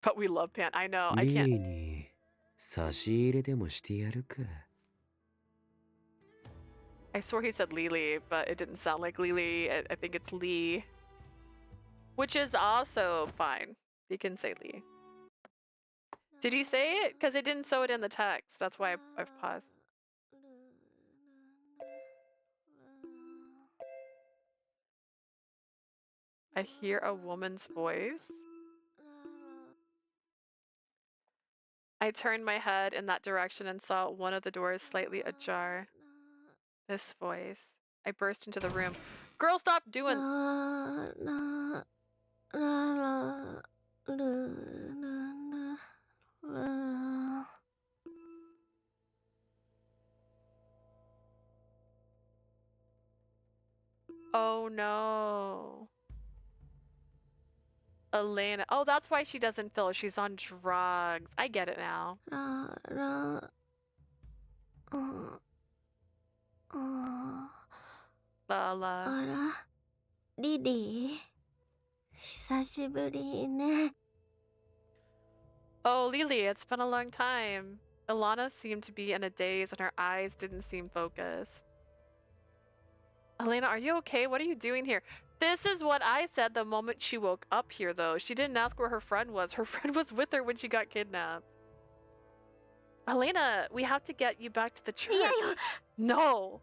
But we love Pan. I know. I リ can't. ーに差し入れでもしてやるか。I swore he said Lily, but it didn't sound like Lily. I think it's Lee. Which is also fine. He can say Lee. Did he say it? Because it didn't show it in the text. That's why I've paused. I hear a woman's voice. I turned my head in that direction and saw one of the doors slightly ajar. This voice. I burst into the room. Girl, stop doing. Oh no. Elena. Oh, that's why she doesn't feel. She's on drugs. I get it now. Lala. あら、リリー。久しぶりね。Oh, Lily, it's been a long time. Ilana seemed to be in a daze and her eyes didn't seem focused. Elena, are you okay? What are you doing here? This is what I said the moment she woke up here, though. She didn't ask where her friend was. Her friend was with her when she got kidnapped. Elena, we have to get you back to the church. No.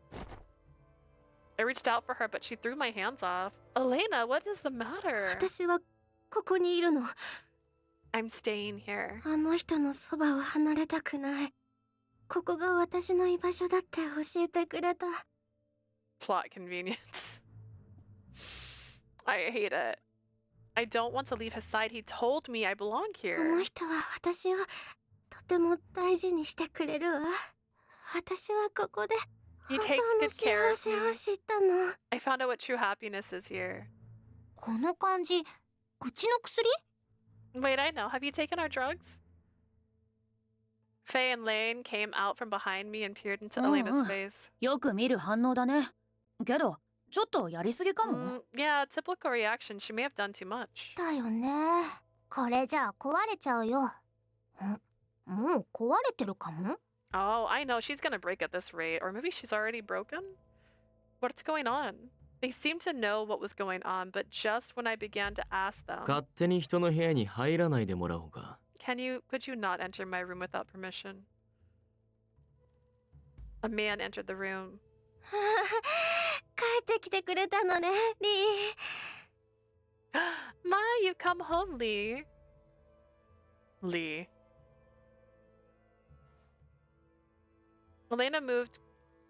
I reached out for her, but she threw my hands off. Elena, what is the matter? 私はここにいるの。I'm staying here. あの人のそばを離れたくない。ここが私の居場所だって教えてくれた。Plot convenience. I hate it. I don't want to leave his side. He told me I belong あ here. の人は私をとても大事にしてくれるわ。私はここで He 本 takes 当の good care 幸 of せ me. を知ったの。 I found out what true happiness is here. この感じ、口の薬？ Wait, I know. Have you taken our drugs? Faye and Lane came out from behind me and peered into Elena's face. よく見る反応だね。けど、ちょっとやりすぎかも。Yeah, typical reaction. She may have done too much. だよね。これじゃあ壊れちゃうよ。もう壊れてるかも？ Oh, I know. She's gonna break at this rate. Or maybe she's already broken? What's going on? They seemed to know what was going on, but just when I began to ask them, 勝手に人の部屋に入らないでもらおうか。could you not enter my room without permission? A man entered the room. 帰ってきてくれたのね、リー。Ma, you come home, Lee. Lee. Elena moved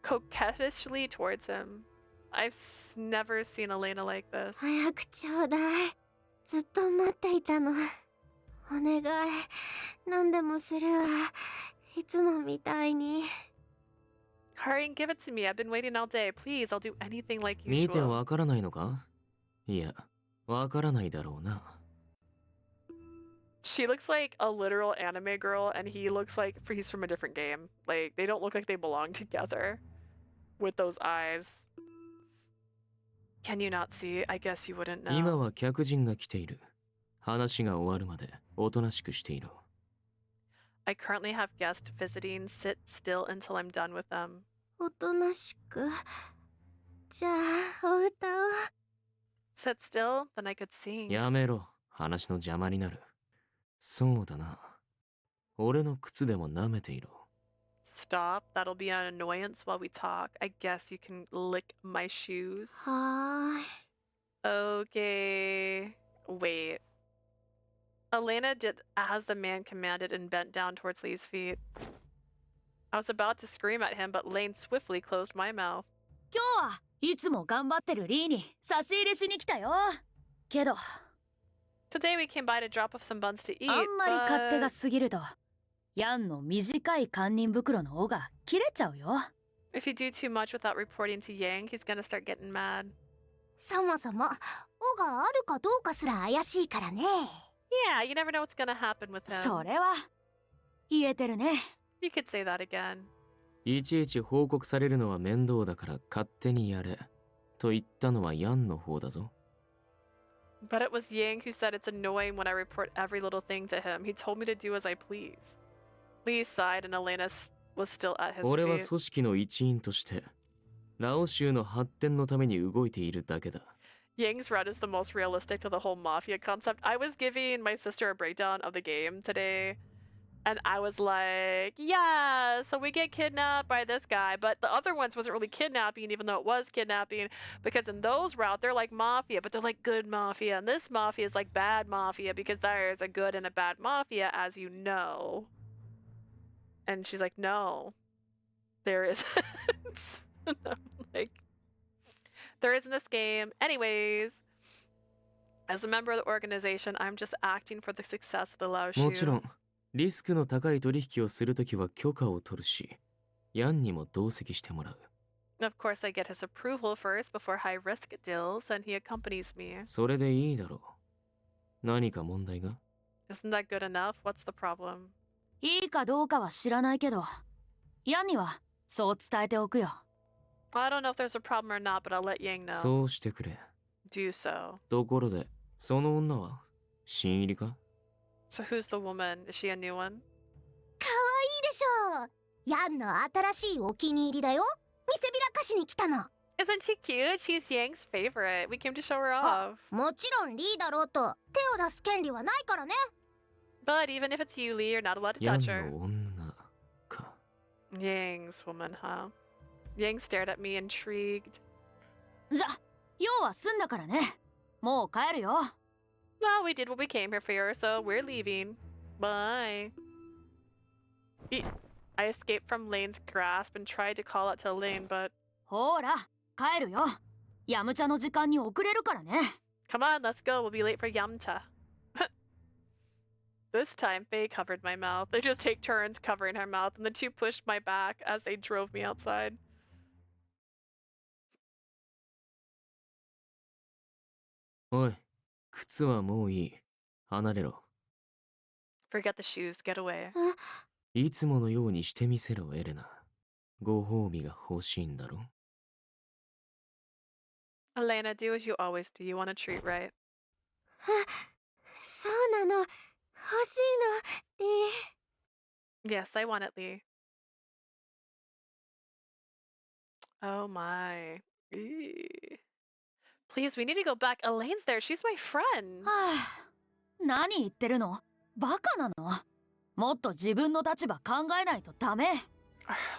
coquettishly towards him. I've never seen Elena like this. 早くちょうだい。ずっと待っていたの。お願い。何でもするわ。いつもみたいに。Hurry and give it to me. I've been waiting all day. Please, I'll do anything like 見て usual. わからないのか？いや、わからないだろうな。She looks like a literal anime girl, and he looks like he's from a different game. Like, they don't look like they belong together with those eyes. Can you not see? I guess you wouldn't 今 know. は客人が来ている。話が終わるまでおとなしくしていろ。I currently have guests visiting. Sit still until I'm done with them. おとなしく。じゃあ、お歌を。Sit still, then I could sing. やめろ。話の邪魔になる。そうだな。俺の靴でも舐めていろ。Stop. That'll be an annoyance while we talk. I guess you can lick my shoes. はーい。 Okay. Wait. Elena did as the man commanded and bent down towards Lee's feet. I was about to scream at him, but Lane swiftly closed my mouth. 今日はいつも頑張ってるリーに差し入れしに来たよ。けど、 Today we came by to drop off some buns to eat, あんまり勝手が but 過ぎると、ヤンの短い堪忍袋の尾が切れちゃうよ。 if you do too much without reporting to Yang, he's gonna start getting mad. そもそも、尾があるかどうかすら怪しいからね。Yeah, you never know what's gonna happen with him. それは言えてるね。 You could say that again. いちいち報告されるのは面倒だから勝手にやれ。と言ったのはヤンの方だぞ。But it was Yang who said it's annoying when I report every little thing to him. He told me to do as I please. Lee sighed and Elena was still at his 俺は feet. 組織の一員として、ラオ州の発展のために動いているだけだ。Yang's route is the most realistic to the whole mafia concept. I was giving my sister a breakdown of the game today, and I was like, yeah, so we get kidnapped by this guy, but the other ones wasn't really kidnapping, even though it was kidnapping, because in those route, they're like mafia, but they're like good mafia, and this mafia is like bad mafia, because there's a good and a bad mafia, as you know. And she's like, no, there isn't. And I'm like, there is in this game. Anyways, as a member of the organization, I'm just acting for the success of the Lao もちろ Shu. ん、リスクの高い取引をするときは許可を取るし、ヤンにも同席してもらう。Of course, I get his approval first before high risk deals, and he accompanies me. それでいいだろう。何か問題が？ Isn't that good enough? What's the problem? いいかどうかは知らないけど、ヤンにはそう伝えておくよ。I don't know if there's a problem or not, but I'll let Yang know. そうしてくれ。 Do so. ところで、その女は新入りか？ So who's the woman? Is she a new one? かわいいでしょう。ヤンの新しいお気に入りだよ。見せびらかしに来たの。 Isn't she cute? She's Yang's favorite. We came to show her あ off. もちろんリーだろうと手を出す権利はないからね。 But even if it's you, Lee, you're not allowed to ヤン touch her. の女か。Yang's woman, huh? Yang stared at me, intrigued. じゃ、用は済んだからね。もう帰るよ。Well, we did what we came here for, so we're leaving. Bye. I escaped from Lane's grasp and tried to call out to Lane, but... ほら、帰るよ。ヤムチャの時間に遅れるからね。Come on, let's go. We'll be late for Yamcha. This time, Faye covered my mouth. They just take turns covering her mouth, and the two pushed my back as they drove me outside. おい、靴はもういい。離れろ。 Forget the shoes. Get away. いつものようにしてみせろ、エレナ。ご褒美が欲しいんだろ？ Elena, do as you always do. You want a treat, right? そうなの。欲しいの、リー。 Yes, I want it, Lee. Oh my. Eee. Please, we need to go back. Elaine's there. She's my friend. 何言ってるの？バカなの？もっと自分の立場考えないとダメ。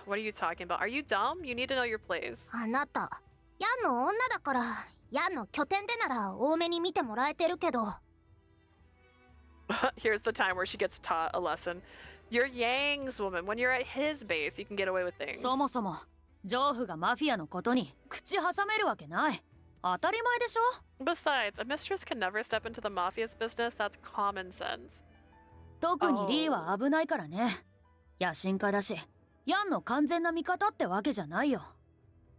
What are you talking about? Are you dumb? You need to know your place. あなた、ヤンの女だから、ヤンの拠点でなら多めに見てもらえてるけど。Here's the time where she gets taught a lesson. You're Yang's woman. When you're at his base, you can get away with things. そもそも、ジョーフがマフィアのことに口挟めるわけない。当たり前でしょ？ Besides, a mistress can never step into the mafia's business. That's common sense. 特にリーは危ないからね。野心家だし、ヤンの完全な味方ってわけじゃないよ。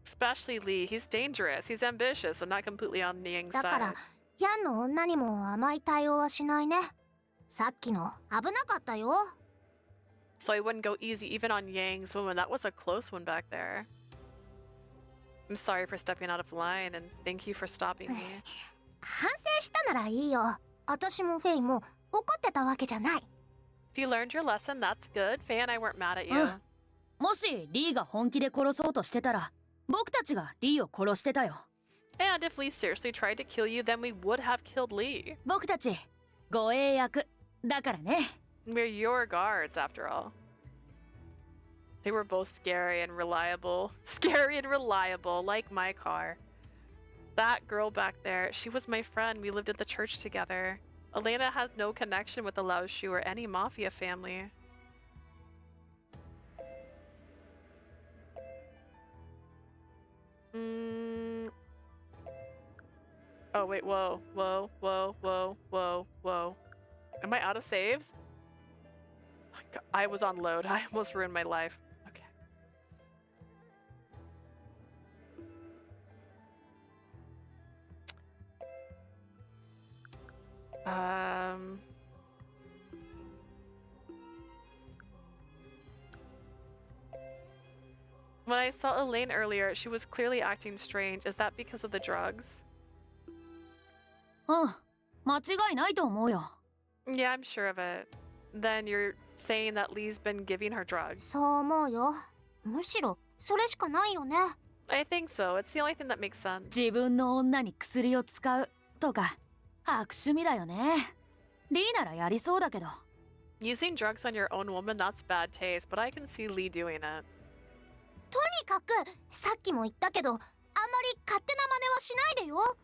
Especially Lee. He's dangerous. He's ambitious and not completely on Yang's だから、 side. ヤンの女にも甘い対応はしないね。さっきの危なかったよ。So I wouldn't go easy even on Yang's woman. That was a close one back there. I'm sorry for stepping out of line and thank you for stopping me. 反省したならいいよ。私もフェイも怒ってたわけじゃない。If you learned your lesson, that's good. Faye and I weren't mad at you. もしリーが本気で殺そうとしてたら、僕たちがリーを殺してたよ。And if Lee seriously tried to kill you, then we would have killed Lee. 僕たち、護衛役だからね。We're your guards, after all. They were both scary and reliable. Scary and reliable, like my car. That girl back there, she was my friend. We lived at the church together. Elena has no connection with the Lao Shu or any mafia family. Oh, wait, whoa, whoa, whoa, whoa, whoa, whoa. Am I out of saves? I was on load. I almost ruined my life. Okay. When I saw Elaine earlier, she was clearly acting strange. Is that because of the drugs? うん、間違いないと思うよ。Yeah, I'm sure of it. Then you're saying that Lee's been giving her drugs. そう思うよ。むしろそれしかないよね。I think so. It's the only thing that makes sense. 自分の女に薬を使うとか、悪趣味だよね。リーならやりそうだけど。Using drugs on your own woman, that's bad taste, but I can see Lee doing it. とにかく、さっきも言ったけど、あんまり勝手な真似はしないでよ。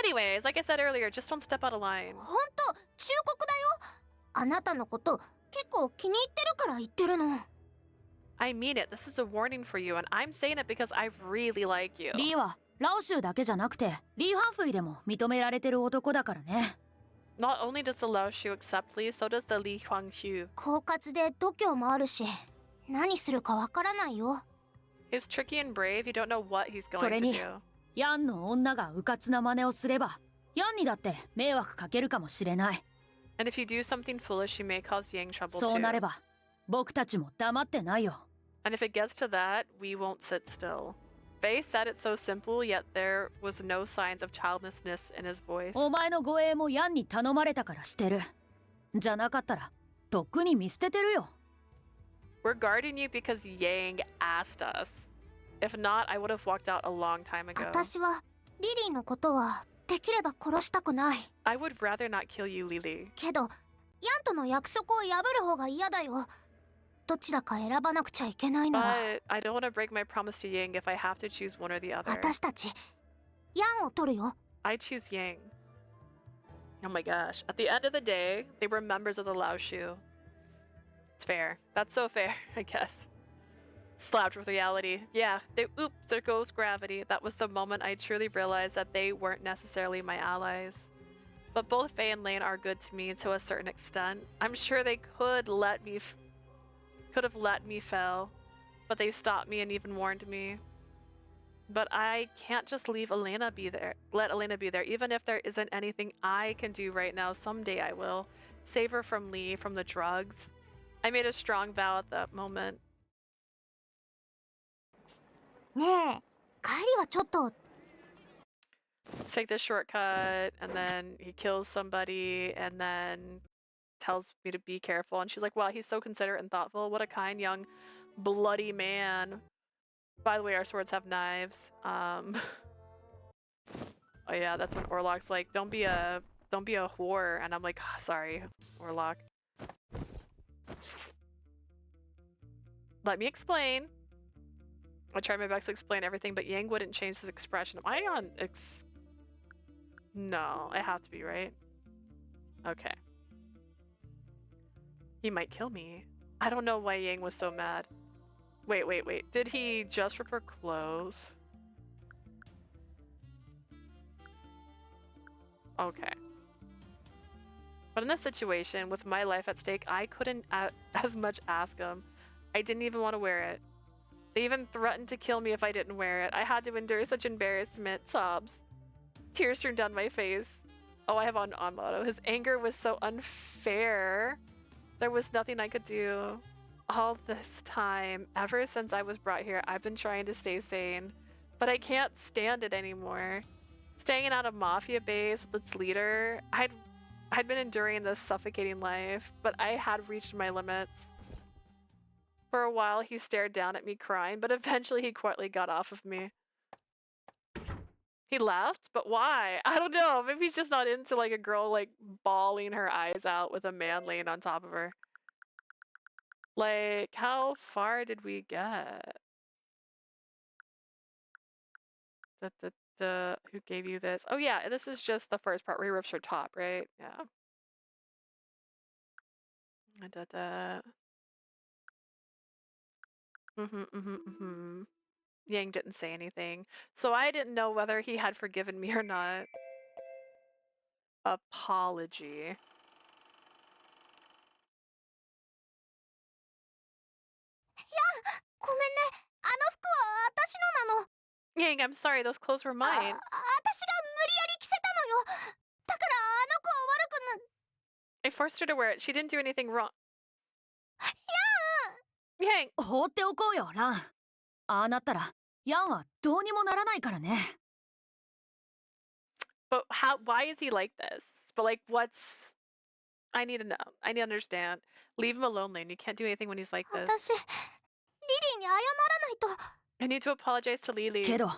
Anyways, like I said earlier, just don't step out of line. ほんと、忠告だよ。あなたのこと結構気に入ってるから言ってるの。I mean it. This is a warning for you, and I'm saying it because I really like you. リーはラオ州だけじゃなくて、リー・ハンフイでも認められてる男だからね。Not only does the Lao Shu accept Lee, so does the Li Huanghu. 狡猾で度胸もあるし、何するかわからないよ。He's tricky and brave. You don't know what he's そ going れ to に do. ヤンの女が迂闊な真似をすれば、ヤンにだって迷惑かけるかもしれない。And if you do something foolish, you may cause Yang trouble そうなれ too. ば、僕たちも黙ってないよ。And if it gets to that, we won't sit still. Faye said it so simple, yet there was no signs of childlessness in his voice. お前の護衛もヤンに頼まれたからしてる。じゃなかったら、とっくに見捨ててるよ。We're guarding you because Yang asked us. If not, I would have walked out a long time ago. 私はリリーのことはできれば殺したくない。I would rather not kill you, Lily. けど、ヤンとの約束を破る方が嫌だよ。どちらか選ばなくちゃいけないなら。But I don't want to break my promise to Yang if I have to choose one or the other. 私たち、ヤンを取るよ。I choose Yang. Oh my gosh. At the end of the day, they were members of the Lao Shu. It's fair. That's so fair, I guess. Slapped with reality. Yeah, oops, there goes gravity. That was the moment I truly realized that they weren't necessarily my allies. But both Faye and Lane are good to me to a certain extent. I'm sure they could have let me fail, but they stopped me and even warned me. But I can't just leave Elena be there. Let Elena be there. Even if there isn't anything I can do right now, someday I will. Save her from Lee, from the drugs. I made a strong vow at that moment. ねえ、帰りはちょっと。 Let's take this shortcut, and then he kills somebody, and then tells me to be careful. And she's like, wow, he's so considerate and thoughtful. What a kind, young, bloody man. By the way, our swords have knives. Oh yeah, that's when Orlok's like, don't be a whore, and I'm like, oh, sorry, Orlok. Let me explain. I tried my best to explain everything, but Yang wouldn't change his expression. Am I on No, it have to be, right? Okay. He might kill me. I don't know why Yang was so mad. Wait. Did he just rip her clothes? Okay. But in this situation, with my life at stake, I couldn't as much ask him. I didn't even want to wear it. They even threatened to kill me if I didn't wear it. I had to endure such embarrassment, sobs. Tears streamed down my face. Oh, I have on motto. His anger was so unfair. There was nothing I could do. All this time, ever since I was brought here, I've been trying to stay sane. But I can't stand it anymore. Staying out of mafia base with its leader, I'd been enduring this suffocating life, but I had reached my limits. For a while, he stared down at me crying, but eventually he quietly got off of me. He left? But why? I don't know. Maybe he's just not into like a girl like bawling her eyes out with a man laying on top of her. Like, how far did we get? Who gave you this? Oh yeah, this is just the first part where he rips her top, right? Yeah. Yang didn't say anything, so I didn't know whether he had forgiven me or not. Apology. Yang, I'm sorry, those clothes were mine. I forced her to wear it. She didn't do anything wrong. Yang! 放っておこうよ、ラン。ああなったら、ヤンはどうにもならないからね。But why is he like this? But like, I need to know. I need to understand. Leave him alone, Lane. You can't do anything when he's like this. I need to apologize to Lily. けど、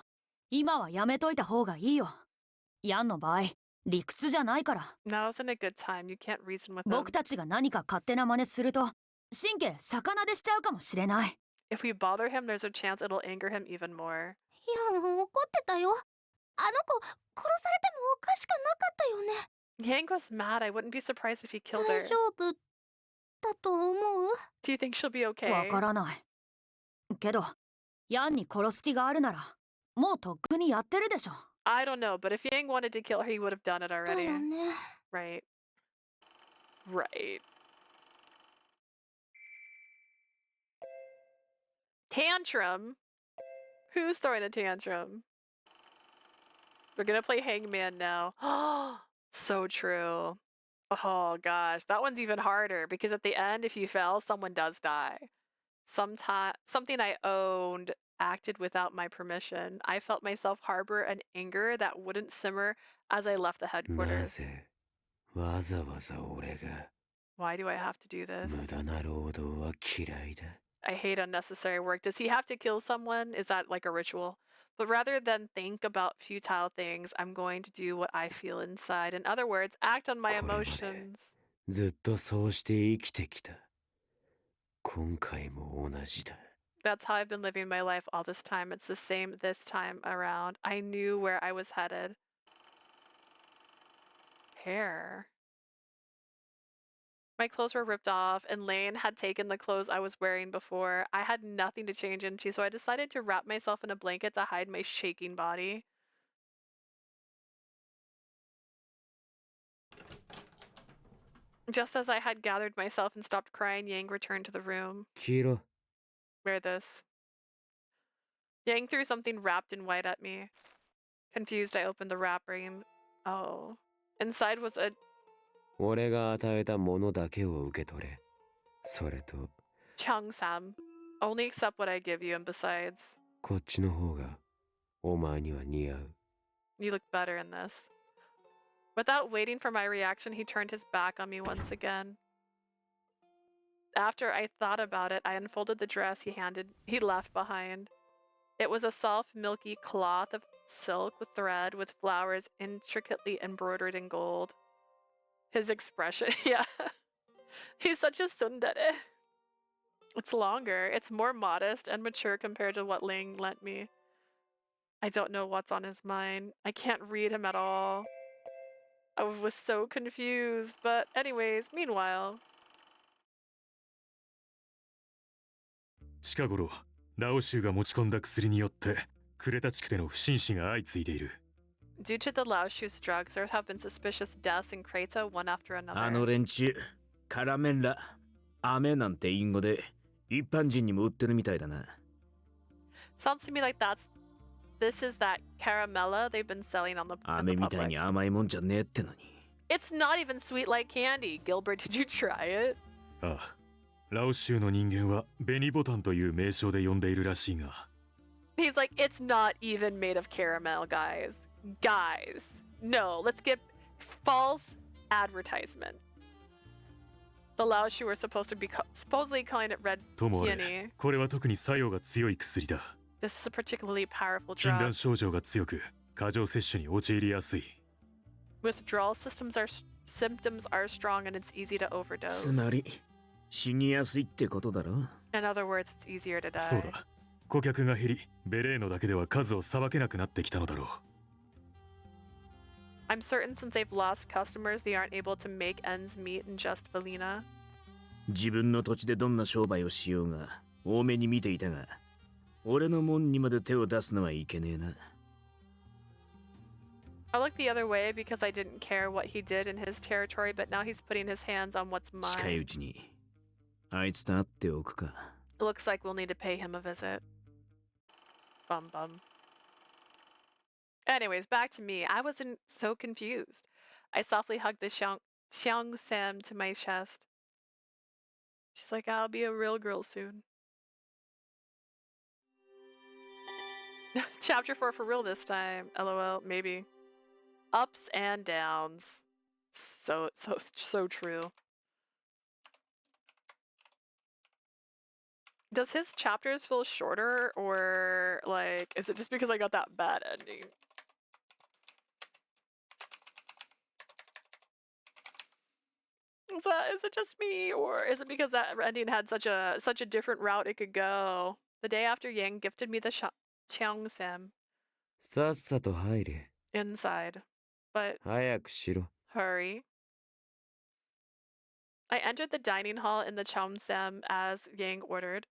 今はやめといた方がいいよ。ヤンの場合、理屈じゃないから。Now isn't a good time. You can't reason with him. 僕たちが何か勝手な真似すると、神経逆なでしちゃうかもしれない。If we bother him, there's a chance it'll anger him even more. 怒ってたよ。あの子、殺されてもおかしくなかったよね。Yang was mad. I wouldn't be surprised if he killed her. 大丈夫だと思う？ Do you think she'll be okay? わからない。けど、ヤンに殺す気があるなら、もうとっくにやってるでしょ。I don't know, but if Yang wanted to kill her, he would have done it already. だよね。Right. Right. Tantrum? Who's throwing a tantrum? We're gonna play Hangman now. So true. Oh gosh, that one's even harder because at the end, if you fell, someone does die. Something I owned acted without my permission. I felt myself harbor an anger that wouldn't simmer as I left the な headquarters. ぜわざわざ俺が Why do I have to do 無 this? 駄な労働は嫌いだ。 I hate unnecessary work. Does he have to kill someone? Is that like a ritual? But rather than think about futile things, I'm going to do what I feel inside. In other words, act on my これまで emotions. ずっとそうして生きてきた。今回も同じだ。 That's how I've been living my life all this time. It's the same this time around. I knew where I was headed. Hair. My clothes were ripped off, and Lane had taken the clothes I was wearing before. I had nothing to change into, so I decided to wrap myself in a blanket to hide my shaking body. Just as I had gathered myself and stopped crying, Yang returned to the room. 黄色 Wear this. Yang threw something wrapped in white at me. Confused, I opened the wrapping. Oh. Inside was a 俺が与えたものだけを受け取れ。それと Chung-sam. Only accept what I give you, and besides, こっちの方がお前には似合う。 you look better in this. Without waiting for my reaction, he turned his back on me once again. After I thought about it, I unfolded the dress he left behind. It was a soft, milky cloth of silk with thread with flowers intricately embroidered in gold. His expression, yeah. He's such a tsundere. It's longer. It's more modest and mature compared to what Ling lent me. I don't know what's on his mind. I can't read him at all. I was so confused. But anyways, meanwhile. 近頃、ラオ州が持ち込んだ薬によってクレタ地区での不審死が相次いでいる。Due to the Laoshu's drugs, there have been suspicious deaths in Kreta one after another. あの連中、カラメンラ、飴なんて隠語で一般人にも売ってるみたいだな。Sounds to me like this is that caramella they've been selling on the 飴みたいに甘いもんじゃねえってのに。It's not even sweet like candy. Gilbert, did you try it? ああ、ラオ州の人間は紅ボタンという名称で呼んでいるらしいが。He's like, it's not even made of caramel, guys. Guys, no, let's get false advertisement. The Laoshu were supposed to be supposedly calling it red ともあれ、 peony. これは特に作用が強い薬だ。This is a particularly powerful 禁断 drug. 症状が強く、過剰摂取に陥りやすい。Withdrawal symptoms are strong and it's easy to overdose. つまり、死にやすいってことだろ。In other words, it's easier to そう die. だ。顧客が減り、ベレーノだけでは数をさばけなくなってきたのだろう。I'm certain since they've lost customers, they aren't able to make ends meet in just Valina. 自分の土地でどんな商売をしようが、多めに見ていたが、俺の門にまで手を出すのはいけねえな。I looked the other way because I didn't care what he did in his territory, but now he's putting his hands on what's 近いう mine. ちに、あいつと会っておくか。Looks like we'll need to pay him a visit. Bum bum. Anyways, back to me. I wasn't so confused. I softly hugged the Xiang Sam to my chest. She's like, I'll be a real girl soon. Chapter 4 for real this time. LOL, maybe. Ups and downs. So true. Does his chapters feel shorter, or like, is it just because I got that bad ending? Is it just me, or is it because that ending had such a different route it could go? The day after Yang gifted me the Cheongsam さっさと入れ。 inside, but 早くしろ。 hurry. I entered the dining hall in the Cheongsam as Yang ordered.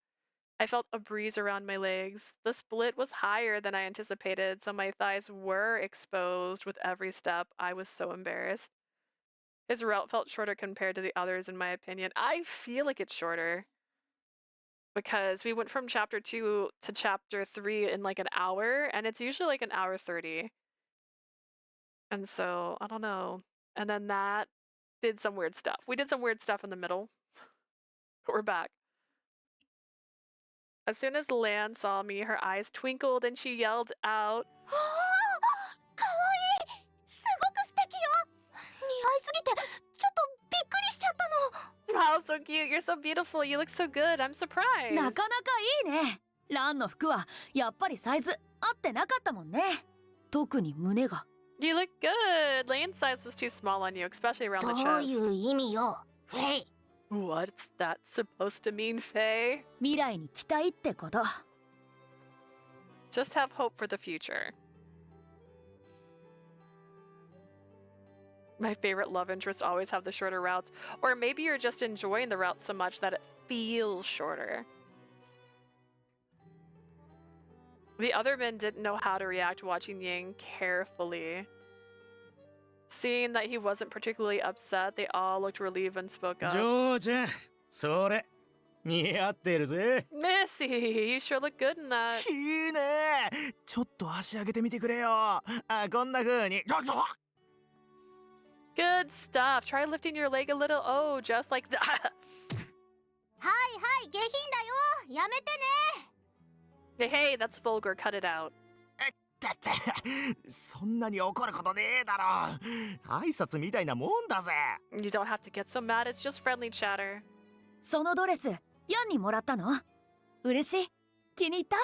I felt a breeze around my legs. The split was higher than I anticipated, so my thighs were exposed with every step. I was so embarrassed. His route felt shorter compared to the others, in my opinion. I feel like it's shorter because we went from chapter 2 to chapter 3 in like an hour, and it's usually like an hour 30. And so, I don't know. And then that did some weird stuff. We did some weird stuff in the middle. But we're back. As soon as Lan saw me, her eyes twinkled and she yelled out, かわいい、すごく素敵よ。似合いすぎてちょっとびっくりしちゃったの。 Wow, so cute. You're so beautiful. You look so good. I'm surprised. なかなかいいね。ランの服はやっぱりサイズ合ってなかったもんね。特に胸が。You look good. Lane's size was too small on you, especially around the どう chest. いう意味よ、フェイ。 What's that supposed to mean, Faye? 未来に期待ってこと。 Just have hope for the future. My favorite love interests always have the shorter routes. Or maybe you're just enjoying the route so much that it feels shorter. The other men didn't know how to react watching Yang carefully. Seeing that he wasn't particularly upset, they all looked relieved and spoke up. ジョーちゃん、それ似合ってるぜ。 Missy, you sure look good in that. いいね。ちょっと足上げてみてくれよ。あ、こんな風に。 Good stuff. Try lifting your leg a little. Oh, just like that. はいはい、下品だよ。やめてね。 Hey, that's vulgar. Cut it out. だってそんなに怒ることねえだろ。挨拶みたいなもんだぜ。 You don't have to get so mad. It's just friendly chatter. そのドレス、ヤンにもらったの？嬉しい？気に入った？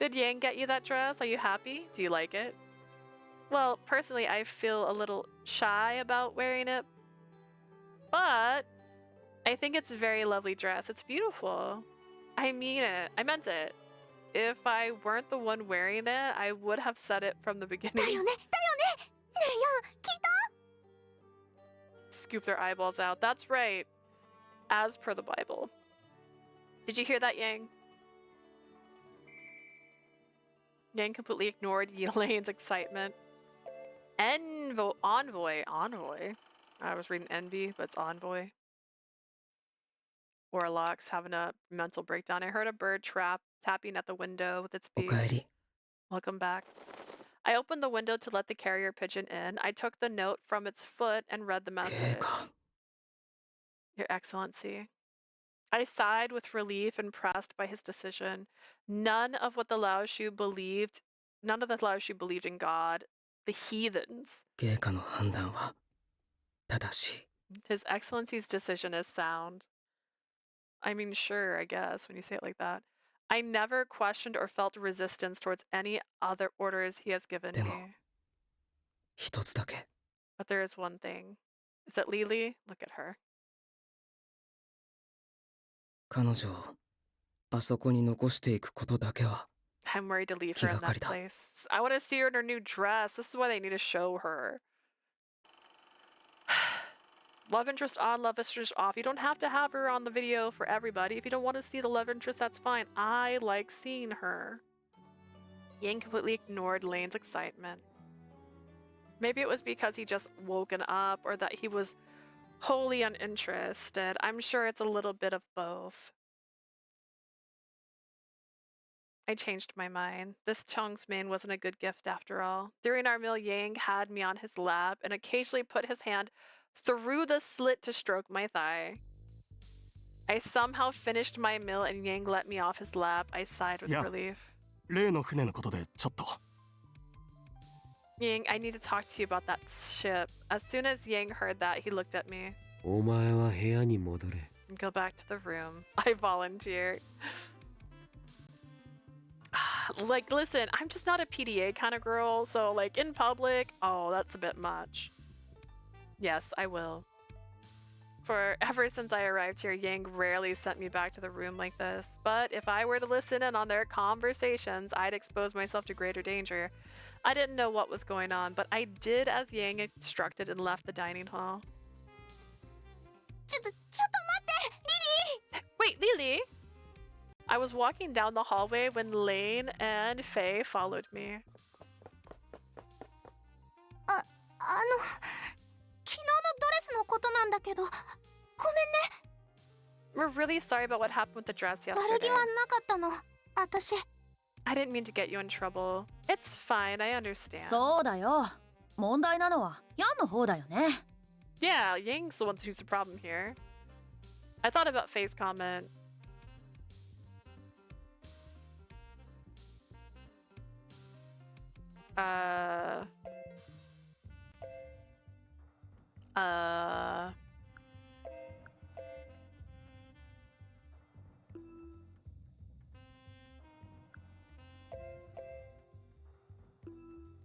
Did Yang get you that dress? Are you happy? Do you like it? Well, personally, I feel a little shy about wearing it, but I think it's a very lovely dress. It's beautiful. I mean it. I meant it. If I weren't the one wearing it, I would have said it from the beginning. だよねだよねねえヤン聞いた Scoop their eyeballs out. That's right. As per the Bible. Did you hear that, Yang? Yang completely ignored Elaine's excitement. Envoy. I was reading envy, but it's envoy. Warlock's having a mental breakdown. I heard a bird tapping at the window with its お beak. かえり Welcome back. I opened the window to let the carrier pigeon in. I took the note from its foot and read the 警 message. 官 Your Excellency. I sighed with relief, impressed by his decision. None of the Lao Shu believed in God. The heathens. 警官の判断は正しい His Excellency's decision is sound. I mean, sure, I guess, when you say it like that. I never questioned or felt resistance towards any other orders he has given でも me. 一つだけ But there is one thing. Is it Lily? Look at her. 彼女をあそこに残していくことだけは I'm worried to leave her in that place. I want to see her in her new dress. This is why they need to show her. Love interest on, love interest off. You don't have to have her on the video for everybody. If you don't want to see the love interest, that's fine. I like seeing her. Yang completely ignored Lane's excitement. Maybe it was because he just woken up or that he was wholly uninterested. I'm sure it's a little bit of both. I changed my mind. This Chong's mane wasn't a good gift after all. During our meal, Yang had me on his lap and occasionally put his hand through the slit to stroke my thigh. I somehow finished my meal and Yang let me off his lap. I sighed with relief. 例の船のことでちょっと Yang, I need to talk to you about that ship. As soon as Yang heard that, he looked at me. お前は部屋に戻れ Go back to the room. I volunteered. Like, listen, I'm just not a PDA kind of girl, so like in public, oh, that's a bit much. Yes, I will. For ever since I arrived here, Yang rarely sent me back to the room like this. But if I were to listen in on their conversations, I'd expose myself to greater danger. I didn't know what was going on, but I did as Yang instructed and left the dining hall. ちょっと待ってリリー Wait, Lily! I was walking down the hallway when Lane and Faye followed me. 昨日のドレスのことなんだけどごめんね We're really sorry about what happened with the dress 悪 yesterday. 気はなかったの私 I didn't mean to get you in trouble. It's fine, I understand. そうだよ。問題なのはヤンの方だよね。Yeah, Yang's the one who's the problem here. I thought about Faye's comment.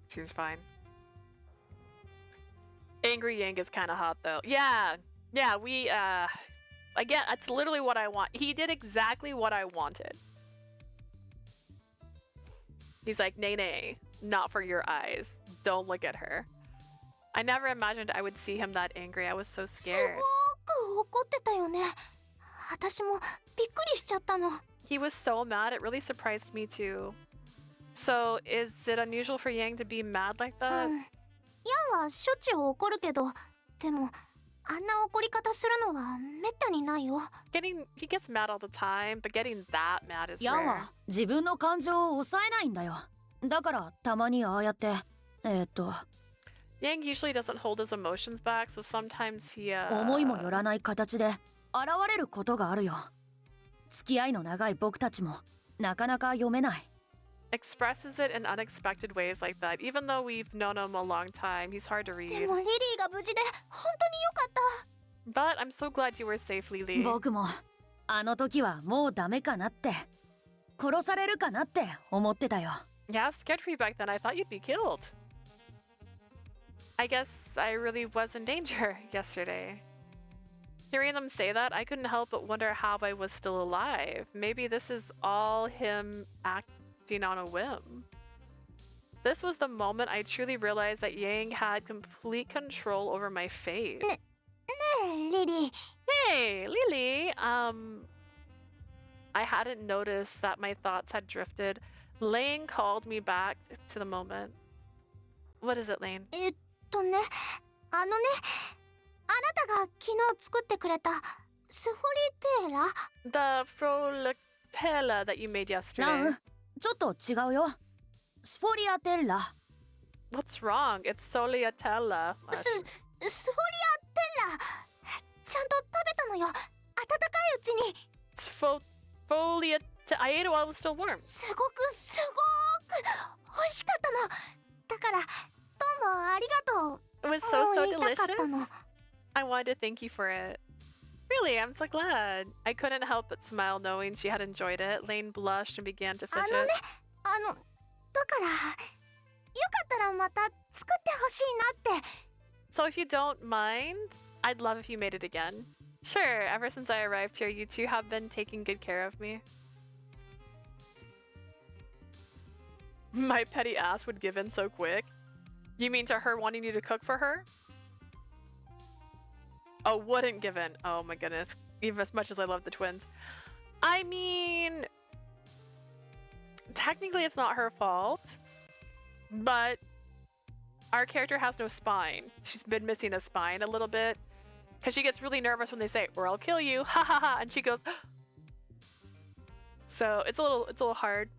Seems fine. Angry Yang is kind of hot though. Yeah, we again, that's literally what I want. He did exactly what I wanted. He's like, nay, not for your eyes. Don't look at her. I never imagined I would see him that angry. I was so す scared. ごく怒ってたよね私もびっくりしちゃったの He was so mad. It really surprised me too. So, is it unusual for Yang to be mad like ヤ that? ンはしょっちゅう怒るけどでもあんな怒り方するのはめったにないよ He gets mad all the time, but getting that mad is ヤン rare. は自分の感情を抑えないんだよ。だからたまにああやってYang usually doesn't hold his emotions back, so sometimes he 思いもよらない形で現れることがあるよ。付き合いの長い僕たちもなかなか読めない。expresses it in unexpected ways like that. Even though we've known him a long time, he's hard to で read. もリリーが無事で本当によかった But I'm so glad you were safe, Lily. 僕もあの時はもうダメかなって殺されるかなって思ってたよ。 Yeah, I was scared for you back then. I thought you'd be killed. I guess I really was in danger yesterday. Hearing them say that, I couldn't help but wonder how I was still alive. Maybe this is all him acting on a whim. This was the moment I truly realized that Yang had complete control over my fate. Lily. Hey, Lily. I hadn't noticed that my thoughts had drifted. Lane called me back to the moment. What is it, Lane? あなたが昨日作ってくれたスフォリテーラ The Frolatella that you made yesterday. なん、ちょっと違うよ。スフォリアテッラ。 What's wrong? It's Soliatella. スフォリアテッラちゃんと食べたのよ。温かいうちに。It's Foliat. I ate it while it was still warm. すごく美味しかったの。だからどうもありがとう。 It was so delicious. I wanted to thank you for it. Really, I'm so glad. I couldn't help but smile knowing she had enjoyed it. Lane blushed and began to fidget. だからよかったらまた作ってほしいなって。 So if you don't mind, I'd love if you made it again. Sure, ever since I arrived here, you two have been taking good care of me. My petty ass would give in so quick. You mean to her wanting you to cook for her? Oh, wouldn't give in. Oh my goodness. Even as much as I love the twins. I mean, technically it's not her fault, but our character has no spine. She's been missing a spine a little bit because she gets really nervous when they say, or I'll kill you, ha ha ha, and she goes, so it's a little hard.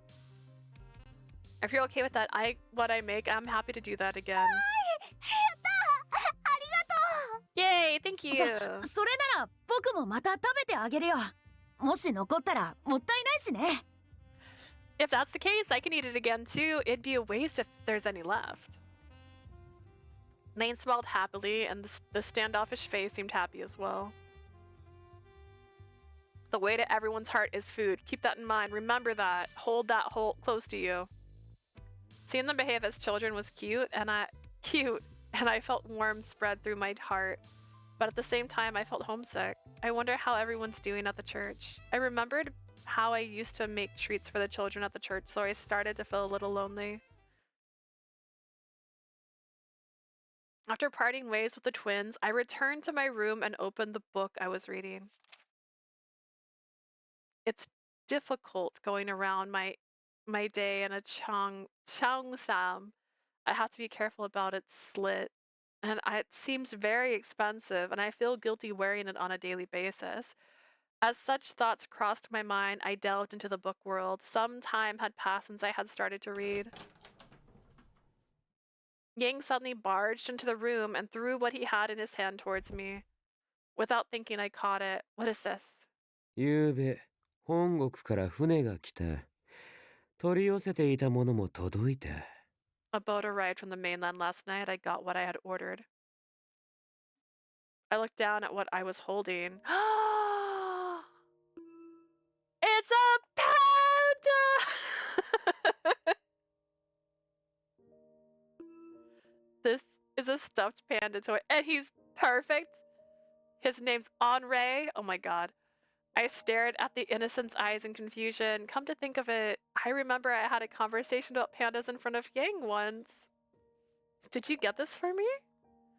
If you're okay with that, what I make, I'm happy to do that again. Yay, thank you. それなら僕もまた食べてあげるよ。もし残ったらもったいないしね。 If that's the case, I can eat it again too. It'd be a waste if there's any left. Lane smiled happily, and the standoffish face seemed happy as well. The way to everyone's heart is food. Keep that in mind. Remember that. Hold that close to you. Seeing them behave as children was cute, and I felt warmth spread through my heart. But at the same time, I felt homesick. I wonder how everyone's doing at the church. I remembered how I used to make treats for the children at the church, so I started to feel a little lonely. After parting ways with the twins, I returned to my room and opened the book I was reading. It's difficult going around my day in a cheongsam. I have to be careful about its slit, and it seems very expensive, and I feel guilty wearing it on a daily basis. As such thoughts crossed my mind, I delved into the book world. Some time had passed since I had started to read. Yang suddenly barged into the room and threw what he had in his hand towards me. Without thinking, I caught it. What is this? ゆうべ、本国から船が来た。取り寄せていたものも届いた。A boat arrived from the mainland last night. I got what I had ordered. I looked down at what I was holding. It's a panda! This is a stuffed panda toy, and he's perfect. His name's Henri. Oh my god. I stared at the innocent's eyes in confusion. Come to think of it, I remember I had a conversation about pandas in front of Yang once. Did you get this for me?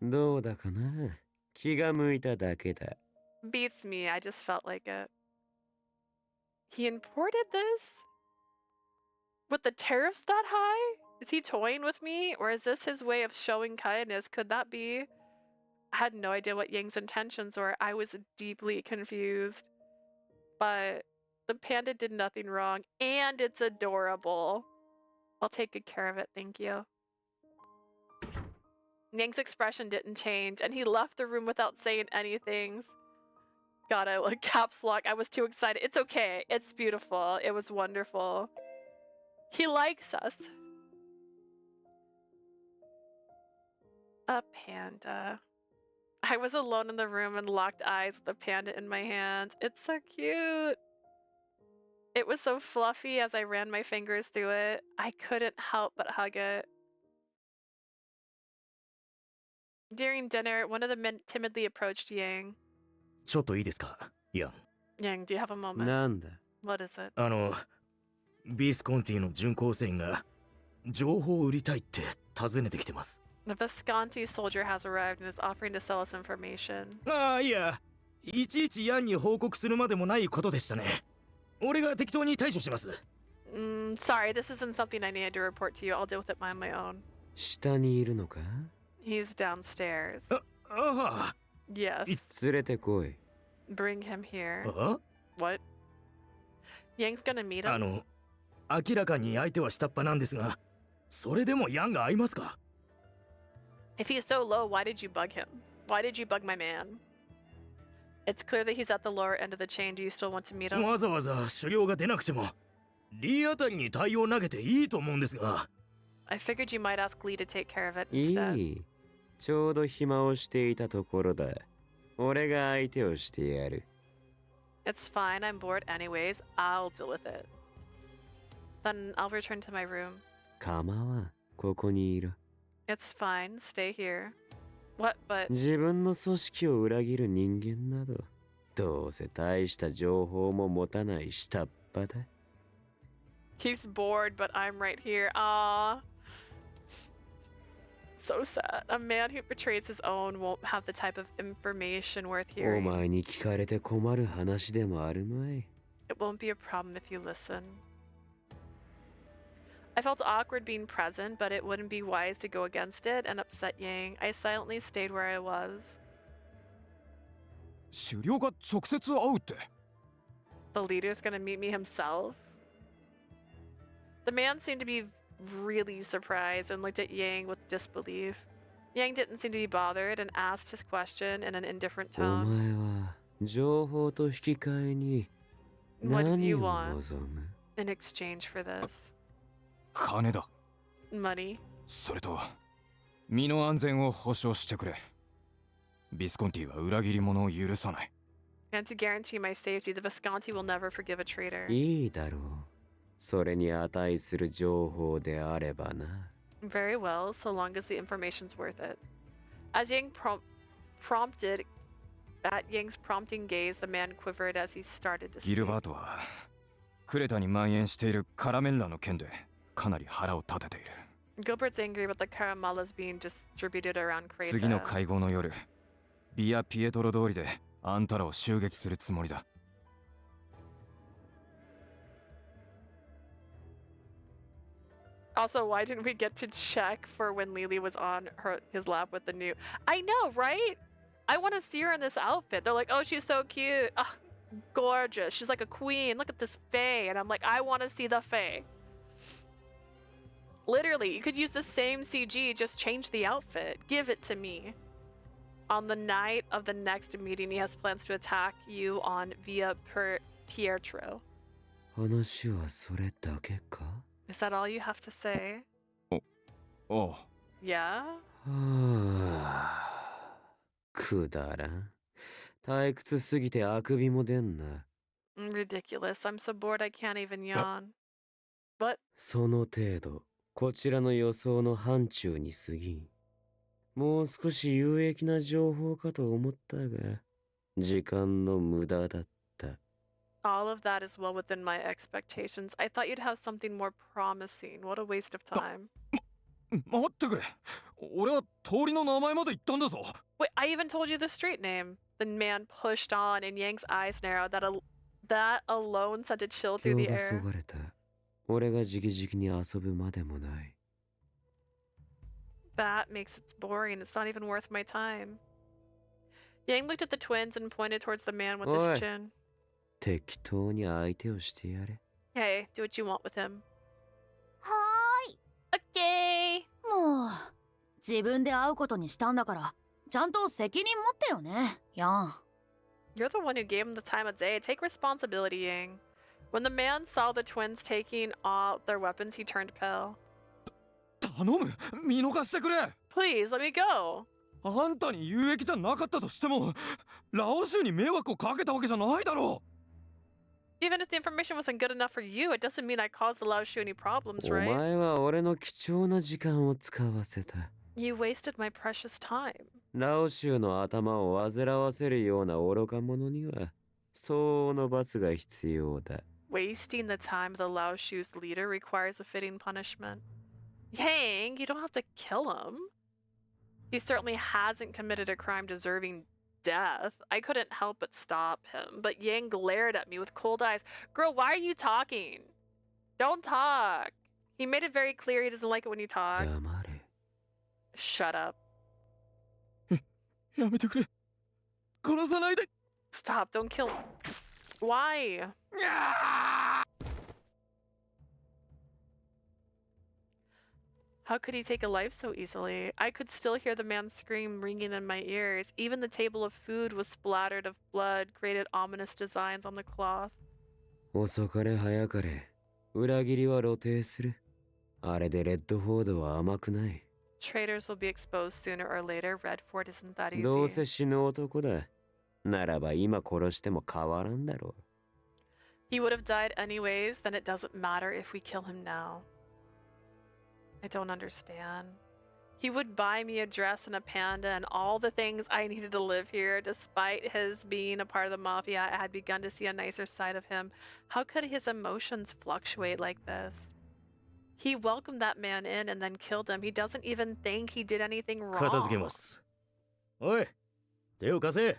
どうだかな。気が向いただけだ。 Beats me, I just felt like it. He imported this? With the tariffs that high? Is he toying with me? Or is this his way of showing kindness? Could that be? I had no idea what Yang's intentions were. I was deeply confused. But the panda did nothing wrong, and it's adorable. I'll take good care of it, thank you. Yang's expression didn't change, and he left the room without saying anything. God, I like caps lock. I was too excited. It's okay. It's beautiful. It was wonderful. He likes us. A panda. I was alone in the room and locked eyes with the panda in my hands. It's so cute. It was so fluffy as I ran my fingers through it. I couldn't help but hug it. During dinner, one of the men timidly approached Yang. ちょっといいですか、ヤン。 Yang, do you have a moment? なんだ What is it? ビスコンティの準構成員が情報を売りたいって尋ねてきてます。The Visconti soldier has arrived and is offering to sell us information. ああ、いや、いちいちヤンに報告するまでもないことでしたね。俺が適当に対処します。Sorry, this isn't something I need to report to you. I'll deal with it on my own. 下にいるのか He's downstairs. ああ。Yes. 連れてこい。 Bring him here. あ What? Yang's gonna meet him? 明らかに相手は下っ端なんですが、それでもヤンが合いますか？ If he's so low, why did you bug him? Why did you bug my man? It's clear that he's at the lower end of the chain. Do you still want to meet him? わざわざ狩猟が出なくても、リーあたりに対応投げていいと思うんですが。I figured you might ask Lee to take care of it い instead. い。ちょうど暇をしていたところだ。俺が相手をしてやる。It's fine. I'm bored anyways. I'll deal with it. Then I'll return to my room. 構わん。ここにいろ。It's fine. Stay here. What? But 自分の組織を裏切る人間など、どうせ大した情報も持たない下っ端だ。he's bored, but I'm right here. Ah. So sad. A man who betrays his own won't have the type of information worth お hearing. 前に聞かれて困る話でもあるまい。It won't be a problem if you listen. I felt awkward being present, but it wouldn't be wise to go against it and upset Yang. I silently stayed where I was. 狩猟が直接会うって。 The leader's gonna meet me himself? The man seemed to be really surprised and looked at Yang with disbelief. Yang didn't seem to be bothered and asked his question in an indifferent お tone. 前は情報と引き換えに What do 何 you を want 望む in exchange for this? 金だ。 Money? それと身の安全を保証してくれ。ビスコンティは裏切り者を許さない。 And to guarantee my safety, the Visconti will never forgive a traitor. いいだろう。それに値する情報であればな。Very well, so long as the information's worth it. As Yang prompted, at Yang's prompting gaze, the man quivered as he started to ギル speak. バートはクレタに蔓延しているカラメッラの件でかなり腹を立てている。 Gilbert's angry about the caramellas being distributed around 次の Creta. 会合の夜、ビア・ピエトロ通りであんたらを襲撃するつもりだ。 Also, why didn't we get to check for when Lily was on his lap with the new... I know, right? I want to see her in this outfit. They're like, oh, she's so cute. Ah, gorgeous. She's like a queen. Look at this fae. And I'm like, I want to see the fae. Literally, you could use the same CG, just change the outfit. Give it to me. On the night of the next meeting, he has plans to attack you on Via Pietro. 話はそれだけか Is that all you have to say? おう。 Yeah? はあ、くだらん。退屈すぎてあくびも出んな。Ridiculous. I'm so bored I can't even yawn. But その程度、こちらの予想の範疇に過ぎん。もう少し有益な情報かと思ったが、時間の無駄だった。all of that is well within my expectations. I thought you'd have something more promising. What a waste of time. 待ってくれ。俺は通りの名前まで言ったんだぞ。 Wait, I even told you the street name. The man pushed on and Yang's eyes narrowed. That alone sent a chill through the 票が air. そがれた。俺が直々に遊ぶまでもない。That makes it boring. It's not even worth my time. Yang looked at the twins and pointed towards the man with Oi. his chin. 適当に相手をしてやれ。Hey, do what you want with him. はーい。 Okay. もう自分で会うことにしたんだからちゃんと責任持ってよねヤン。 You're the one who gave him the time of day. Take responsibility, Yang. When the man saw the twins taking all their weapons, he turned pale. 頼む、見逃してくれ。 Please, let me go. あんたに有益じゃなかったとしても、ラオ州に迷惑をかけたわけじゃないだろう。Even if the information wasn't good enough for you, it doesn't mean I caused the Lao Shu any problems, お right? 前は俺の貴重な時間を使わせた。 You wasted my precious time. ラオ州の頭を煩わせるような愚か者には相応の罰が必要だ。 Wasting the time of the Lao Shu's leader requires a fitting punishment. Yang, you don't have to kill him. He certainly hasn't committed a crime deserving death. I couldn't help but stop him, but Yang glared at me with cold eyes. Girl, why are you talking? Don't talk. He made it very clear he doesn't like it when you talk. 黙れ。 Shut up. やめてくれ。殺さないで。 Stop, don't kill him. Why? How could he take a life so easily? I could still hear the man's scream ringing in my ears. Even the table of food was splattered of blood, created ominous designs on the cloth. 遅かれ早かれ、裏切りは露呈する。あれでレッドフォードは甘くない。 Traitors will be exposed sooner or later. Redford isn't that どう easy. せ死ぬ男だ。ならば今殺しても変わらんだろう。 He would have died anyways, then it doesn't matter if we kill him now. I don't understand. He would buy me a dress and a panda and all the things I needed to live here. Despite his being a part of the mafia, I had begun to see a nicer side of him. How could his emotions fluctuate like this? He welcomed that man in and then killed him. He doesn't even think he did anything wrong. 片付けます。おい、手を貸せ。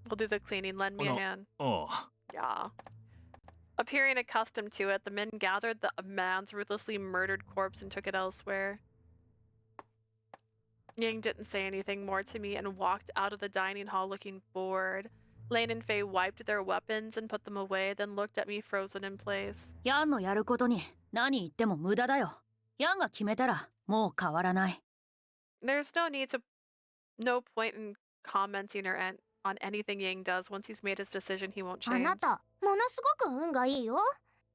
We'll do the cleaning. Lend me a hand. ああ。 Yeah. Appearing accustomed to it, the men gathered the man's ruthlessly murdered corpse and took it elsewhere. Yang didn't say anything more to me and walked out of the dining hall looking bored. Lane and Faye wiped their weapons and put them away, then looked at me frozen in place. ヤンのやることに何言っても無駄だよ。ヤンが決めたらもう変わらない。 There's no point in commenting on anything Yang does. Once he's made his decision, he won't あ change. なたものすごく運がいいよ。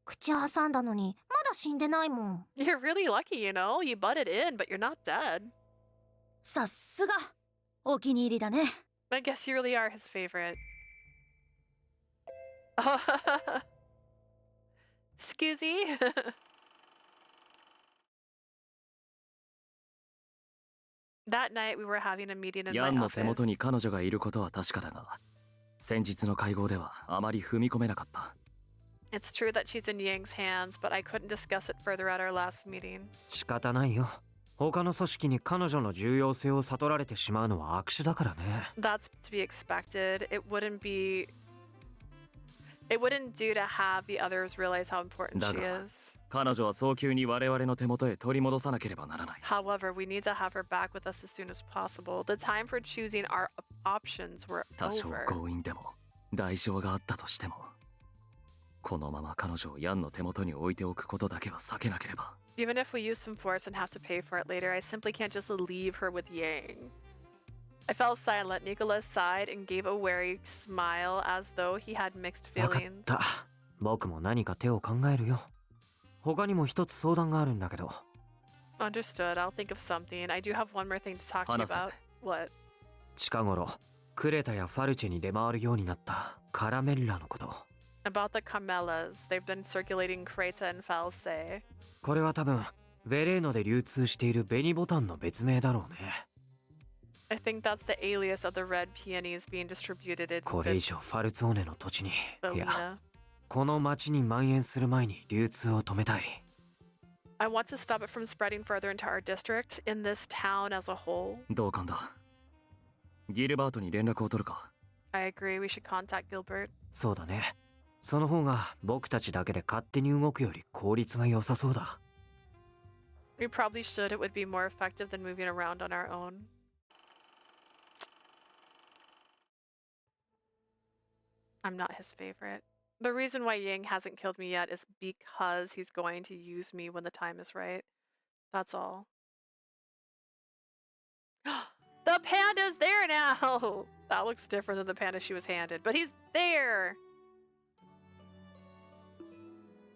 口挟んだのにまだ死んでないもん。 You're really lucky, you know? You butted in, but you're not dead. さすがお気に入りだね。 I guess you really are his favorite. Excusey? That night we were having a meeting in ヤン my の手元 office. に彼女がいることは確かだが、先日の会合ではあまり踏み込めなかった。 It's true that she's in Yang's hands, but I couldn't discuss it further at our last meeting. 仕方ないよ。他の組織に彼女の重要性を悟られてしまうのは悪手だからね。 That's to be expected. It wouldn't do to have the others realize how important she だが、 is. 彼女は早急に我々の手元へ取り戻さなければならない。 However, we need to have her back with us as soon as possible. The time for choosing our options were 多少 over. 強引でも代償があったとしても、このまま彼女をヤンの手元に置いておくことだけは避けなければ。 Even if we use some force and have to pay for it later, I simply can't just leave her with Yang. I fell silent. Nicholas sighed and gave a wary smile as though he had mixed わかっ feelings. た。僕も何か手を考えるよ。他にも一つ相談があるんだけど。 Understood. I'll think of something. I do have one more thing to talk to you 話せ。 about. What? 近頃、クレタやファルチェに出回るようになったカラメッラのこと。 About the camellas. They've been circulating Creta and False. これは多分、ヴェレーノで流通している紅ボタンの別名だろうね。 I think that's the alias of the red peonies being distributed in これ以上ファルツォーネの土地に、いや、 Belina. この町に蔓延する前に流通を止めたい。 I want to stop it from spreading further into our district, in this town as a whole. 同感だ。ギルバートに連絡を取るか。 I agree. We should contact Gilbert. そうだね。その方が僕たちだけで勝手に動くより効率が良さそうだ。 We probably should. It would be more effective than moving around on our own. I'm not his favorite. The reason why Yang hasn't killed me yet is because he's going to use me when the time is right. That's all. The panda's there now! That looks different than the panda she was handed, but he's there!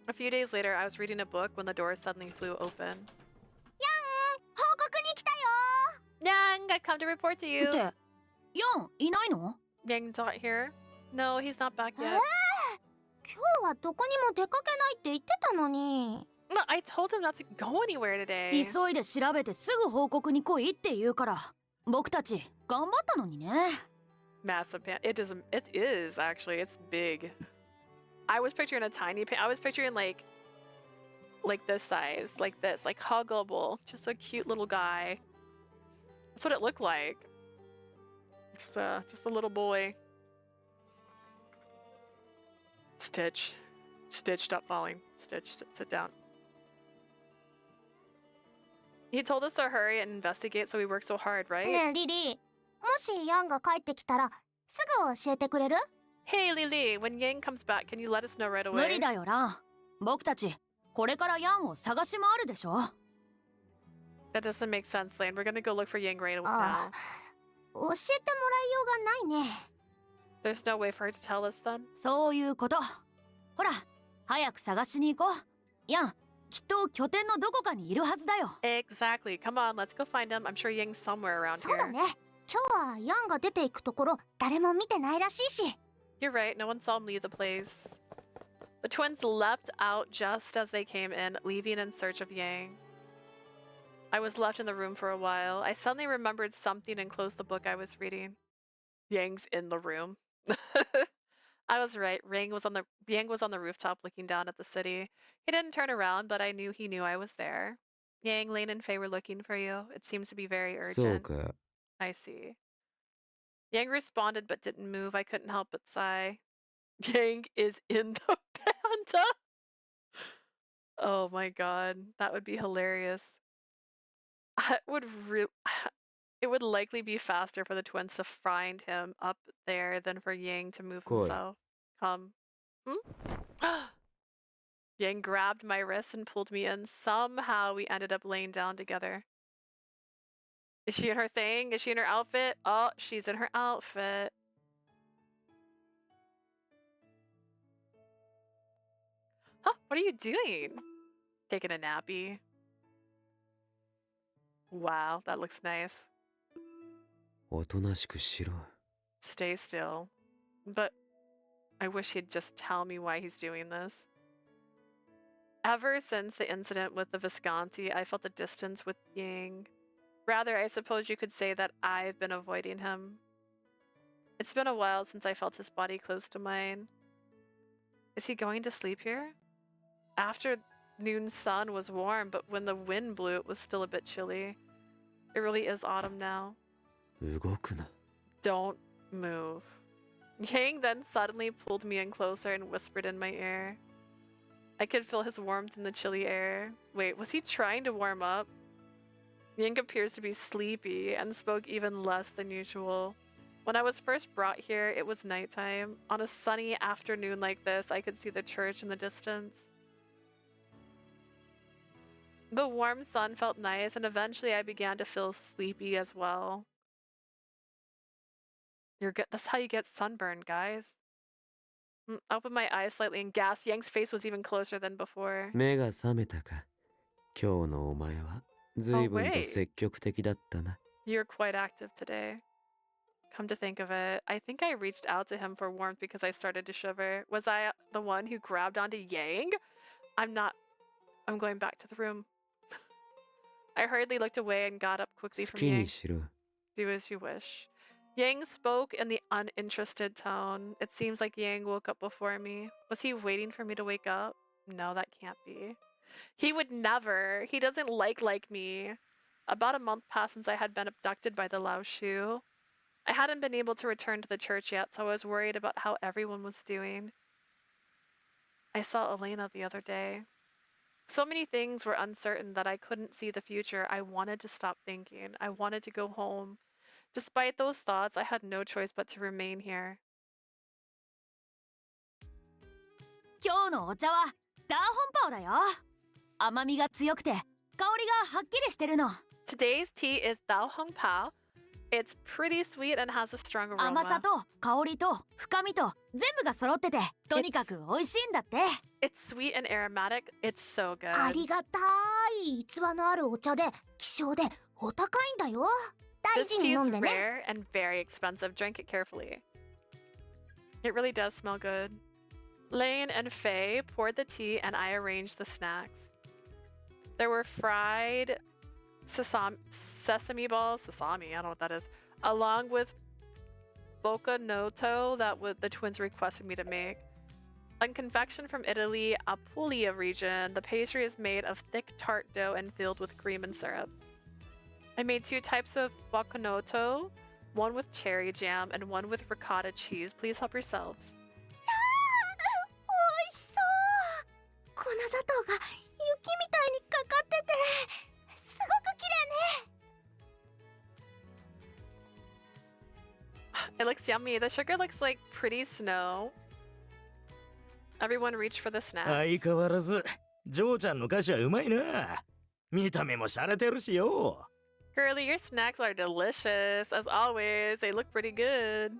A few days later, I was reading a book when the door suddenly flew open. 報告に来たよ。 Yang, I've come to report to you. って、ヤンいないの？ Yang's not here? No, he's not back yet. 今日はどこにも出かけないって言ってたのに。 No, I told him not to go anywhere today. 急いで調べてすぐ報告に来いって言うから僕たち頑張ったのにね。 Massive pan. It is actually. It's big. I was picturing a tiny pan. I was picturing like this size, like this, like huggable, just a cute little guy. That's what it looked like. Just a little boy. Stitch, stop falling. Stitch, sit down. He told us to hurry and investigate, so we worked so hard, right? ねえリリー、もしヤンが帰ってきたらすぐ教えてくれる？ Hey Lily, when Yang comes back, can you let us know right 無 away? 理だよラン。僕たちこれからヤンを探し回るでしょ。 That doesn't make sense, Lane. We're gonna go look for Yang right now. ああ、教えてもらいようがないね。 There's no way for her to tell us then? そういうこと。ほら早く探しに行こう。ヤンきっと拠点のどこかにいるはずだよ。 Exactly. Come on, let's go find him. I'm sure Yang's somewhere around そうだ here. ね。今日はヤンが出ていくところ誰も見てないらしいし。 You're right. No one saw him leave the place. The twins leapt out just as they came in, leaving in search of Yang. I was left in the room for a while. I suddenly remembered something and closed the book I was reading. Yang's in the room. I was right. Yang was on the rooftop looking down at the city. He didn't turn around, but I knew he knew I was there. Yang, Lane, and Faye were looking for you. It seems to be very そう urgent. か。 I see. Yang responded but didn't move. I couldn't help but sigh. Yang is in the panda. Oh my god, that would be hilarious. It would likely be faster for the twins to find him up there than for Yang to move Koi. himself. Come. Yang grabbed my wrist and pulled me in. Somehow we ended up laying down together. Is she in her thing? Is she in her outfit? Oh, she's in her outfit. Huh? What are you doing? Taking a nappy. Wow, that looks nice. おとなしくしろ。 Stay still. But I wish he'd just tell me why he's doing this. Ever since the incident with the Visconti, I felt the distance with Yang. Rather, I suppose you could say that I've been avoiding him. It's been a while since I felt his body close to mine. Is he going to sleep here? Afternoon sun was warm, but when the wind blew, it was still a bit chilly. It really is autumn now. 動くな。 Don't move. Yang then suddenly pulled me in closer and whispered in my ear. I could feel his warmth in the chilly air. Wait, was he trying to warm up? Yang appears to be sleepy and spoke even less than usual. When I was first brought here, it was nighttime. On a sunny afternoon like this, I could see the church in the distance. The warm sun felt nice, and eventually I began to feel sleepy as well. You're good. That's how you get sunburned, guys. I opened my eyes slightly and gasped. Yang's face was even closer than before. 目が覚めたか。今日のお前は随分と積極的だったな。 You're quite active today. Come to think of it, I think I reached out to him for warmth because I started to shiver. Was I the one who grabbed onto Yang? I'm not. I'm going back to the room. I hurriedly looked away and got up quickly 好 from きに Yang. しろ。 Do as you wish. Yang spoke in the uninterested tone. It seems like Yang woke up before me. Was he waiting for me to wake up? No, that can't be. He would never. He doesn't like me. About a month passed since I had been abducted by the Lao Shu. I hadn't been able to return to the church yet, so I was worried about how everyone was doing. I saw Elena the other day. So many things were uncertain that I couldn't see the future. I wanted to stop thinking. I wanted to go home. Despite those thoughts, I had no choice but to remain here. 今日のお茶はダーホンパオだよ。甘みが強くて香りがはっきりしてるの。 Today's tea is Dao Hong Pao. It's pretty sweet and has a strong 甘さ aroma. と香りと深みと全部が揃っててとにかく美味しいんだって。 It's sweet and aromatic. It's so good. ありがたい逸話のあるお茶で希少でお高いんだよ。大 This 事に tea 飲 is んでね。 rare and very expensive. Drink it carefully. It really does smell good. Lane and Faye poured the tea and I arranged the snacks. There were fried sesame balls, I don't know what that is, along with bocconoto that the twins requested me to make. On confection from Italy, Apulia region, the pastry is made of thick tart dough and filled with cream and syrup. I made 2 types of bocconoto, one with cherry jam and one with ricotta cheese. Please help yourselves. 美味しそう。粉砂糖が雪みたいにかかってて、すごく綺麗ね。 It looks yummy. The sugar looks like pretty snow. Everyone reached for the snacks. 相変わらずジョーちゃんの菓子はうまいな。見た目も洒落てるしよ。Girly, your snacks are delicious. As always, they look pretty good.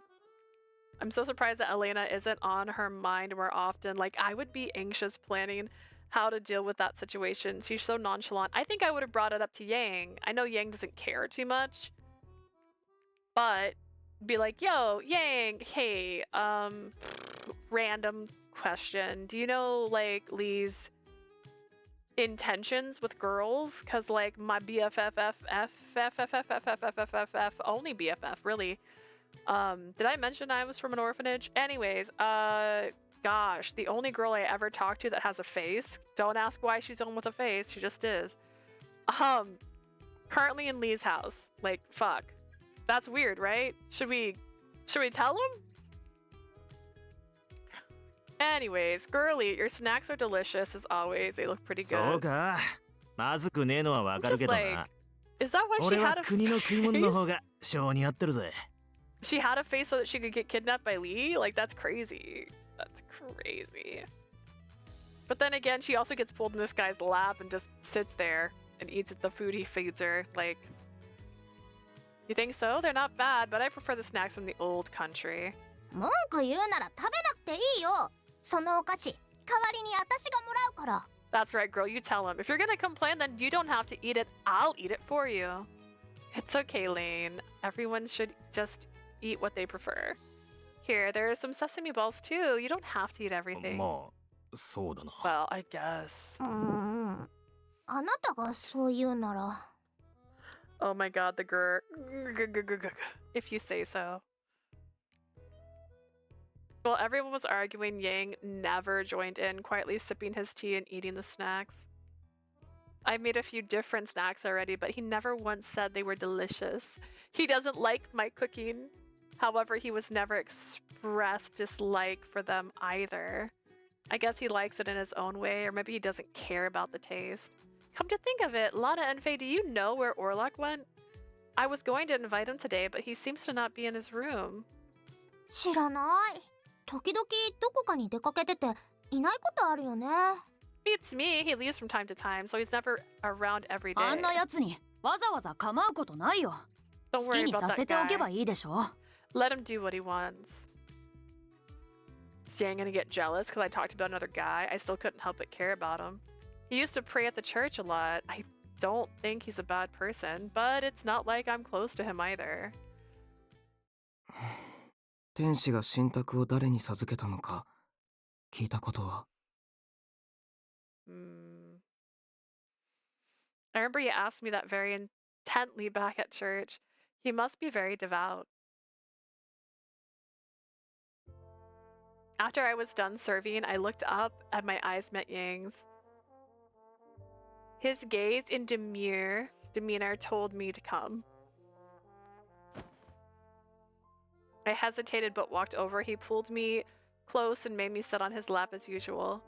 I'm so surprised that Elena isn't on her mind more often. Like, I would be anxious planning how to deal with that situation. She's so nonchalant. I think I would have brought it up to Yang. I know Yang doesn't care too much. But be like, yo, Yang, hey, random question. Do you know, like, Lee's intentions with girls? Because, like, my BFF, only BFF, really. Did I mention I was from an orphanage? Anyways, gosh, the only girl I ever talked to that has a face. Don't ask why she's on with a face. She just is. Currently in Lee's house. Like, fuck. That's weird, right? Should we tell him? Anyways, girly, your snacks are delicious as always. They look pretty good. そうか。まずくねえのはわかるけどな。 Is that why she 俺 had は a 国の食い物の方 face? が性に合ってるぜ。 She had a face so that she could get kidnapped by Lee? Like, that's crazy. That's crazy. But then again, she also gets pulled in this guy's lap and just sits there and eats the food he feeds her. Like, you think so? They're not bad, but I prefer the snacks from the old country. 文句言うなら食べなくていいよ。そのお菓子、代わりに私がもらうから。 That's right, girl. You tell him. If you're gonna complain, then you don't have to eat it. I'll eat it for you. It's okay, Lane. Everyone should just eat what they prefer. Here, there are some sesame balls too. You don't have to eat everything. まあ、そうだな。 Well, I guess. あなたがそう言うなら。 Oh my god, the grr. If you say so. While everyone was arguing, Yang never joined in, quietly sipping his tea and eating the snacks. I made a few different snacks already, but he never once said they were delicious. He doesn't like my cooking. However, he was never expressed dislike for them either. I guess he likes it in his own way, or maybe he doesn't care about the taste. Come to think of it, Lana and Faye, do you know where Orlok went? I was going to invite him today, but he seems to not be in his room. 知らない。時々どこかに出かけてていないことあるよね。Beats me, he leaves from time to time, so he's never around every day. あんなやつにわざわざ構うことないよ。 Don't 好き worry に about さ that せておけ guy. ばいいでしょ。 Let him do what he wants. Is Yang gonna get jealous because I talked about another guy? I still couldn't help but care about him. He used to pray at the church a lot. I don't think he's a bad person, but it's not like I'm close to him either. 天使が神託を誰に授けたのか聞いたことは。I remember he asked me that very intently back at church. He must be very devout. After I was done serving, I looked up and my eyes met Yang's. His gaze in demeanor told me to come. I hesitated but walked over. He pulled me close and made me sit on his lap as usual.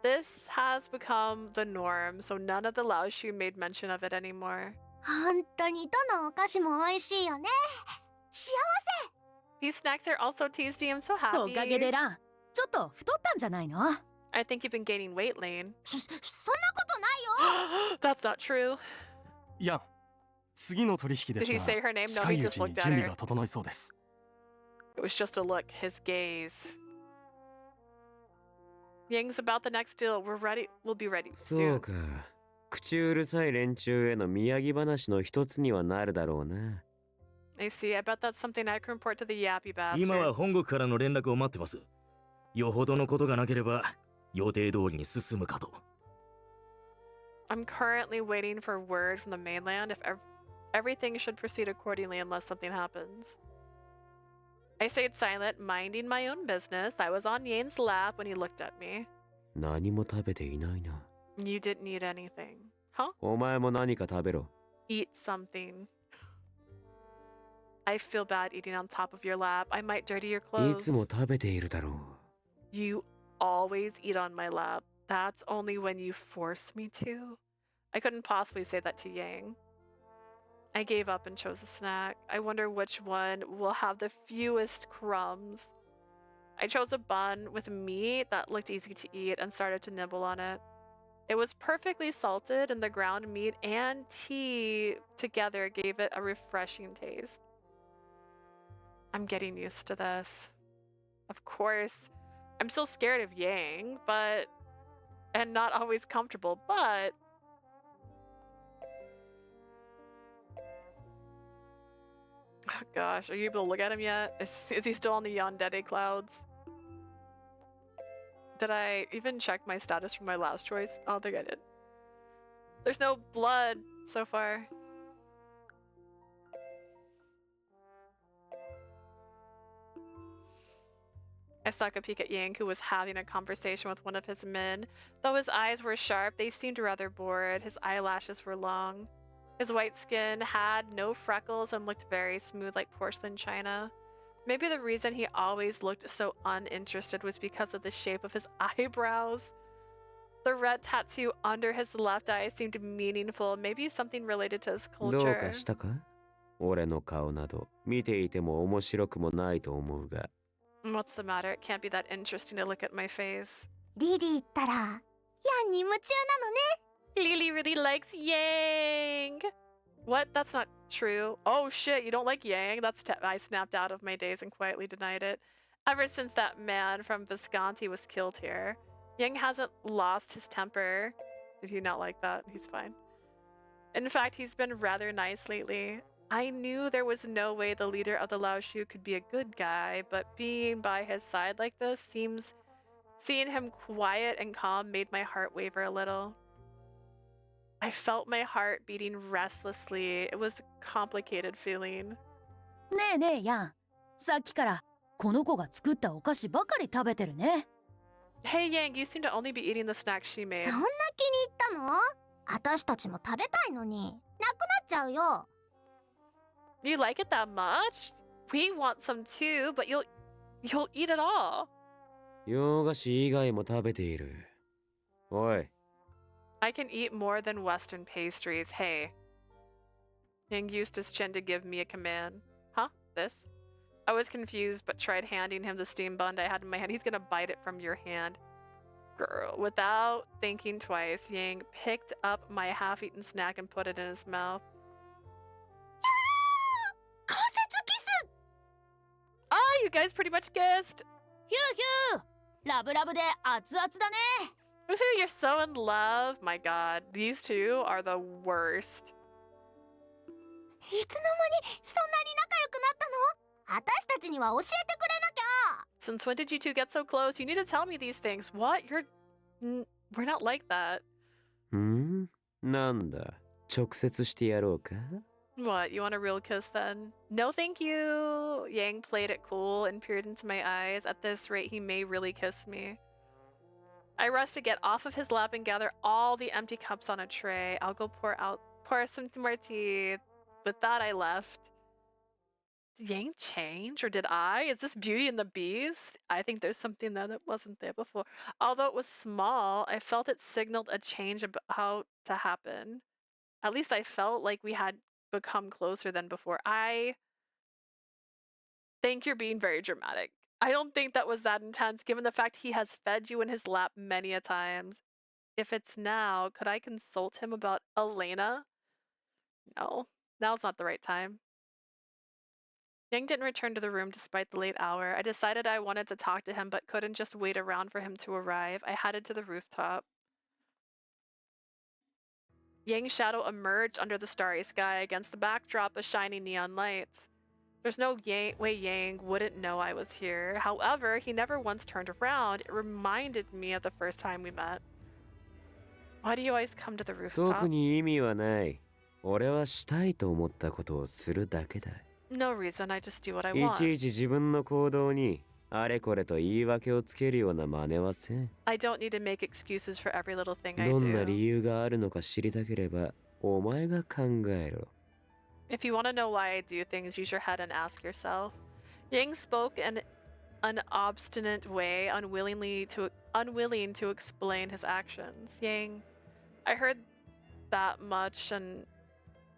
This has become the norm, so none of the Laoshu made mention of it anymore. 本当にどのお菓子も美味しいよね。幸せ。 These snacks are also tasty. I'm so お happy. かげでラン、ちょっと太ったんじゃないの？ I think you've been gaining weight, Lane. そんなことないよ。 That's not true. いや、次の取引で Did す he が、 say her name? No, 近 he いう just ちに looked 準 at 備 her. が整いそうです。 It was just a look, his gaze. Yang's about the next deal. We're ready. We'll be ready そ soon. うか。口うるさい連中への宮城話の一つにはなるだろうな。I see. I bet that's something I can report to the yappy 今は bastards. 本国からの連絡を待ってます。よほどのことがなければ予定通りに進むかと。I'm currently waiting for word from the mainland if everything should proceed accordingly unless something happens. I stayed silent, minding my own business. I was on Yane's lap when he looked at me. 何も食べていないな。You didn't eat anything. Huh? お前も何か食べろ。Eat something. I feel bad eating on top of your lap. I might dirty your い clothes. つも食べているだろう。You always eat on my lap. That's only when you force me to. I couldn't possibly say that to Yang. I gave up and chose a snack. I wonder which one will have the fewest crumbs. I chose a bun with meat that looked easy to eat and started to nibble on it. It was perfectly salted, and the ground meat and tea together gave it a refreshing taste. I'm getting used to this. Of course, I'm still scared of Yang, and not always comfortable, but oh gosh, are you able to look at him yet? Is he still on the Yandere clouds? Did I even check my status from my last choice? I don't think I did. There's no blood so far. I stuck a peek at Yang, who was having a conversation with one of his men. Though his eyes were sharp, they seemed rather bored. His eyelashes were long. His white skin had no freckles and looked very smooth like porcelain china. Maybe the reason he always looked so uninterested was because of the shape of his eyebrows. The red tattoo under his left eye seemed meaningful, maybe something related to his どう culture. かしたか？俺の顔など見ていても面白くもないと思うが。What's the matter? It can't be that interesting to look at my face. リリーったら、ヤンに夢中なのね。 Lily really likes Yang! What? That's not true. Oh shit, you don't like Yang? I snapped out of my daze and quietly denied it. Ever since that man from Visconti was killed here, Yang hasn't lost his temper. Did he not like that? He's fine. In fact, he's been rather nice lately. I knew there was no way the leader of the Lao Shu could be a good guy, but being by his side like this seeing him quiet and calm made my heart waver a little. I felt my heart beating restlessly. It was a complicated feeling. ねえねえヤン、さっきからこの子が作ったお菓子ばかり食べてるね。 Hey Yang, you seem to only be eating the snacks she made. そんな気に入ったの？私たちも食べたいのに、なくなっちゃうよ。You like it that much? We want some too, but you'll eat it all. 洋菓子以外も食べている。おい。I can eat more than Western pastries. Hey. Yang used his chin to give me a command. Huh? This? I was confused, but tried handing him the steam bun I had in my hand. He's gonna bite it from your hand. Girl. Without thinking twice, Yang picked up my half-eaten snack and put it in his mouth. Oh, you guys pretty much kissed. ヒューヒュー、ラブラブで熱々だね。 Woohoo, you're so in love. My god, these two are the worst. いつの間にそんなに仲良くなったの？私たちには教えてくれなきゃ。 Since when did you two get so close? You need to tell me these things. What? We're not like that. なんだ、直接してやろうか? What, you want a real kiss then? No thank you! Yang played it cool and peered into my eyes. At this rate, he may really kiss me. I rushed to get off of his lap and gather all the empty cups on a tray. I'll go pour some more tea. With that, I left. Did Yang change, or did I? Is this Beauty and the Beast? I think there's something there that wasn't there before. Although it was small, I felt it signaled a change about to happen. At least I felt like we had become closer than before. I think you're being very dramatic. I don't think that was that intense, given the fact he has fed you in his lap many a times. If it's now, could I consult him about Elena? No, now's not the right time. Yang didn't return to the room despite the late hour. I decided I wanted to talk to him, but couldn't just wait around for him to arrive. I headed to the rooftop. Yang's shadow emerged under the starry sky against the backdrop of shining neon lights. There's no way Yang wouldn't know I was here. However, he never once turned around. It reminded me of the first time we met. Why do you always come to the 特 rooftop? に意味はない。俺はしたいと思ったことをするだけだ。 No reason, I just do what I いち want. いち自分の行動にあれこれと言い訳をつけるような真似はせん。 I don't need to make excuses for every little thing I どんな do. 理由があるのか知りたければお前が考えろ。 If you want to know why I do things, use your head and ask yourself. Yang spoke in an obstinate way, unwilling to explain his actions. Yang, I heard that much and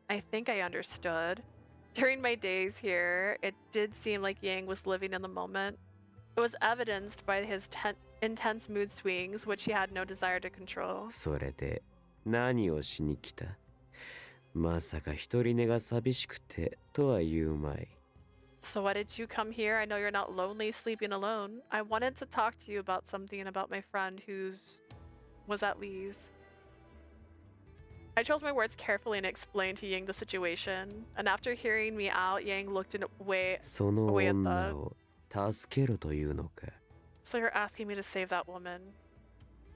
I think I understood. During my days here, it did seem like Yang was living in the moment. It was evidenced by his intense mood swings, which he had no desire to control. それで何をしに来た？まさか一人寝が寂しくてとは言うまい。 So why did you come here? I know you're not lonely sleeping alone. I wanted to talk to you about something about my friend was at Lee's. I chose my words carefully and explained to Yang the situation. And after hearing me out, Yang looked away その at 女 the... を助けろというのか。 So you're asking me to save that woman.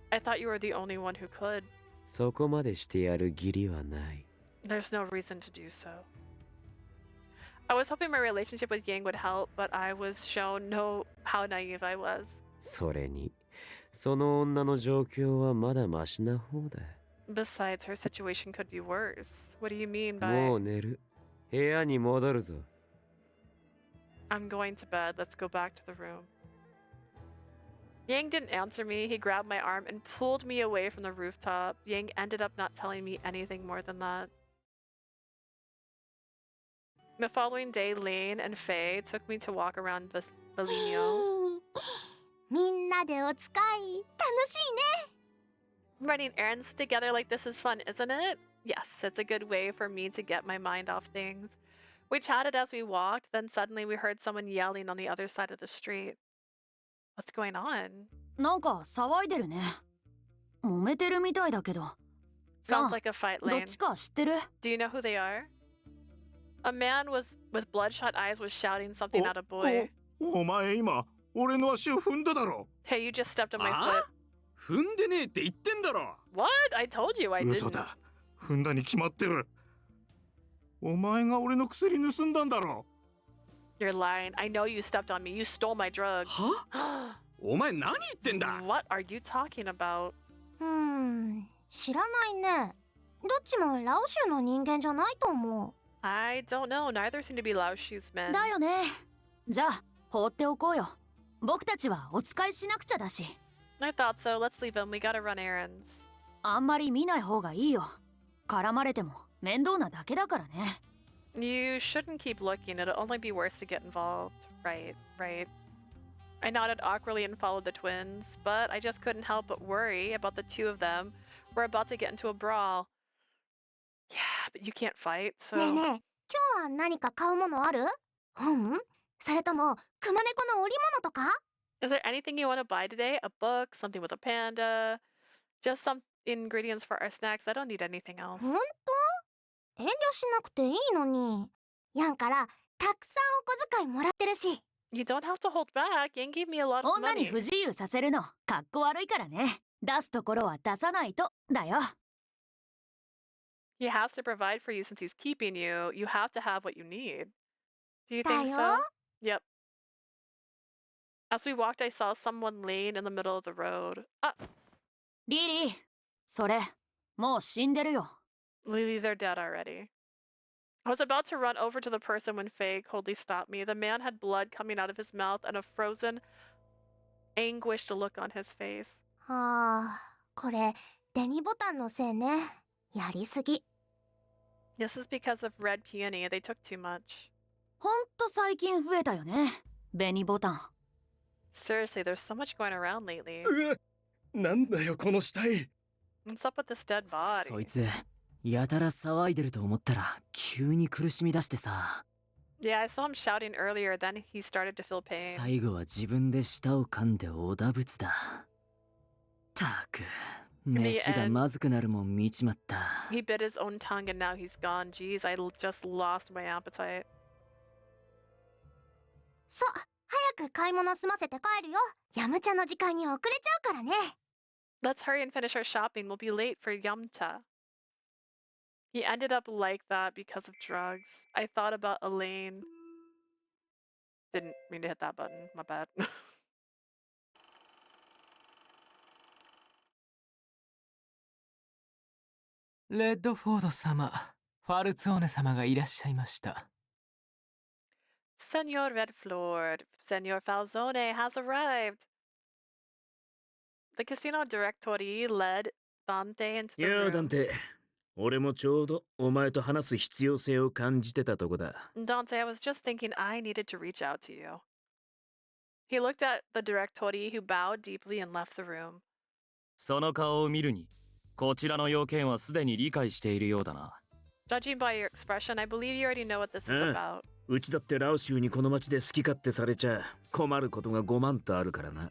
I thought you were the only one who could. そこまでしてやる義理はない。 There's no reason to do so. I was hoping my relationship with Yang would help, but I was shown how naive I was. それに、その女の状況はまだマシな方だ。 Besides, her situation could be worse. What do you mean もう by... 寝る。部屋に戻るぞ。 I'm going to bed. Let's go back to the room. Yang didn't answer me. He grabbed my arm and pulled me away from the rooftop. Yang ended up not telling me anything more than that. The following day, Lane and Faye took me to walk around Valinho. みんなでお使い楽しいね。 Running errands together like this is fun, isn't it? Yes, it's a good way for me to get my mind off things. We chatted as we walked, then suddenly we heard someone yelling on the other side of the street. What's going on? なんか騒いでるね。揉めてるみたいだけど。 Sounds like a fight, ど Lane. っちか知ってる？ Do you know who they are? A man with bloodshot eyes was shouting something at a boy. お前今俺の足を踏んだだろ。 Hey, you just stepped on my あ foot. 踏んでねえって言ってんだろ。 What? I told you I 嘘 didn't. だ。踏んだに決まってる。お前が俺の薬盗んだんだろ。 You're lying. I know you stepped on me. You stole my drugs. は？お前何言ってんだ。 What are you talking about? 知らないね。どっちもラオ州の人間じゃないと思う。 I don't know. Neither seem to be Lao Shu's men. だよね。じゃあ放っておこうよ。僕たちはお使いしなくちゃだし。 I thought so. Let's leave him. We gotta run errands. あんまり見ない方がいいよ。絡まれても面倒なだけだからね。 You shouldn't keep looking. It'll only be worse to get involved. Right, right. I nodded awkwardly and followed the twins, but I just couldn't help but worry about the two of them. We're about to get into a brawl. Yeah, but you can't fight, so... ねえねえ、今日は何か買うものある？それとも熊猫の織物とか？ Is there anything you want to buy today? A book, something with a panda? Just some ingredients for our snacks. I don't need anything else. ほんと？遠慮しなくていいのに。ヤンからたくさんお小遣いもらってるし。You don't have to hold back. Yang gave me a lot of 女に money. 不自由させるのかっこ悪いからね。出すところは出さないとだよ。 He has to provide for you since he's keeping you. You have to have what you need. Do you だ think よ。 so? Yep. As we walked, I saw someone laying in the middle of the road. Ah, リリー、それもう死んでるよ。 Lily, they're dead already. I was about to run over to the person when Faye coldly stopped me. The man had blood coming out of his mouth and a frozen, anguished look on his face. はあ、これデニボタンのせいね。やりすぎ。 This is because of red peony. They took too much. ほんと最近増えたよね。紅ボタン。 Seriously, there's so much going around lately. なんだよこの死体。 What's up with this dead そ body? いつやたら騒いでると思ったら急に苦しみ出してさ。 Yeah, I saw him shouting earlier, then he started to feel pain. 最後は自分で舌を噛んでおだぶつだ。たく飯がまずくなるもん見ちまった。 He bit his own tongue and now he's gone. Jeez, just lost my appetite. そう、早く買い物済ませて帰るよ。ヤムチャの時間に遅れちゃうからね。Let's hurry and finish our shopping. We'll be late for Yamcha. He ended up like that because of drugs. I thought about Elaine. Didn't mean to hit that button. My bad. レッドフォード様、ファルツォーネ様がいらっしゃいました。Senor Redflord, Senor Falzone has arrived. The casino directory led Dante into the よう、 room. ダンテ。俺もちょうどお前と話す必要性を感じてたとこだ。Dante, I was just thinking I needed to reach out to you. He looked at the directory, who bowed deeply and left the room. その顔を見るに、こちらの要件はすでに理解しているようだな。Judging by your expression, I believe you already know what this is about. うちだってラオシュウにこの町で好き勝手されちゃ困ることが5万とあるからな。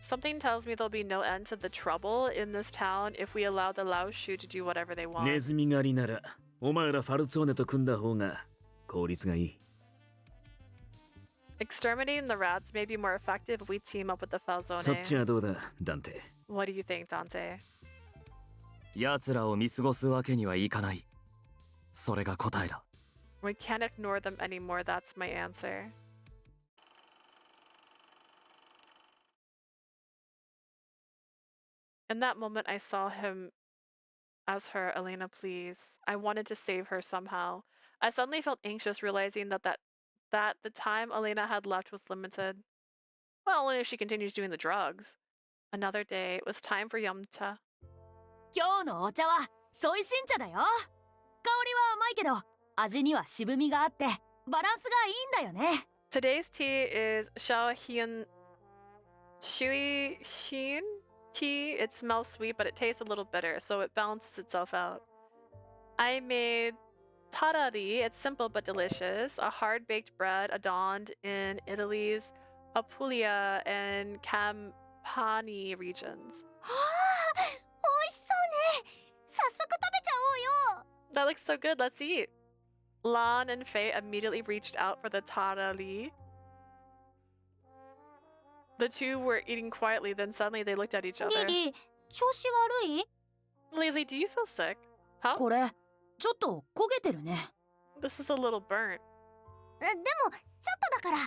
Something tells me there'll be no end to the trouble in this town if we allow the Lao Shu to do whatever they want. ネズミ狩りならお前らファルツォーネと組んだ方が効率がいい。Exterminating the rats may be more effective if we team up with the そっちは Falzone. どうだ、ダンテ。What do you think, Dante? 奴らを見過ごすわけにはいかない。それが答えだ。We can't ignore them anymore, that's my answer. In that moment, I saw him as her, Elena, please. I wanted to save her somehow. I suddenly felt anxious, realizing that the time Elena had left was limited. Well, only if she continues doing the drugs. Another day, it was time for Yamcha. 今日のお茶はソイ新茶だよ。香りは甘いけど味には渋みがあってバランスがいいんだよね。 Today's tea is Shaoxian Shui Xin tea. It smells sweet, but it tastes a little bitter, so it balances itself out. I made tarari. It's simple but delicious. A hard-baked bread adorned in Italy's Apulia and Campania regions. 美味しそうね。早速食べちゃおうよ。 That looks so good. Let's eat. Lan and Faye immediately reached out for the tarari. The two were eating quietly, then suddenly they looked at each other. リリー、調子悪い？ Lily, do you feel sick? Huh? これちょっと焦げてるね。 This is a little burnt. でもちょっとだから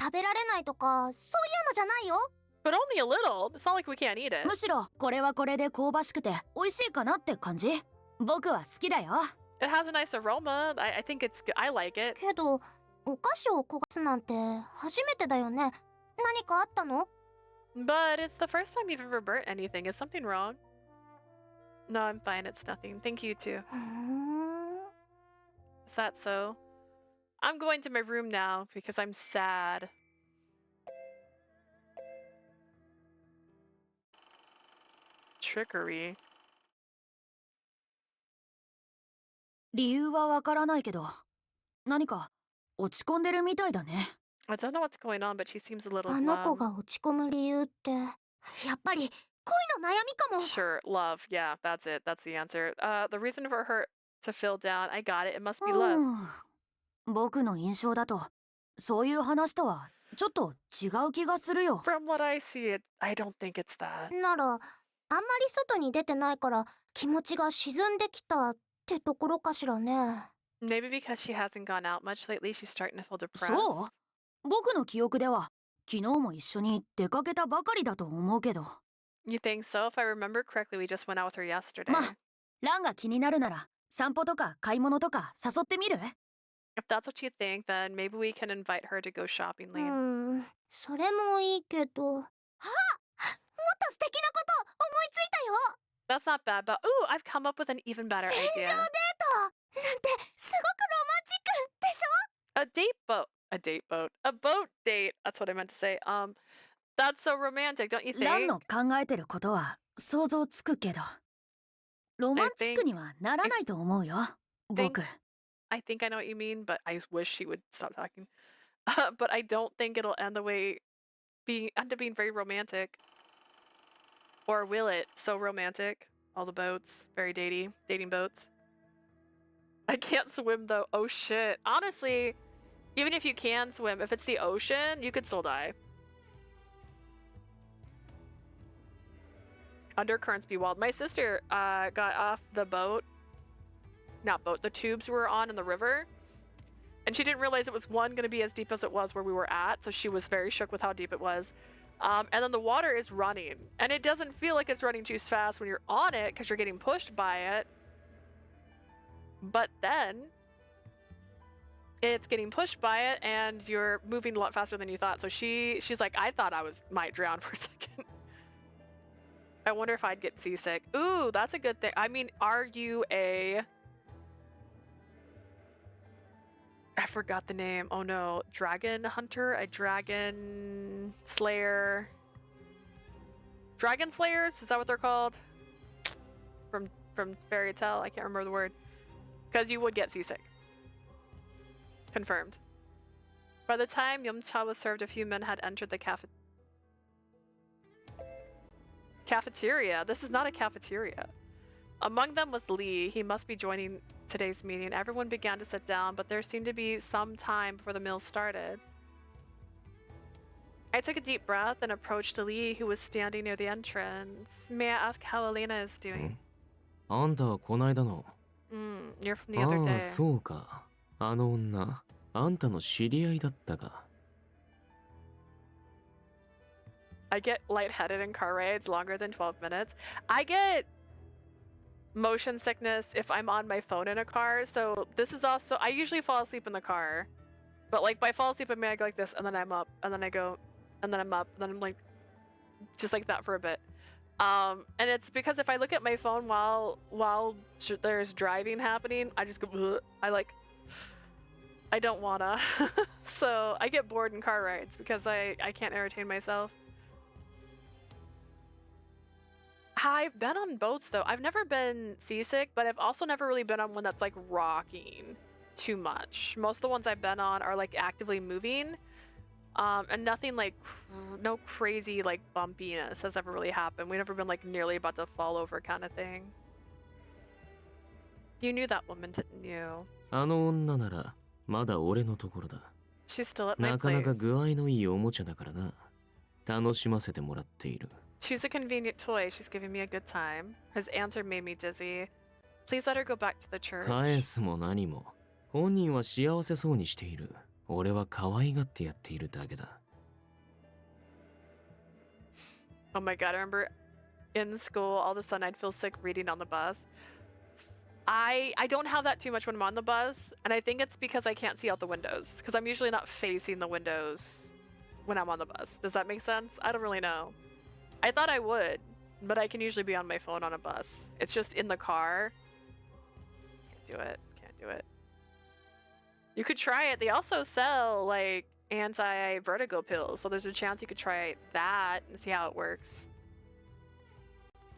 食べられないとかそういうのじゃないよ。 But only a little. It's not like we can't eat it. むしろこれはこれで香ばしくて美味しいかなって感じ。僕は好きだよ。 It has a nice aroma. I think it's good. I like it. けどお菓子を焦がすなんて初めてだよね。何かあったの？ But it's the first time you've ever burnt anything. Is something wrong? No, I'm fine. It's nothing. Thank you too. Is that so? I'm going to my room now because I'm sad. Trickery. 理由はわからないけど何か落ち込んでるみたいだね。 I don't know what's going on, but she seems a little あの子 glum. が落ち込む理由ってやっぱり恋の悩みかも。 Sure, love. Yeah, that's it. That's the answer. The reason for her to feel down, I got it. It must be う love. ん、僕の印象だとそういう話とはちょっと違う気がするよ。 From what I see, I don't think it's that. ならあんまり外に出てないから気持ちが沈んできたってところかしらね。 Maybe because she hasn't gone out much lately, she's starting to feel depressed. そう？僕の記憶では昨日も一緒に出かけたばかりだと思うけど。 You think so? If I remember correctly, we just went out with her yesterday. まあ、ランが気になるなら散歩とか買い物とか誘ってみる？ If that's what you think, then maybe we can invite her to go shopping, Lane. それもいいけど。あ、もっと素敵なこと思いついたよ。 That's not bad, but ooh, I've come up with an even better 戦場 idea. デートなんてすごくロマンチックでしょ？ A date boat. A date boat. A boat date. That's what I meant to say. That's so romantic, don't you ラン think? の考えてることは想像つくけど、ロマンチックにはならないと思うよ。僕。I think I know what you mean, but I wish she would stop talking. But I don't think it'll end the way end up being very romantic. Or will it? So romantic. All the boats, very dating boats. I can't swim though. Oh shit. Honestly, Even if you can swim, if it's the ocean, you could still die. Undercurrents be wild. My sister got off the boat. Not boat, the tubes we were on in the river. And she didn't realize it was going to be as deep as it was where we were at. So she was very shook with how deep it was. And then the water is running. And it doesn't feel like it's running too fast when you're on it because you're getting pushed by it. But then it's getting pushed by it and you're moving a lot faster than you thought. So she's like, I thought I might drown for a second. I wonder if I'd get seasick. Ooh, that's a good thing. I mean, are you a... I forgot the name. Oh no. Dragon hunter? A dragon slayer? Dragon slayers? Is that what they're called? From Fairy Tale? I can't remember the word. Because you would get seasick. Confirmed. By the time Yum-cha was served, a few men had entered the cafeteria. This is not a cafeteria. Among them was Lee. He must be joining today's meeting. Everyone began to sit down, but there seemed to be some time before the meal started. I took a deep breath and approached Lee, who was standing near the entrance. May I ask how Elena is doing? あんたはこないだの。You're from the other day. ああ、そうか。あの女、あんたの知り合いだったか。I get lightheaded in car rides longer than 12 minutes. I get motion sickness if I'm on my phone in a car. So this is also, I usually fall asleep in the car. But like by fall asleep, I mean I go like this and then I'm up and then I go and then I'm up and then I'm like just like that for a bit. And it's because if I look at my phone while there's driving happening, I just go, ugh. I don't wanna. So I get bored in car rides because I can't entertain myself. I've been on boats though. I've never been seasick, but I've also never really been on one that's like rocking too much. Most of the ones I've been on are like actively moving. And nothing like, no crazy like bumpiness has ever really happened. We've never been like nearly about to fall over kind of thing. You knew that woman, didn't you? あの女ならまだ俺のところだ。 She's still at my なかなか place. 具合のいいおもちゃだからな。楽しませてもらっている。 She's a convenient toy. She's giving me a good time. His answer made me dizzy. Please let her go back to the church. 返すも何も。本人は幸せそうにしている。俺は可愛がってやっているだけだ。 Oh my god, I remember in school, all of a sudden I'd feel sick reading on the bus. I don't have that too much when I'm on the bus, and I think it's because I can't see out the windows, because I'm usually not facing the windows when I'm on the bus. Does that make sense? I don't really know. I thought I would, but I can usually be on my phone on a bus. It's just in the car. Can't do it. Can't do it. You could try it. They also sell like anti-vertigo pills, so there's a chance you could try that and see how it works.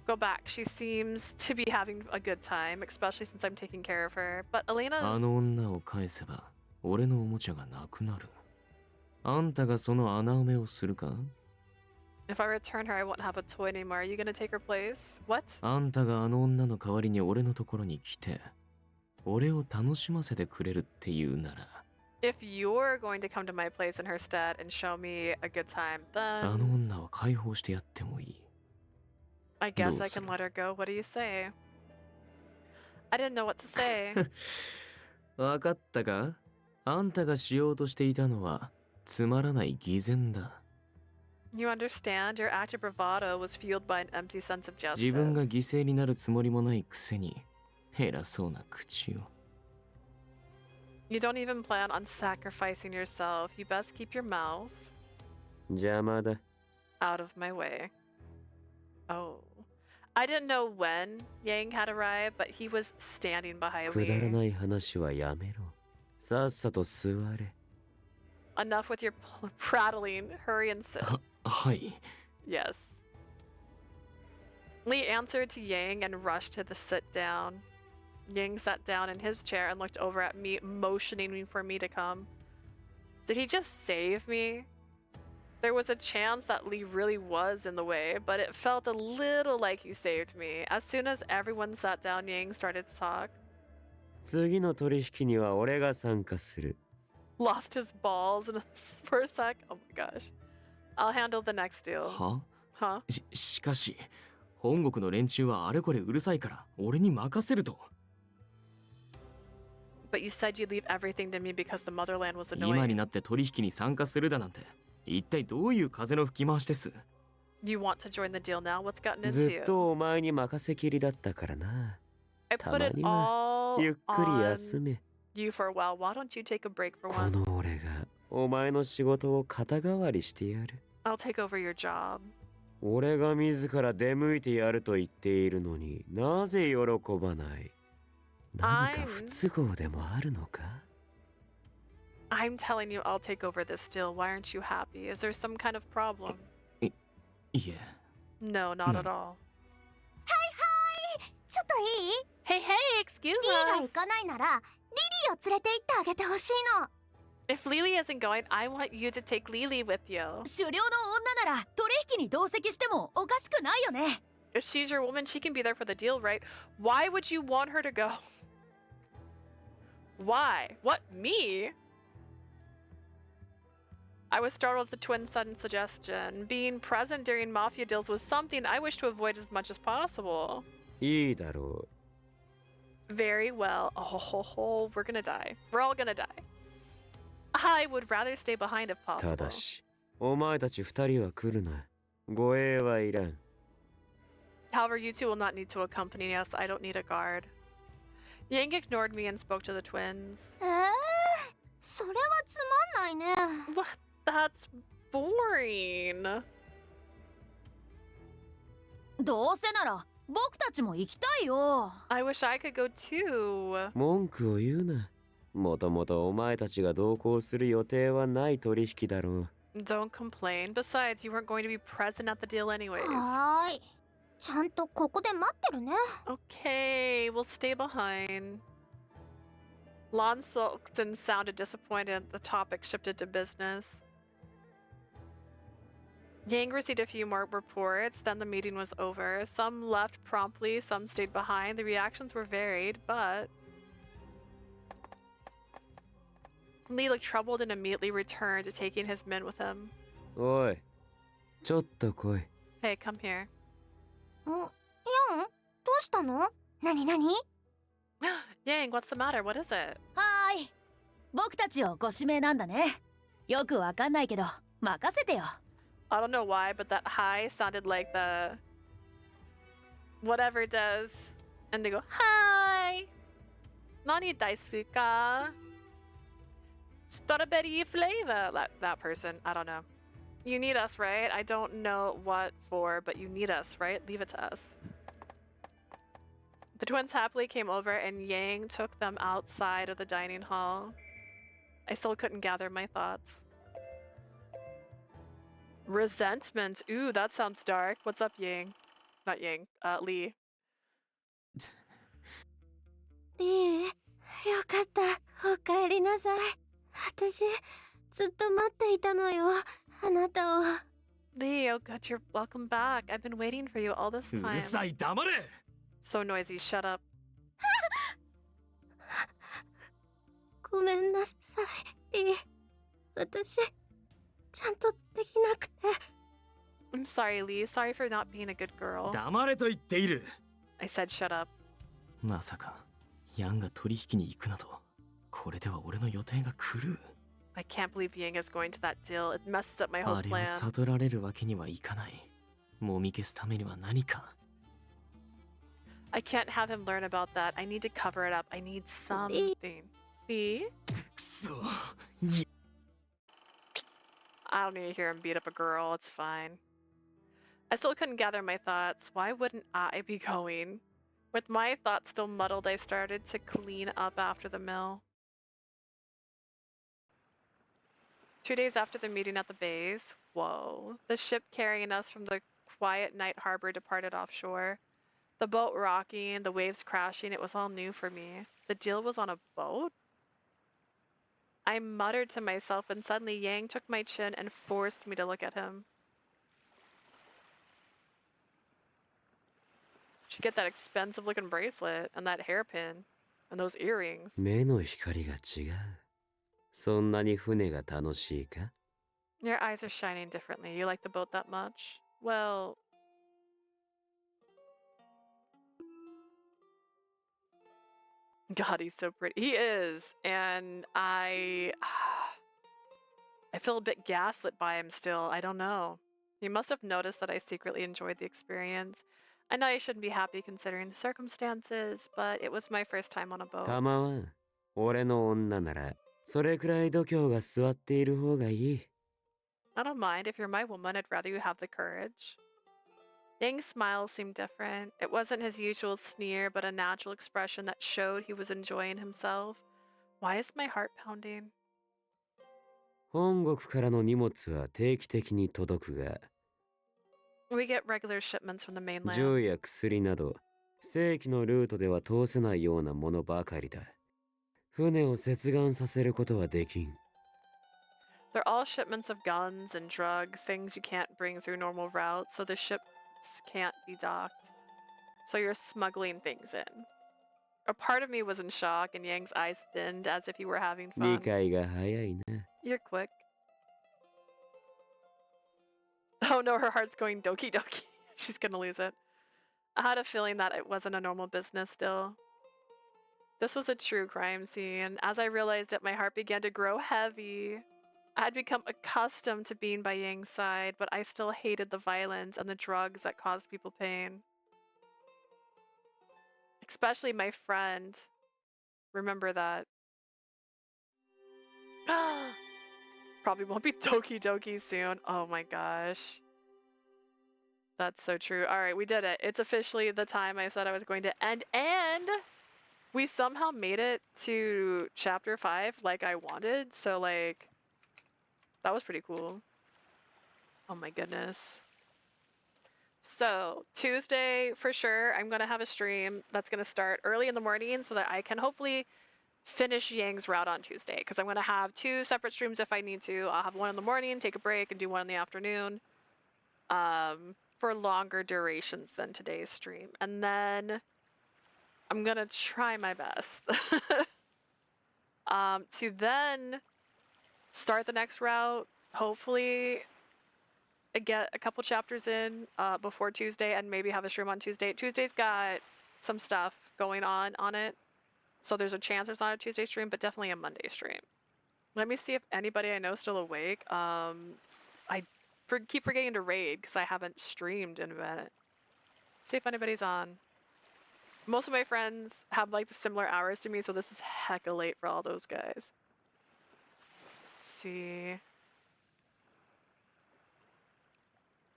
Go back. She seems to be having a good time, especially since I'm taking care of her. But Elena's... あの女を返せば俺のおもちゃがなくなる。あんたがその穴埋めをするか？ If I return her, I won't have a toy anymore. Are you gonna take her place? What? あんたがあの女の代わりに俺のところに来て、俺を楽しませてくれるっていうなら。 If you're going to come to my place in her stead and show me a good time, あの then 女は解放してやってもいい。 I guess I can let her go. What do you say? I didn't know what to say. わかったか？あんたがしようとしていたのはつまらない偽善だ。 You understand? Your act of bravado was fueled by an empty sense of 自分が justice. 犠牲になるつもりもないくせに偉そうな口を。 You don't even plan on sacrificing yourself. You best keep your mouth 邪魔だ。 out of my way. Oh. I didn't know when Yang had arrived, but he was standing behind くだら me. ない話はやめろ。さっさと座れ。 Enough with your prattling. Hurry and sit. はい。 Yes. Lee answered to Yang and rushed to the sit down. Yang sat down in his chair and looked over at me, motioning for me to come. Did he just save me? There was a chance that Lee really was in the way, but it felt a little like he saved me. As soon as everyone sat down, Yang started to talk. 次の取引には俺が参加する。lost his balls for a sec. Oh my gosh. I'll handle the next deal. は Huh? しかし本国の連中はあれこれうるさいから俺に任せると。 But you said you'd leave everything to me because the motherland was 今に annoying. なって取引に参加するだなんて一体どういう風の吹き回しです？ You want to join the deal now? What's gotten into ずっ you? とお前に任せきりだったからな。 I た put ま it には all ゆっくり on 休め。 you for a while. Why don't you take a break for こ one? の俺がお前の仕事を肩代わりしてやる。 I'll take over your job. 俺が自ら出向いてやると言っているのになぜ喜ばない？何か不都合でもあるのか？ I'm telling you I'll take over this deal. Why aren't you happy? Is there some kind of problem? いえ No, not at all. ちょっといい？ Hey, hey, excuse リーが us. 行かないならリリーを連れて行ってあげてほしいの。 If Lily isn't going, I want you to take Lily with you. 狩猟の女なら取引に同席してもおかしくないよね。 If she's your woman, she can be there for the deal, right? Why would you want her to go? Why? What, me? I was startled at the twins' sudden suggestion. Being present during mafia deals was something I wish to avoid as much as possible. いいだろ Very well. Oh, we're gonna die. We're all gonna die. I would rather stay behind if う。た possible. だし、お前たち二人は来るな。護衛はいらん。 However, you two will not need to accompany us. I don't need a guard. Yang ignored me and spoke to the twins. それはつまんないね。 What? That's boring. どうせなら僕たちも行きたいよ。 I wish I could go too. 文句を言うな。もともとお前たちが同行する予定はない取引だろう。 Don't complain. Besides, you weren't going to be present at the deal anyways. はーい。ちゃんとここで待ってるね。 Okay, we'll stay behind. Lon sulked and sounded disappointed. The topic shifted to business. Yang received a few more reports, then the meeting was over. Some left promptly, some stayed behind. The reactions were varied, but Lee looked troubled and immediately returned to taking his men with him. おい、ちょっと来い。 Hey, come here. ヤン、どうしたの？なになに？ Yang, what's the matter? What is it? はーい。僕たちをご指名なんだね。よくわかんないけど任せてよ。 I don't know why, but that hi sounded like the whatever does. And they go, hi! Nani desu ka? Strawberry flavor. That person. I don't know. You need us, right? I don't know what for, but you need us, right? Leave it to us. The twins happily came over and Yang took them outside of the dining hall. I still couldn't gather my thoughts. Resentment. Ooh, that sounds dark. What's up, Yang? Not Yang. Lee. リー、よかった。お帰りなさい。私、ずっと待っていたのよ。あなたを。 Lee, oh good, you're welcome back. I've been waiting for you all this う time. るさい、黙れ。 So noisy, shut up. ごめんなさい、リー。私、ちゃんとできなくて。 I'm sorry, Lee. Sorry for not being a good girl. 黙れと言っている。 I said shut up. まさかヤンが取引に行くなどこれでは俺の予定が狂う。 I can't believe Yang is going to that deal. It messes up my whole あれを plan. 悟られるわけにはいかない。もみ消すためには何か。 I can't have him learn about that. I need to cover it up. I need something. Lee? くそ。 I don't need to hear him beat up a girl. It's fine. I still couldn't gather my thoughts. Why wouldn't I be going? With my thoughts still muddled, I started to clean up after the mill. 2 days after the meeting at the base, whoa, the ship carrying us from the quiet night harbor departed offshore. The boat rocking, the waves crashing, it was all new for me. The deal was on a boat? I muttered to myself and suddenly Yang took my chin and forced me to look at him. Should get that expensive looking bracelet and that hairpin and those earrings. 目の光が違う。そんなに船が楽しいか？ Your eyes are shining differently. You like the boat that much? Well... God, he's so pretty. He is. And I feel a bit gaslit by him still. I don't know. He must have noticed that I secretly enjoyed the experience. I know I shouldn't be happy considering the circumstances, but it was my first time on a boat. 構わん。俺の女なら、それくらい度胸が座っている方がいい。I don't mind. If you're my woman, I'd rather you have the courage. Yang's smile seemed different. It wasn't his usual sneer, but a natural expression that showed he was enjoying himself. Why is my heart pounding? 本国からの荷物は定期的に届くが、We get regular shipments from the mainland. 銃や薬など、正規のルートでは通せないようなものばかりだ。船を接岸させることはできん。They're all shipments of guns and drugs, things you can't bring through normal routes, so the ships can't be docked. So you're smuggling things in. A part of me was in shock, and Yang's eyes thinned as if he were having 理 fun. 解が早いな。You're quick. Oh no, her heart's going doki doki. She's gonna lose it. I had a feeling that it wasn't a normal business still. This was a true crime scene. As I realized it, my heart began to grow heavy. I had become accustomed to being by Yang's side, but I still hated the violence and the drugs that caused people pain. Especially my friend. Remember that. Probably won't be Doki Doki soon. Oh my gosh. That's so true. Alright, we did it. It's officially the time I said I was going to end, and we somehow made it to chapter 5 like I wanted, so like that was pretty cool. Oh my goodness. So Tuesday for sure I'm gonna have a stream that's gonna start early in the morning so that I can hopefully finish Yang's route on Tuesday, because I'm gonna have 2 separate streams if I need to. I'll have one in the morning, take a break, and do one in the afternoon for longer durations than today's stream, and then I'm gonna try my best to then start the next route, hopefully get a couple chapters in before Tuesday, and maybe have a stream on Tuesday. Tuesday's got some stuff going on it, so there's a chance there's not a Tuesday stream, but definitely a Monday stream. Let me see if anybody I know is still awake. I keep forgetting to raid because I haven't streamed in a minute. See if anybody's on. Most of my friends have like similar hours to me, so this is hecka late for all those guys. Let's see.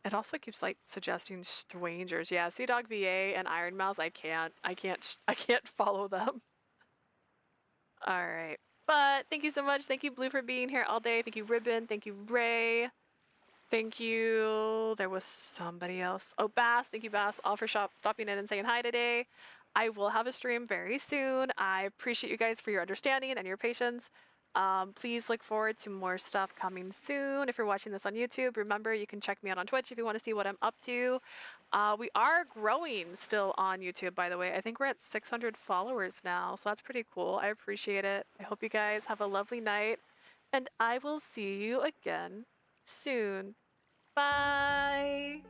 It also keeps like suggesting strangers. Yeah, Sea Dog VA and Iron Mouse. I can't follow them. All right, but thank you so much. Thank you, Blue, for being here all day. Thank you, Ribbon. Thank you, Ray. Thank you. There was somebody else. Oh, Bass. Thank you, Bass, all for stopping in and saying hi today. I will have a stream very soon. I appreciate you guys for your understanding and your patience. Please look forward to more stuff coming soon. If you're watching this on YouTube, remember you can check me out on Twitch if you want to see what I'm up to. We are growing still on YouTube, by the way. I think we're at 600 followers now, so that's pretty cool. I appreciate it. I hope you guys have a lovely night, and I will see you again soon. Bye!